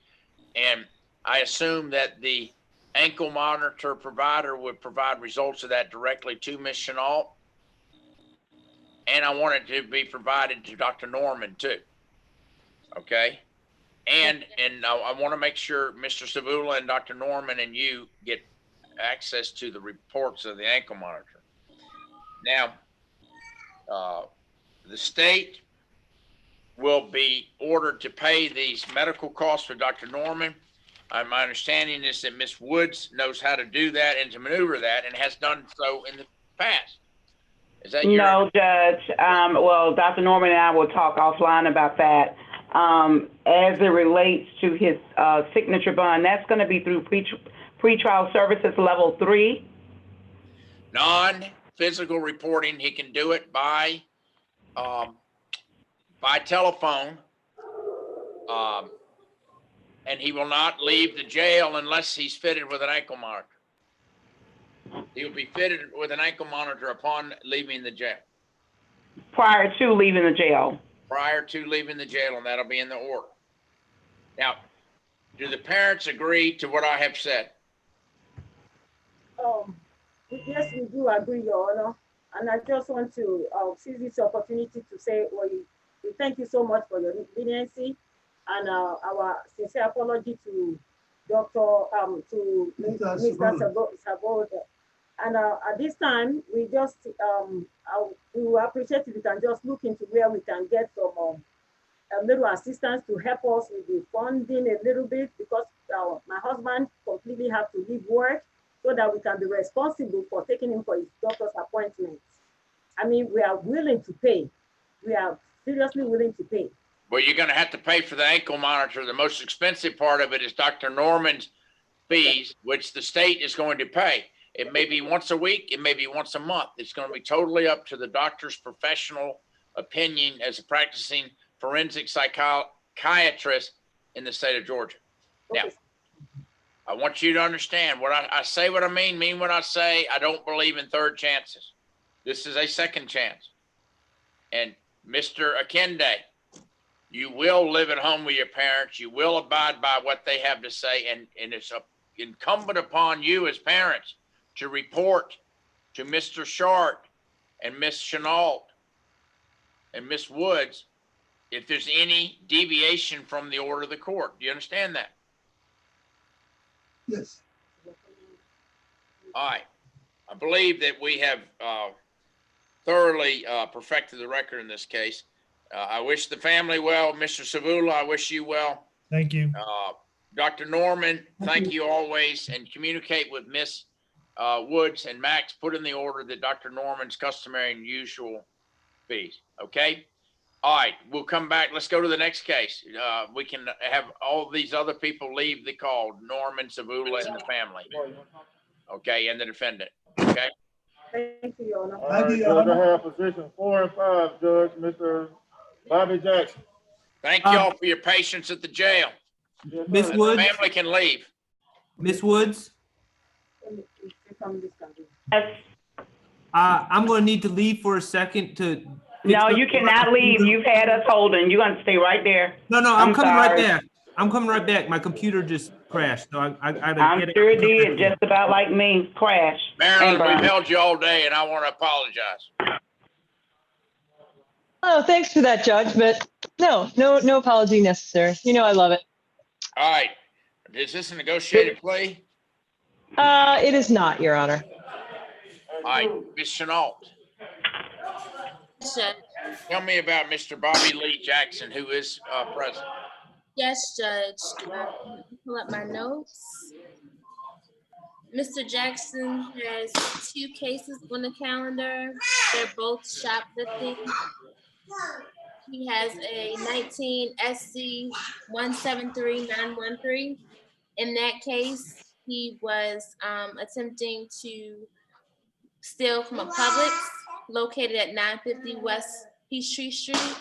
And I assume that the ankle monitor provider would provide results of that directly to Ms. Chenault. And I want it to be provided to Dr. Norman too. Okay? And I want to make sure Mr. Savula and Dr. Norman and you get access to the reports of the ankle monitor. Now, the state will be ordered to pay these medical costs for Dr. Norman. My understanding is that Ms. Woods knows how to do that and to maneuver that and has done so in the past. Is that No, Judge. Well, Dr. Norman and I will talk offline about that. As it relates to his signature bond, that's going to be through pretrial services level 3. Non-physical reporting, he can do it by telephone. And he will not leave the jail unless he's fitted with an ankle monitor. He'll be fitted with an ankle monitor upon leaving the jail. Prior to leaving the jail. Prior to leaving the jail, and that'll be in the order. Now, do the parents agree to what I have said? Yes, we do agree, Your Honor. And I just want to seize this opportunity to say, we thank you so much for your leniency and our sincere apology to Mr. Sabota. And at this time, we just, we will appreciate if you can just look into where we can get some a little assistance to help us with the funding a little bit, because my husband completely have to leave work so that we can be responsible for taking him for his doctor's appointments. I mean, we are willing to pay. We are seriously willing to pay. Well, you're going to have to pay for the ankle monitor. The most expensive part of it is Dr. Norman's fees, which the state is going to pay. It may be once a week. It may be once a month. It's going to be totally up to the doctor's professional opinion as a practicing forensic psychiatrist in the state of Georgia. Now, I want you to understand what I say what I mean what I say. I don't believe in third chances. This is a second chance. And Mr. Akinde, you will live at home with your parents. You will abide by what they have to say. And it's incumbent upon you as parents to report to Mr. Short and Miss Chenault and Miss Woods if there's any deviation from the order of the court. Do you understand that? Yes. All right. I believe that we have thoroughly perfected the record in this case. I wish the family well. Mr. Savula, I wish you well. Thank you. Dr. Norman, thank you always, and communicate with Miss Woods and Max. Put in the order that Dr. Norman's customary and usual fees. Okay. All right. We'll come back. Let's go to the next case. We can have all these other people leave the call. Norman, Savula, and the family. Okay. And the defendant. Okay. Thank you, Your Honor. All right, Judge, I have position 4 and 5, Judge, Mr. Bobby Jackson. Thank y'all for your patience at the jail. Miss Woods. The family can leave. Miss Woods. Yes. I'm going to need to leave for a second to. No, you cannot leave. You've had us holding. You're going to stay right there. No, I'm coming right there. I'm coming right back. My computer just crashed, so I gotta I'm get it. sure it did, just about like me, crash. Marilyn, we've held you all day and I want to apologize. Oh, thanks for that, Judge, but no apology necessary. You know I love it. All right. Is this a negotiated plea? It is not, Your Honor. All right, Ms. Chenault, Judge. tell me about Mr. Bobby Lee Jackson, who is present. Yes, Judge. Pull up my notes. Mr. Jackson has 2 cases on the calendar. They're both shoplifting. He has a 19 SC 173913. In that case, he was attempting to steal from a Publix located at 950 West Peachtree Street.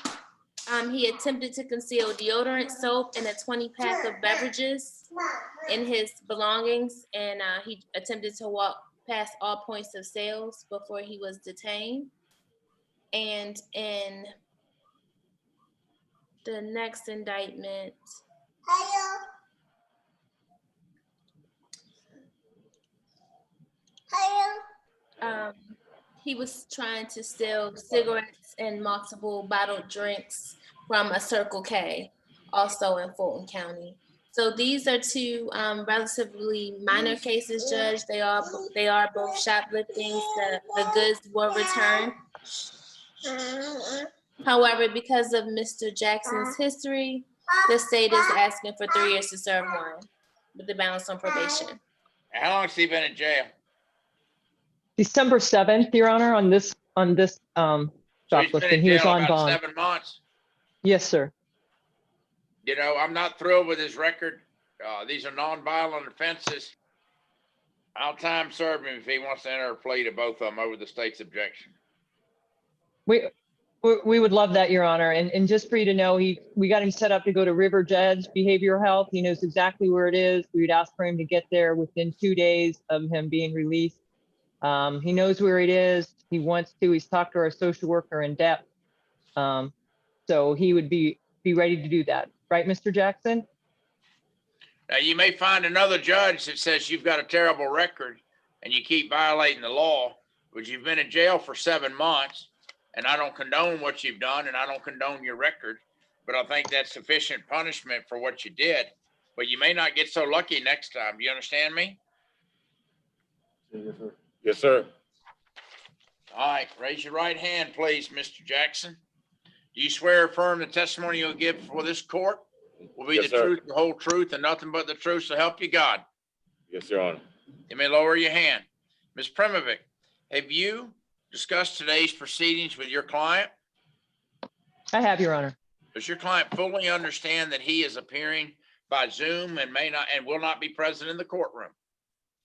He attempted to conceal deodorant, soap, and a 20-pack of beverages in his belongings, and he attempted to walk past all points of sales before he was detained. And in the next indictment, he was trying to steal cigarettes and multiple bottled drinks from a Circle K, also in Fulton County. So these are 2 relatively minor cases, Judge. They are both shoplifting. The goods were returned. However, because of Mr. Jackson's history, the state is asking for 3 years to serve 1 with the balance on probation. How long has he been in jail? December 7th, Your Honor, on this So he's been shoplifting. in He was jail on about bond. 7 months. Yes, sir. You know, I'm not thrilled with his record. These are nonviolent offenses. I'll time serve him if he wants to enter a plea to both of them over the state's objection. We would love that, Your Honor. And just for you to know, we got him set up to go to River Edge Behavioral Health. He knows exactly where it is. We would ask for him to get there within 2 days of him being released. He knows where it is. He wants to. He's talked to our social worker in depth. So he would be ready to do that. Right, Mr. Jackson? Now, you may find another judge that says you've got a terrible record and you keep violating the law, but you've been in jail for 7 months, and I don't condone what you've done, and I don't condone your record, but I think that's sufficient punishment for what you did. But you may not get so lucky next time. Do you understand me? Yes, sir. Yes, sir. All right, raise your right hand, please, Mr. Jackson. Do you swear or affirm the testimony you'll give before this court will be Yes, the sir. truth, the whole truth, and nothing but the truth, so help you God? Yes, Your Honor. You may lower your hand. Ms. Primovic, have you discussed today's proceedings with your client? I have, Your Honor. Does your client fully understand that he is appearing by Zoom and may not and will not be present in the courtroom?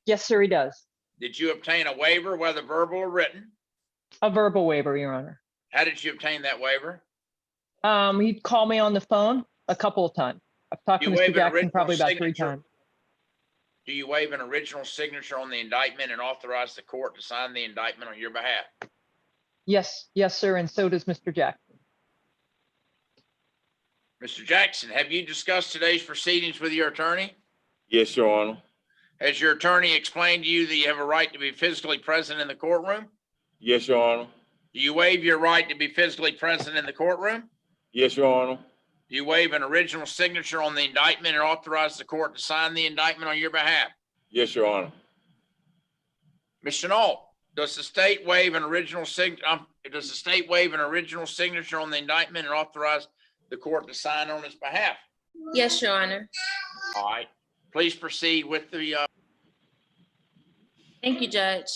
Yes, sir, he does. Did you obtain a waiver, whether verbal or written? A verbal waiver, Your Honor. How did you obtain that waiver? He called me on the phone a couple of times. I've talked to You waive Mr. an Jackson probably original about 3 signature? times. Do you waive an original signature on the indictment and authorize the court to sign the indictment on your behalf? Yes, sir, and so does Mr. Jackson. Mr. Jackson, have you discussed today's proceedings with your attorney? Yes, Your Honor. Has your attorney explained to you that you have a right to be physically present in the courtroom? Yes, Your Honor. Do you waive your right to be physically present in the courtroom? Yes, Your Honor. Do you waive an original signature on the indictment and authorize the court to sign the indictment on your behalf? Yes, Your Honor. Ms. Chenault, does the state waive an original signature on the indictment and authorize the court to sign on its behalf? Yes, Your Honor. All right. Please proceed with the Thank you, Judge.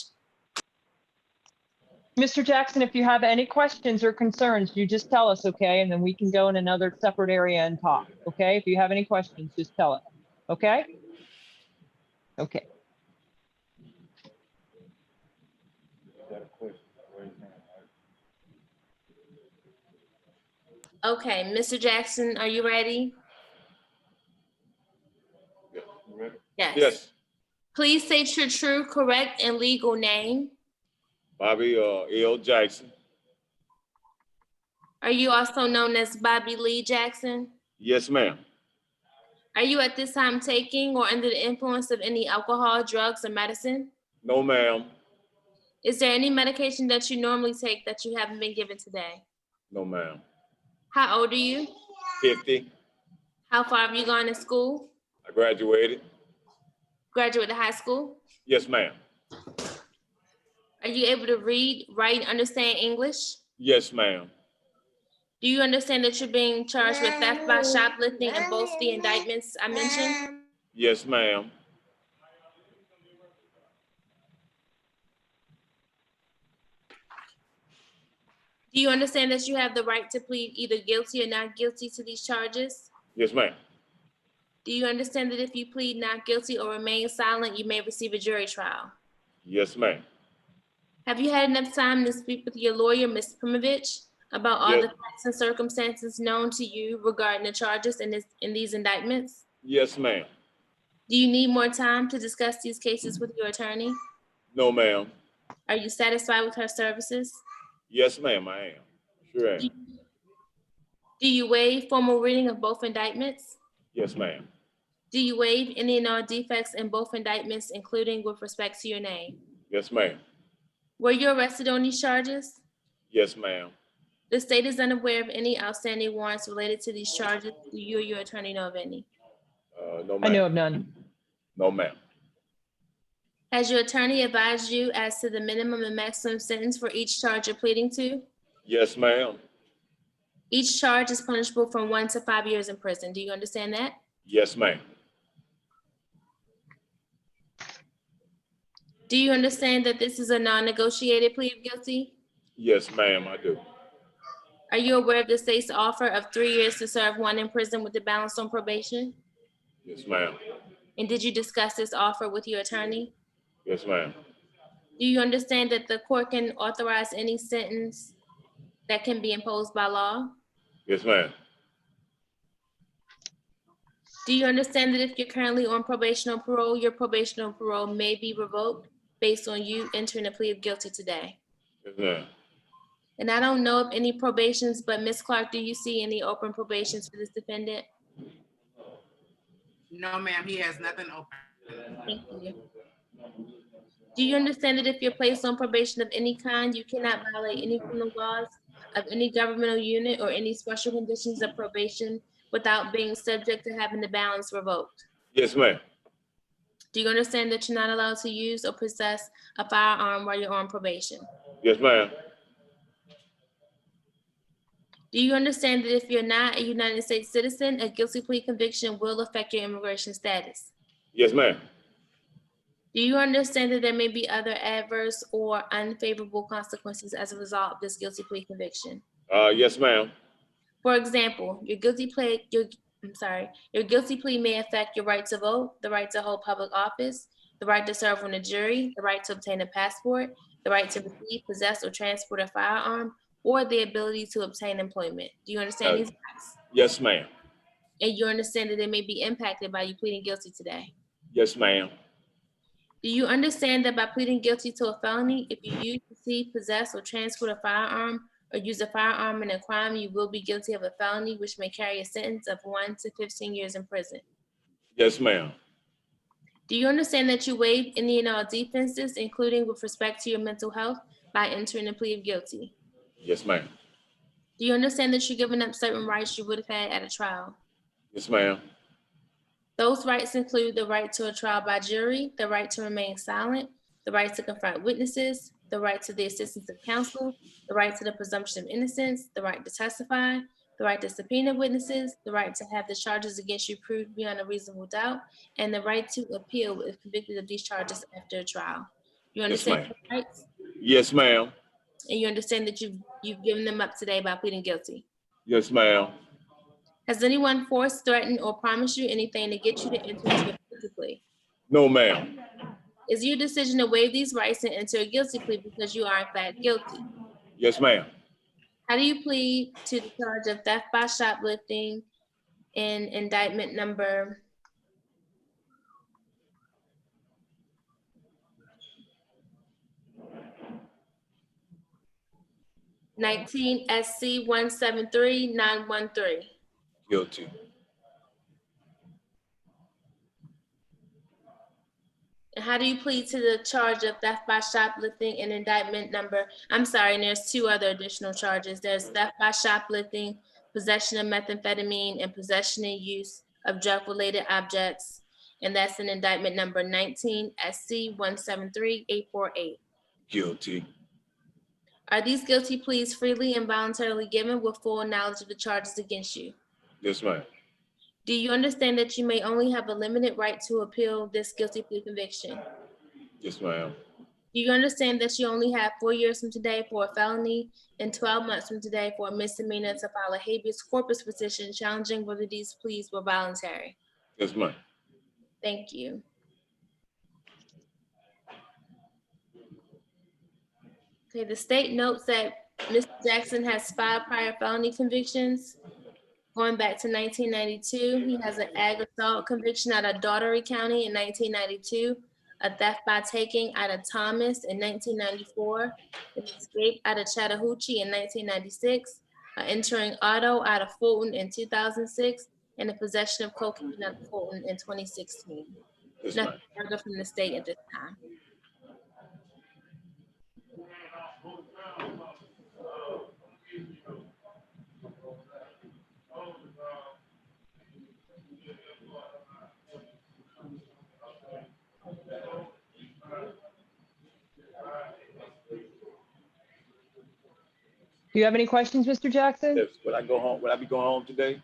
Mr. Jackson, if you have any questions or concerns, you just tell us, okay? And then we can go in another separate area and talk, okay? If you have any questions, just tell us, okay? Okay. Okay, Mr. Jackson, are you ready? Yes. Yes. Please state your true, correct, and legal name. Bobby L. Jackson. Are you also known as Bobby Lee Jackson? Yes, ma'am. Are you at this time taking or under the influence of any alcohol, drugs, or medicine? No, ma'am. Is there any medication that you normally take that you haven't been given today? No, ma'am. How old are you? 50. How far have you gone to school? I graduated. Graduated high school? Yes, ma'am. Are you able to read, write, and understand English? Yes, ma'am. Do you understand that you're being charged with theft by shoplifting in both the indictments I mentioned? Yes, ma'am. Do you understand that you have the right to plead either guilty or not guilty to these charges? Yes, ma'am. Do you understand that if you plead not guilty or remain silent, you may receive a jury trial? Yes, ma'am. Have you had enough time to speak with your lawyer, Ms. Primovich, about all Yes. the facts and circumstances known to you regarding the charges in these indictments? Yes, ma'am. Do you need more time to discuss these cases with your attorney? No, ma'am. Are you satisfied with her services? Yes, ma'am, I am. Sure am. Do you waive formal reading of both indictments? Yes, ma'am. Do you waive any and all defects in both indictments, including with respect to your name? Yes, ma'am. Were you arrested on these charges? Yes, ma'am. The state is unaware of any outstanding warrants related to these charges. Do you or your attorney know of any? No, I ma'am. know of none. No, ma'am. Has your attorney advised you as to the minimum and maximum sentence for each charge you're pleading to? Yes, ma'am. Each charge is punishable from 1 to 5 years in prison. Do you understand that? Yes, ma'am. Do you understand that this is a non-negotiated plea of guilty? Yes, ma'am, I do. Are you aware of the state's offer of 3 years to serve 1 in prison with the balance on probation? Yes, ma'am. And did you discuss this offer with your attorney? Yes, ma'am. Do you understand that the court can authorize any sentence that can be imposed by law? Yes, ma'am. Do you understand that if you're currently on probation or parole, your probation or parole may be revoked based on you entering a plea of guilty today? Yes, ma'am. And I don't know of any probations, but Ms. Clark, do you see any open probations for this defendant? No, ma'am, he has nothing open. Thank you. Do you understand that if you're placed on probation of any kind, you cannot violate any criminal laws of any governmental unit or any special conditions of probation without being subject to having the balance revoked? Yes, ma'am. Do you understand that you're not allowed to use or possess a firearm while you're on probation? Yes, ma'am. Do you understand that if you're not a United States citizen, a guilty plea conviction will affect your immigration status? Yes, ma'am. Do you understand that there may be other adverse or unfavorable consequences as a result of this guilty plea conviction? Yes, ma'am. For example, your guilty plea may affect your right to vote, the right to hold public office, the right to serve on a jury, the right to obtain a passport, the right to receive, possess, or transport a firearm, or the ability to obtain employment. Do you understand these rights? Yes, ma'am. And you understand that they may be impacted by you pleading guilty today? Yes, ma'am. Do you understand that by pleading guilty to a felony, if you use, receive, possess, or transport a firearm, or use a firearm in a crime, you will be guilty of a felony, which may carry a sentence of 1 to 15 years in prison? Yes, ma'am. Do you understand that you waive any and all defenses, including with respect to your mental health, by entering a plea of guilty? Yes, ma'am. Do you understand that you're giving up certain rights you would have had at a trial? Yes, ma'am. Those rights include the right to a trial by jury, the right to remain silent, the right to confront witnesses, the right to the assistance of counsel, the right to the presumption of innocence, the right to testify, the right to subpoena witnesses, the right to have the charges against you proved beyond a reasonable doubt, and the right to appeal if convicted of these charges after a trial. You Yes, understand ma'am. those rights? Yes, ma'am. And you understand that you've given them up today by pleading guilty? Yes, ma'am. Has anyone forced, threatened, or promised you anything to get you to enter into a guilty plea? No, ma'am. Is your decision to waive these rights and enter a guilty plea because you are in fact guilty? Yes, ma'am. How do you plead to the charge of theft by shoplifting in indictment number 19 SC 173913? Guilty. And how do you plead to the charge of theft by shoplifting and indictment number? I'm sorry, and there's two other additional charges. There's theft by shoplifting, possession of methamphetamine, and possession and use of drug-related objects. And that's in indictment number 19 SC 173848. Guilty. Are these guilty pleas freely and voluntarily given with full knowledge of the charges against you? Yes, ma'am. Do you understand that you may only have a limited right to appeal this guilty plea conviction? Yes, ma'am. Do you understand that you only have 4 years from today for a felony and 12 months from today for a misdemeanor to file a habeas corpus petition challenging whether these pleas were voluntary? Yes, ma'am. Thank you. Okay, the state notes that Mr. Jackson has 5 prior felony convictions going back to 1992. He has an ag assault conviction out of Daugherty County in 1992, a theft by taking out of Thomas in 1994, an escape out of Chattahoochee in 1996, an entering auto out of Fulton in 2006, and a possession of cocaine out of Fulton in 2016. Yes, Nothing ma'am. further from the state at this time. Do you have any questions, Mr. Jackson? Yes. Would I go home? Would I be going home today?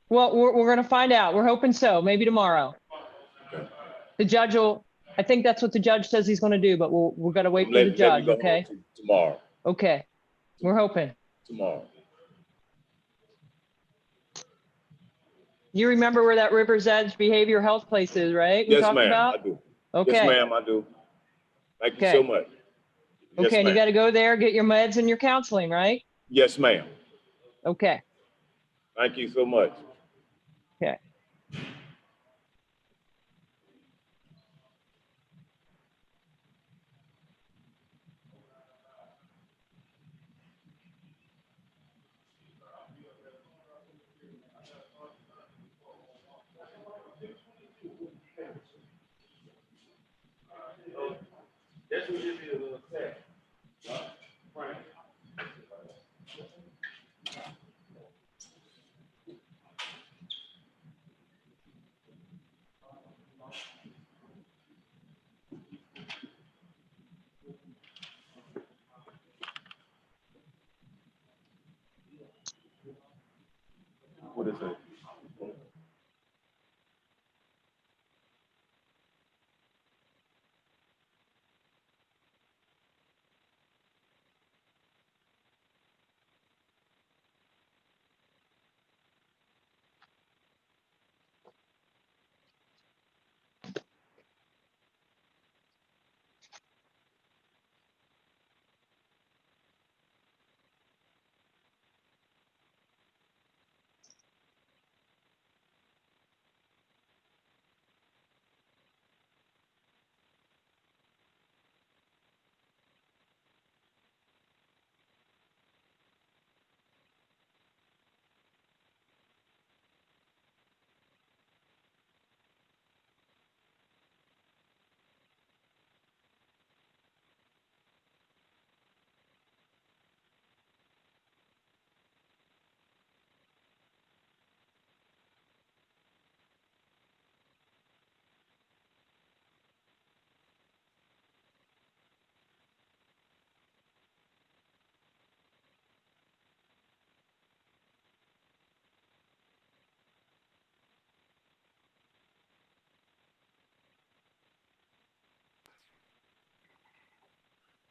Well, we're going to find out. We're hoping so. Maybe tomorrow. Okay. The judge will, I think that's what the judge says he's going to do, but we're going to wait for the Let me judge, go home okay? tomorrow. Okay. We're hoping. Tomorrow. You remember where that River's Edge behavioral health place is, right? We Yes, talked ma'am. about? I do. Okay. Yes, ma'am. I do. Thank you Okay. so much. Yes, Okay, and you ma'am. got to go there, get your meds and your counseling, right? Yes, ma'am. Okay. Thank you so much. Okay. That's what you feel a little sad. Frank. What is it?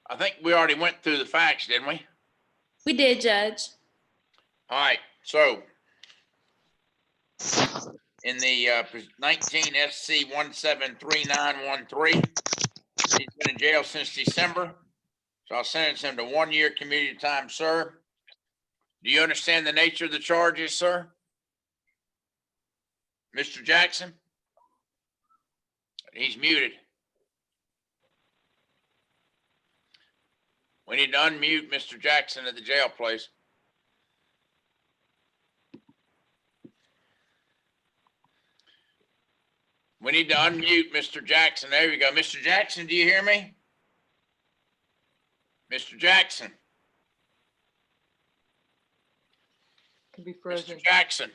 I think we already went through the facts, didn't we? We did, Judge. All right, so in the 19 SC 173913, he's been in jail since December. So I'll sentence him to 1 year community time, sir. Do you understand the nature of the charges, sir? Mr. Jackson? He's muted. We need to unmute Mr. Jackson at the jail place. We need to unmute Mr. Jackson. There we go. Mr. Jackson, do you hear me? Mr. Jackson. Could be frozen. Mr. Jackson.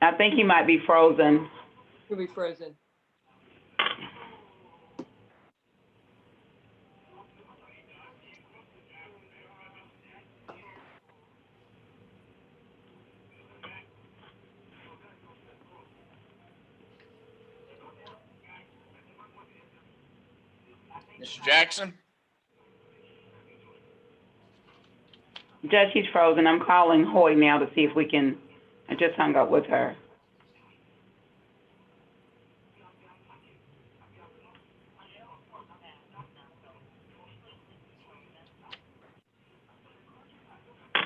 I think he might be frozen. Could be frozen. Mr. Jackson. Judge, he's frozen. I'm calling Hoy now to see if we can, I just hung up with her.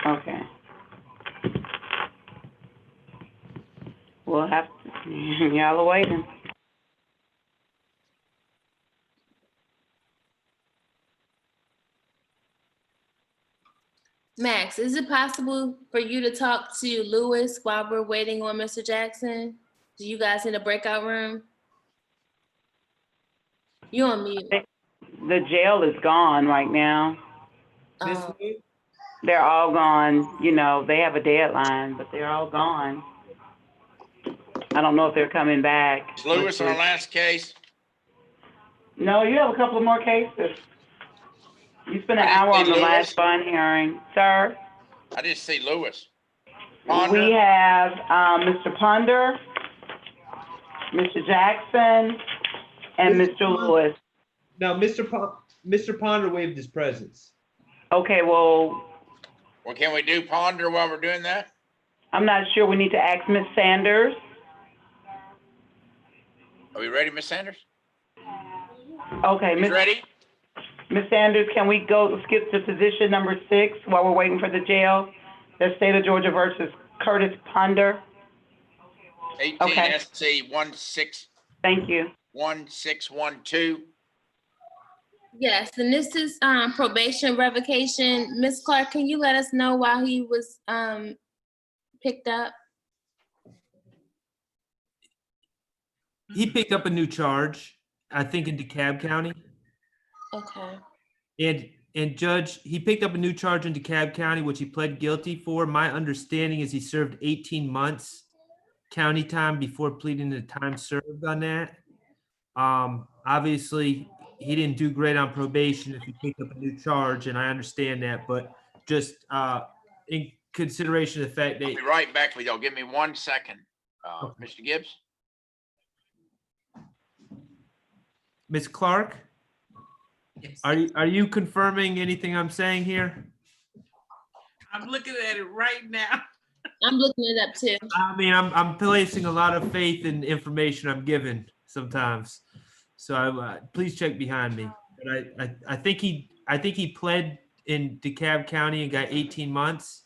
Okay. We'll have to, y'all are waiting. Max, is it possible for you to talk to Lewis while we're waiting on Mr. Jackson? Do you guys in the breakout room? You on mute. The jail is gone right now. They're all gone. You know, they have a deadline, but they're all gone. I don't know if they're coming back. Is Lewis on the last case? No, you have a couple of more cases. You spent an I didn't hour see on the Lewis. last bond hearing, sir. I didn't see Lewis. We have Mr. Ponder, Mr. Jackson, and Mr. Lewis. No, Mr. Ponder waived his presence. Okay, well, Well, can we do Ponder while we're doing that? I'm not sure. We need to ask Ms. Sanders. Are we ready, Ms. Sanders? Okay, You Ms. ready? Ms. Sanders, can we go skip to position number 6 while we're waiting for the jail? That's State of Georgia versus Curtis Ponder. 18 Okay. SC 16. Thank you. 1612. Yes, and this is probation revocation. Ms. Clark, can you let us know why he was picked up? He picked up a new charge, I think in DeKalb County. Okay. And Judge, he picked up a new charge in DeKalb County, which he pled guilty for. My understanding is he served 18 months county time before pleading to time served on that. Obviously, he didn't do great on probation if he picked up a new charge, and I understand that, but just in consideration of the fact I'll that be right back with y'all. Give me 1 second. Mr. Gibbs? Ms. Clark, Yes. are you confirming anything I'm saying here? I'm looking at it right now. I'm looking it up too. I mean, I'm placing a lot of faith in information I'm given sometimes. So please check behind me. But I think he pled in DeKalb County and got 18 months.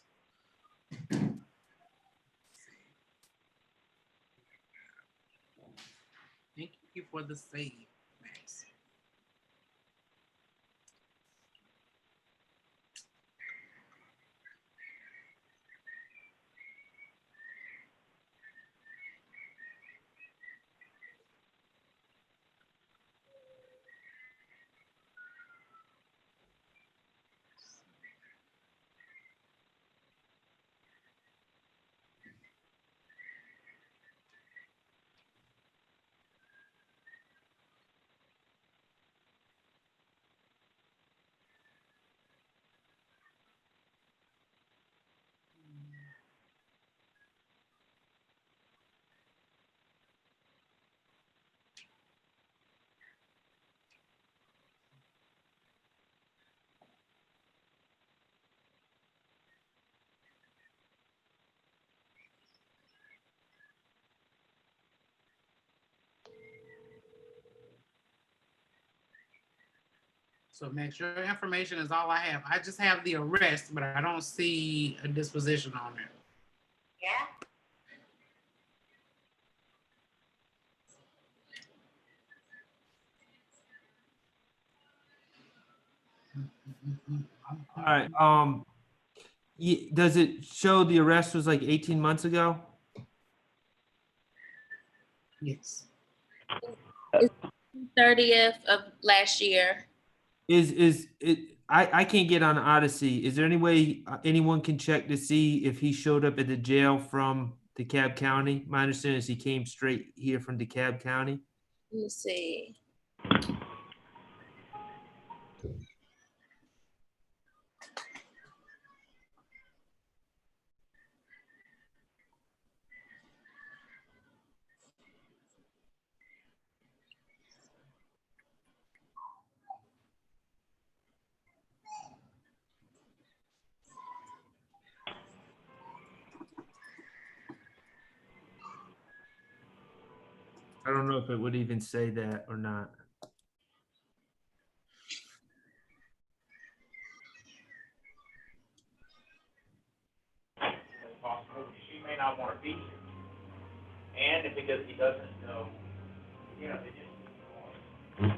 Thank you for the save, Max. So Max, your information is all I have. I just have the arrest, but I don't see a disposition on it. All right. Does it show the arrest was like 18 months ago? Yes. It's 30th of last year. Is it? I can't get on Odyssey. Is there any way anyone can check to see if he showed up at the jail from DeKalb County? My understanding is he came straight here from DeKalb County. Let me see. I don't know if it would even say that or not. She may not want to be here. And because he doesn't know, they just.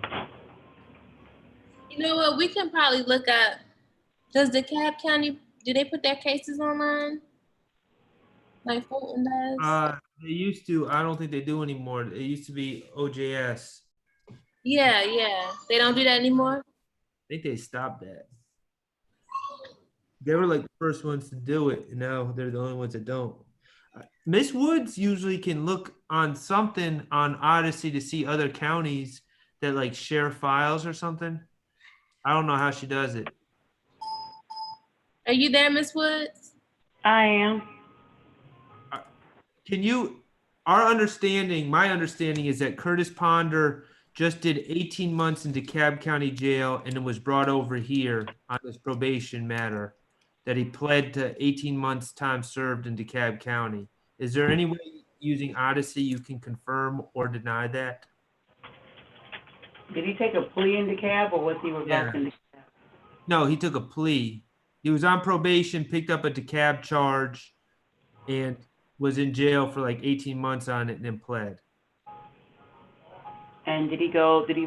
You know what? We can probably look up. Does DeKalb County, do they put their cases online? Like Fulton does? They used to. I don't think they do anymore. It used to be OJS. Yeah. They don't do that anymore? I think they stopped that. They were like the first ones to do it. And now they're the only ones that don't. Miss Woods usually can look on something on Odyssey to see other counties that like share files or something. I don't know how she does it. Are you there, Miss Woods? I am. Can you, my understanding is that Curtis Ponder just did 18 months in DeKalb County Jail and then was brought over here on this probation matter, that he pled to 18 months time served in DeKalb County. Is there any way using Odyssey you can confirm or deny that? Did he take a plea in DeKalb or was he revoked in DeKalb? No, he took a plea. He was on probation, picked up a DeKalb charge, and was in jail for like 18 months on it and then pled. And did he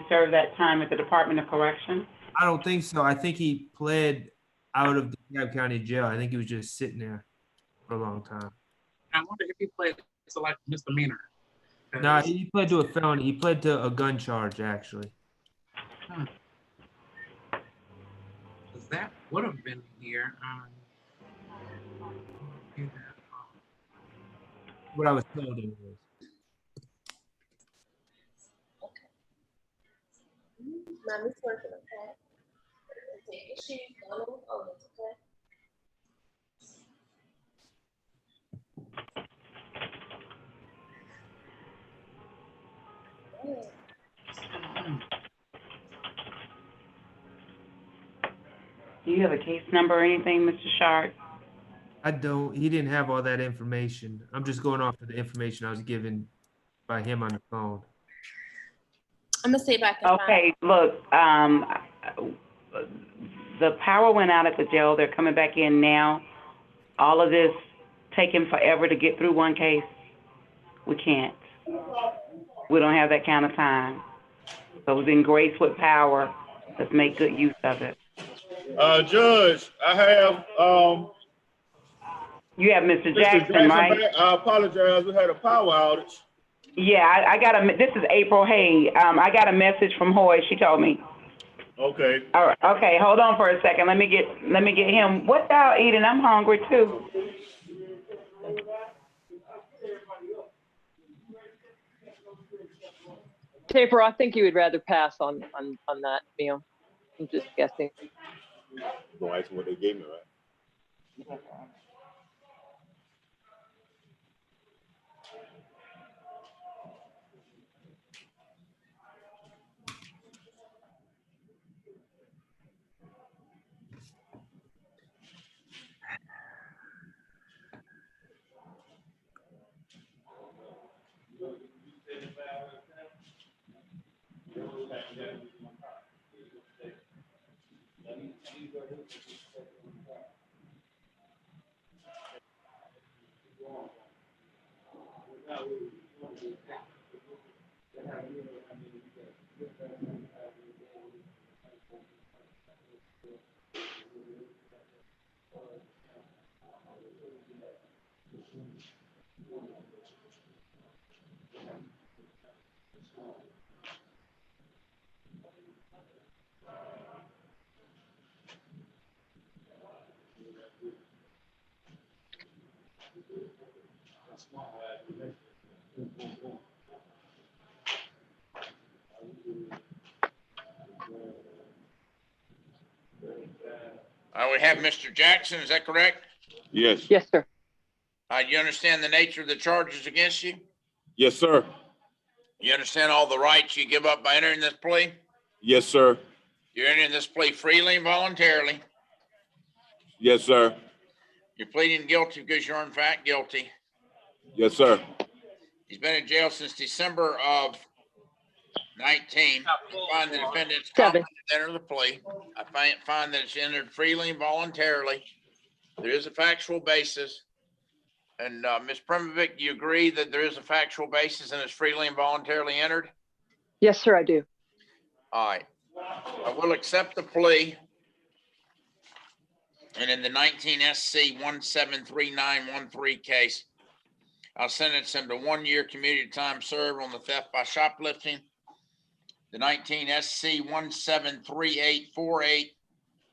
serve that time at the Department of Corrections? I don't think so. I think he pled out of the DeKalb County Jail. I think he was just sitting there for a long time. I wonder if he pled to like misdemeanor. No, he pled to a felony. He pled to a gun charge, actually. Because that would have been here. What I was told it was. Mommy's working, okay? Take your shoes, don't move over, okay? Do you have a case number or anything, Mr. Sharp? I don't. He didn't have all that information. I'm just going off of the information I was given by him on the phone. I'm gonna see if I can Okay, look, the power went out at the jail. They're coming back in now. All of this taking forever to get through one case. We can't. We don't have that kind of time. So we've been graced with power. Let's make good use of it. Judge, I have You have Mr. Jackson, right? I apologize. We had a power outage. Yeah, I got this is April Hay. I got a message from Hoy. She told me. Okay. All right, okay, hold on for a second. Let me get him. What y'all eating? I'm hungry too. Taper, I think you would rather pass on that meal. I'm just guessing. Go ask what they gave me, right? We have Mr. Jackson, is that correct? Yes. Yes, sir. You understand the nature of the charges against you? Yes, sir. You understand all the rights you give up by entering this plea? Yes, sir. You're entering this plea freely and voluntarily. Yes, sir. You're pleading guilty because you're in fact guilty. Yes, sir. He's been in jail since December of 19. I find the defendant's 7. competent to enter the plea. I find that it's entered freely and voluntarily. There is a factual basis. And Ms. Primovic, do you agree that there is a factual basis and it's freely and voluntarily entered? Yes, sir, I do. All right. I will accept the plea. And in the 19 SC 173913 case, I'll sentence him to 1 year community time served on the theft by shoplifting. The 19 SC 173848,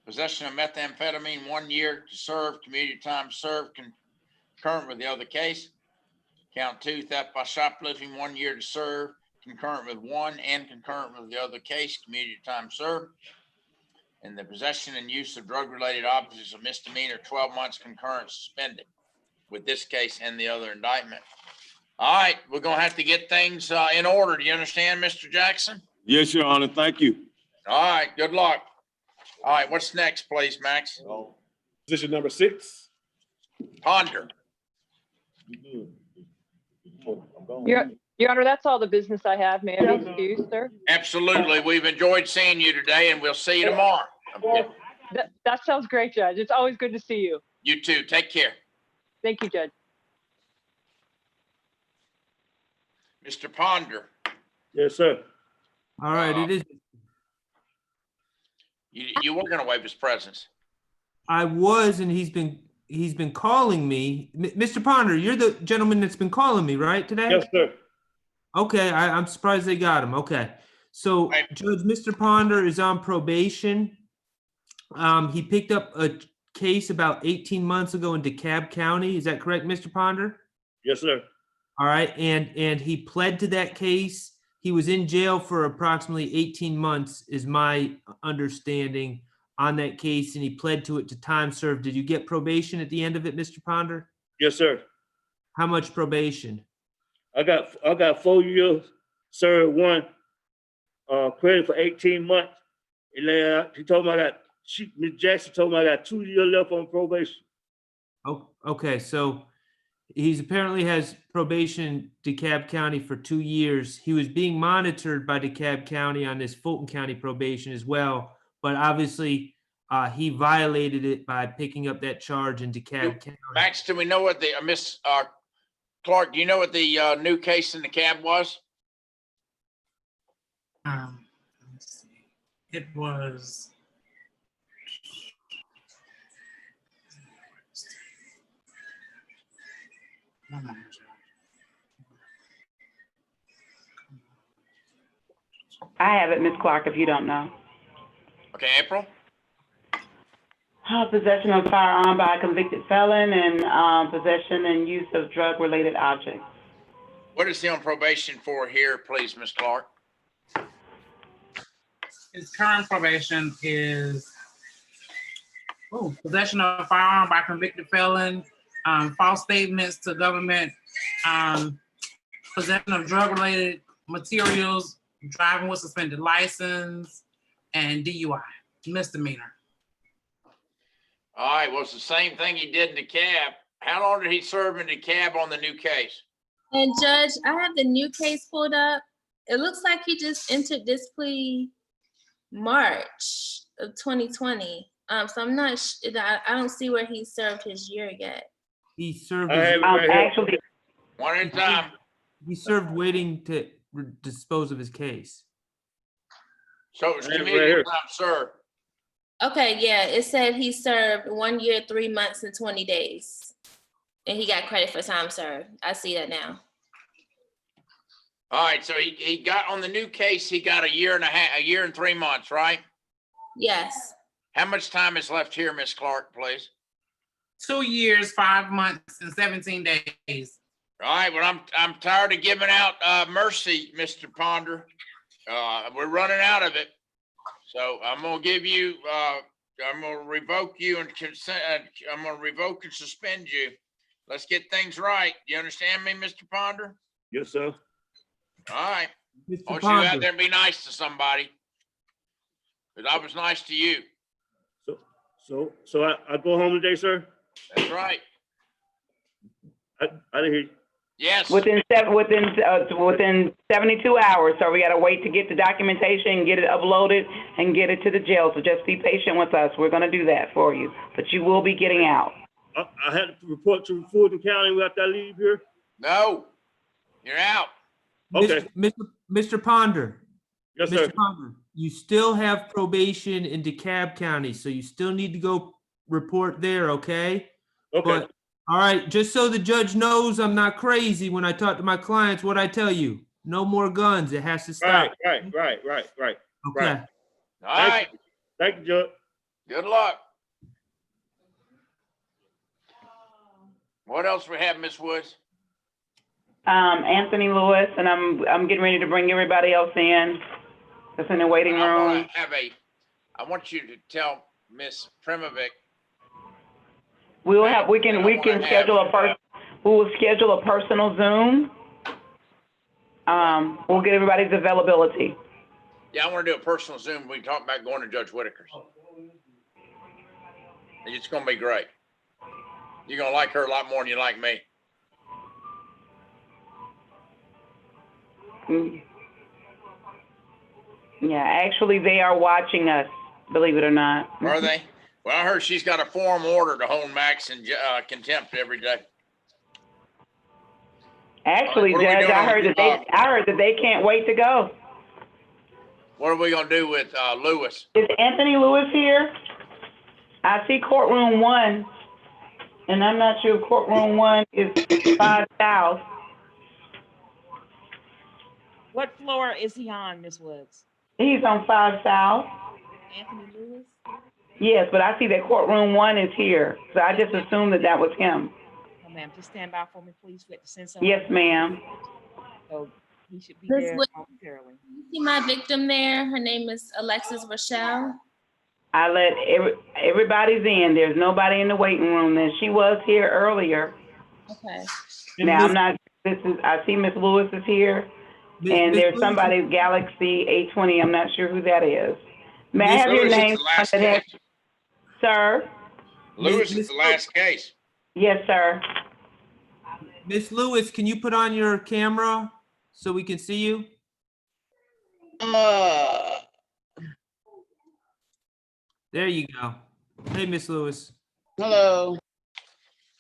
possession of methamphetamine, 1 year to serve, community time served concurrent with the other case. Count 2, theft by shoplifting, 1 year to serve, concurrent with one and concurrent with the other case, community time served. And the possession and use of drug-related objects is a misdemeanor, 12 months concurrent suspended with this case and the other indictment. All right, we're gonna have to get things in order. Do you understand, Mr. Jackson? Yes, Your Honor. Thank you. All right, good luck. All right, what's next, please, Max? Position number 6. Ponder. Your Honor, that's all the business I have. May I be excused, sir? Absolutely. We've enjoyed seeing you today, and we'll see you tomorrow. That sounds great, Judge. It's always good to see you. You too. Take care. Thank you, Judge. Mr. Ponder. Yes, sir. All right, it is. You were going to waive his presence. I was, and he's been calling me. Mr. Ponder, you're the gentleman that's been calling me, right, today? Yes, sir. Okay, I'm surprised they got him. Okay, so Judge, Mr. Ponder is on probation. He picked up a case about 18 months ago in DeKalb County. Is that correct, Mr. Ponder? Yes, sir. All right, and he pled to that case. He was in jail for approximately 18 months, is my understanding, on that case, and he pled to it to time served. Did you get probation at the end of it, Mr. Ponder? Yes, sir. How much probation? I got 4 years served, one credit for 18 months. And then he told me Ms. Jackson told me I got 2 years left on probation. Oh, okay, so he's apparently has probation in DeKalb County for 2 years. He was being monitored by DeKalb County on this Fulton County probation as well, but obviously he violated it by picking up that charge in DeKalb County. Max, do we know what the Miss Clark? Do you know what the new case in the cab was? Let's see. It was. I have it, Ms. Clark, if you don't know. Okay, April. Possession of firearm by a convicted felon and possession and use of drug-related objects. What is he on probation for here, please, Ms. Clark? His current probation is possession of firearm by convicted felon, false statements to government, possession of drug-related materials, driving with suspended license, and DUI, misdemeanor. All right, well, it's the same thing he did in the cab. How long did he serve in the cab on the new case? And Judge, I have the new case pulled up. It looks like he just entered this plea March of 2020. So I'm not, I don't see where he served his year yet. He served actually one at a time. He served waiting to dispose of his case. So it was community time served. Okay, yeah, it said he served 1 year, 3 months, and 20 days. And he got credit for time served. I see that now. All right, so he got on the new case, he got a year and 3 months, right? Yes. How much time is left here, Ms. Clark, please? 2 years, 5 months, and 17 days. All right, well, I'm tired of giving out mercy, Mr. Ponder. We're running out of it. So I'm gonna give you, I'm gonna revoke you and consent, I'm gonna revoke and suspend you. Let's get things right. You understand me, Mr. Ponder? Yes, sir. All right. Mr. I want you to go out Ponder. there and be nice to somebody. Because I was nice to you. So I go home today, sir? That's right. I didn't hear you. Yes. Within 72 hours, so we gotta wait to get the documentation, get it uploaded, and get it to the jail. So just be patient with us. We're gonna do that for you, but you will be getting out. I had to report to Fulton County after I leave here? No, you're out. Okay. Mr. Ponder. Yes, Mr. sir. Ponder, you still have probation in DeKalb County, so you still need to go report there, okay? Okay. But, all right, just so the judge knows I'm not crazy when I talk to my clients, what I tell you, no more guns. It has to stop. Right. Okay. Right. All right. Thank you, Judge. Good luck. What else we have, Miss Woods? Anthony Lewis, and I'm getting ready to bring everybody else in. That's in the waiting room. I want you to tell Miss Primovic. We can schedule we will schedule a personal Zoom. We'll get everybody's availability. Yeah, I want to do a personal Zoom. We can talk about going to Judge Whitaker's. It's going to be great. You're going to like her a lot more than you like me. Yeah, actually, they are watching us, believe it or not. Are they? Well, I heard she's got a form order to hold Max in contempt every day. Actually, Judge, I heard that they can't wait to go. What are we going to do with Lewis? Is Anthony Lewis here? I see courtroom 1, and I'm not sure if courtroom 1 is 5 South. What floor is he on, Ms. Woods? He's on 5 South. Anthony Lewis? Yes, but I see that courtroom 1 is here, so I just assumed that was him. Oh, ma'am, just stand by for me, please. We have to send someone. Yes, ma'am. So he should be Ms. there Woods, momentarily. you see my victim there? Her name is Alexis Rochelle. I let everybody's in. There's nobody in the waiting room. And she was here earlier. Okay. Now I'm not. I see Miss Lewis is here, and there's somebody Galaxy A20. I'm not sure who that is. May I have your name? Sir. Lewis is the last case. Yes, sir. Miss Lewis, can you put on your camera so we can see you? There you go. Hey, Miss Lewis. Hello.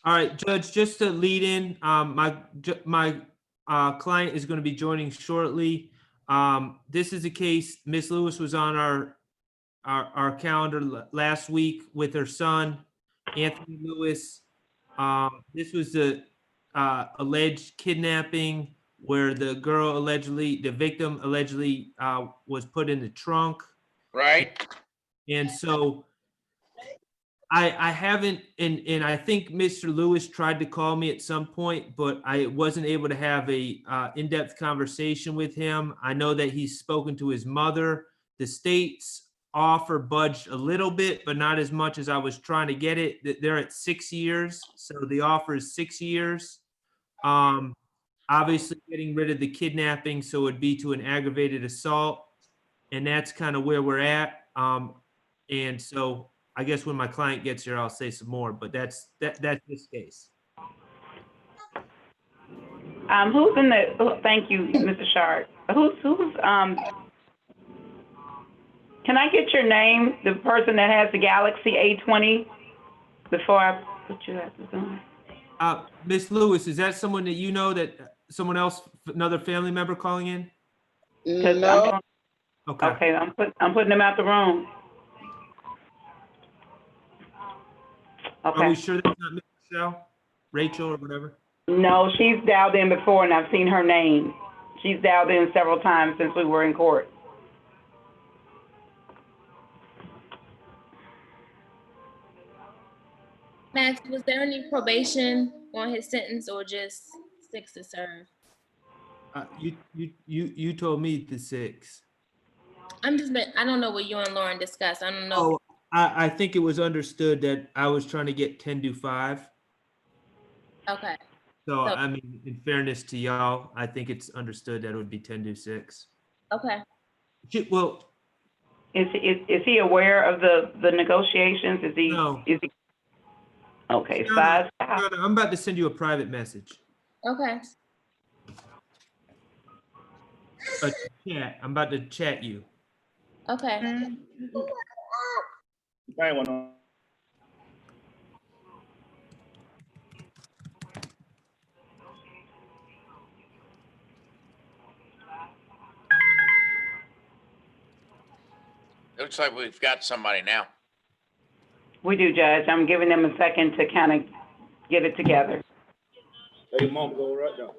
All right, Judge, just to lead in, my client is going to be joining shortly. This is a case, Miss Lewis was on our calendar last week with her son, Anthony Lewis. This was the alleged kidnapping where the victim allegedly was put in the trunk. Right. And so I haven't, and I think Mr. Lewis tried to call me at some point, but I wasn't able to have a in-depth conversation with him. I know that he's spoken to his mother. The state's offer budged a little bit, but not as much as I was trying to get it. They're at 6 years, so the offer is 6 years. Obviously getting rid of the kidnapping, so it'd be to an aggravated assault, and that's kind of where we're at. And so I guess when my client gets here, I'll say some more, but that's this case. Who's in the? Thank you, Mr. Sharp. Who's? Can I get your name? The person that has the Galaxy A20 before I put you at the Zoom. Miss Lewis, is that someone that you know, that someone else, another family member calling in? No. Okay. I'm putting them out the room. Okay. Are we sure that's not Miss Michelle, Rachel, or whatever? No, she's dialed in before, and I've seen her name. She's dialed in several times since we were in court. Max, was there any probation on his sentence or just 6 to serve. You told me the 6. I don't know what you and Lauren discussed. I don't know. Oh, I think it was understood that I was trying to get 10 to 5. Okay. So, I mean, in fairness to y'all, I think it's understood that it would be 10 to 6. Okay. Well, is he aware of the negotiations? Is he? No. Is he? Okay, No, 5. no, I'm about to send you a private message. Okay. A chat. I'm about to chat you. Okay. Looks like we've got somebody now. We do, Judge. I'm giving them a second to kind of get it together. Hey, mom, go right down.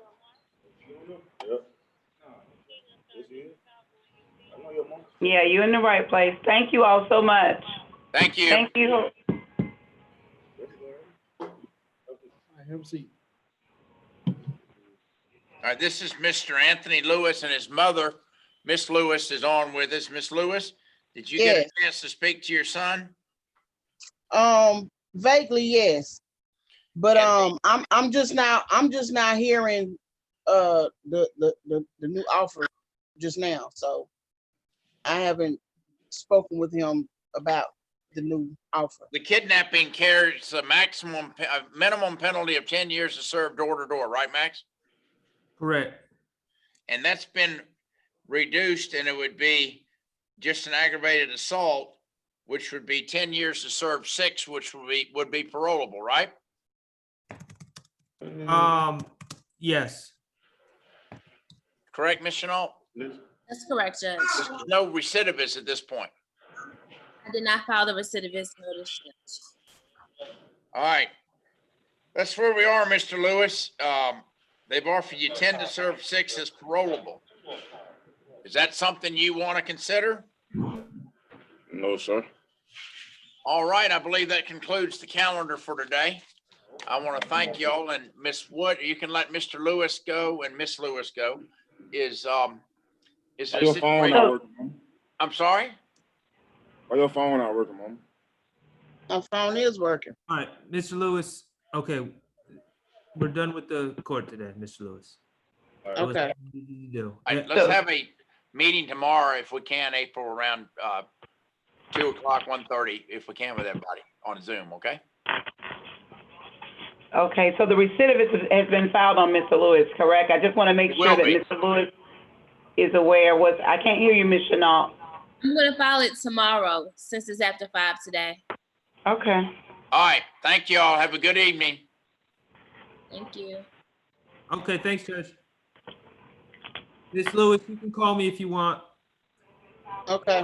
Yep. I know your mom. Yeah, you're in the right place. Thank you all so much. Thank you. Thank you. Have a seat. All right, this is Mr. Anthony Lewis and his mother. Miss Lewis is on with us. Miss Lewis, did you get a chance to speak to your son? Vaguely, yes. But I'm just now hearing the new offer just now. So I haven't spoken with him about the new offer. The kidnapping carries a minimum penalty of 10 years to serve door to door, right, Max? Correct. And that's been reduced, and it would be just an aggravated assault, which would be 10 years to serve 6, which would be parolable, right? Yes. Correct, Ms. Chenault? That's correct, Judge. There's no recidivist at this point. I did not file the recidivist notice, Judge. All right. That's where we are, Mr. Lewis. They've offered you 10 to serve 6 as parolable. Is that something you want to consider? No, sir. All right, I believe that concludes the calendar for today. I want to thank y'all, and Miss Wood, you can let Mr. Lewis go and Miss Lewis go. Is there a Your phone not working, Mom? I'm sorry? Or your phone not working, Mom? My phone is working. All right, Mr. Lewis. Okay, we're done with the court today, Mr. Lewis. Okay. All right, let's have a meeting tomorrow if we can, April, around 2 o'clock, 1:30, if we can, with everybody on Zoom, okay? Okay, so the recidivist has been filed on Mr. Lewis, correct? I just want to make sure that be. Mr. Lewis is aware. I can't hear you, Ms. Chenault. I'm going to file it tomorrow since it's after 5 today. Okay. All right, thank you all. Have a good evening. Thank you. Okay, thanks, Judge. Miss Lewis, you can call me if you want. Okay.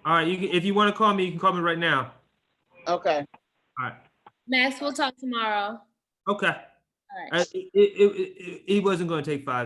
All right, if you want to call me, you can call me right now. Okay. All right. Max, we'll talk tomorrow. Okay. All right. He wasn't going to take 5.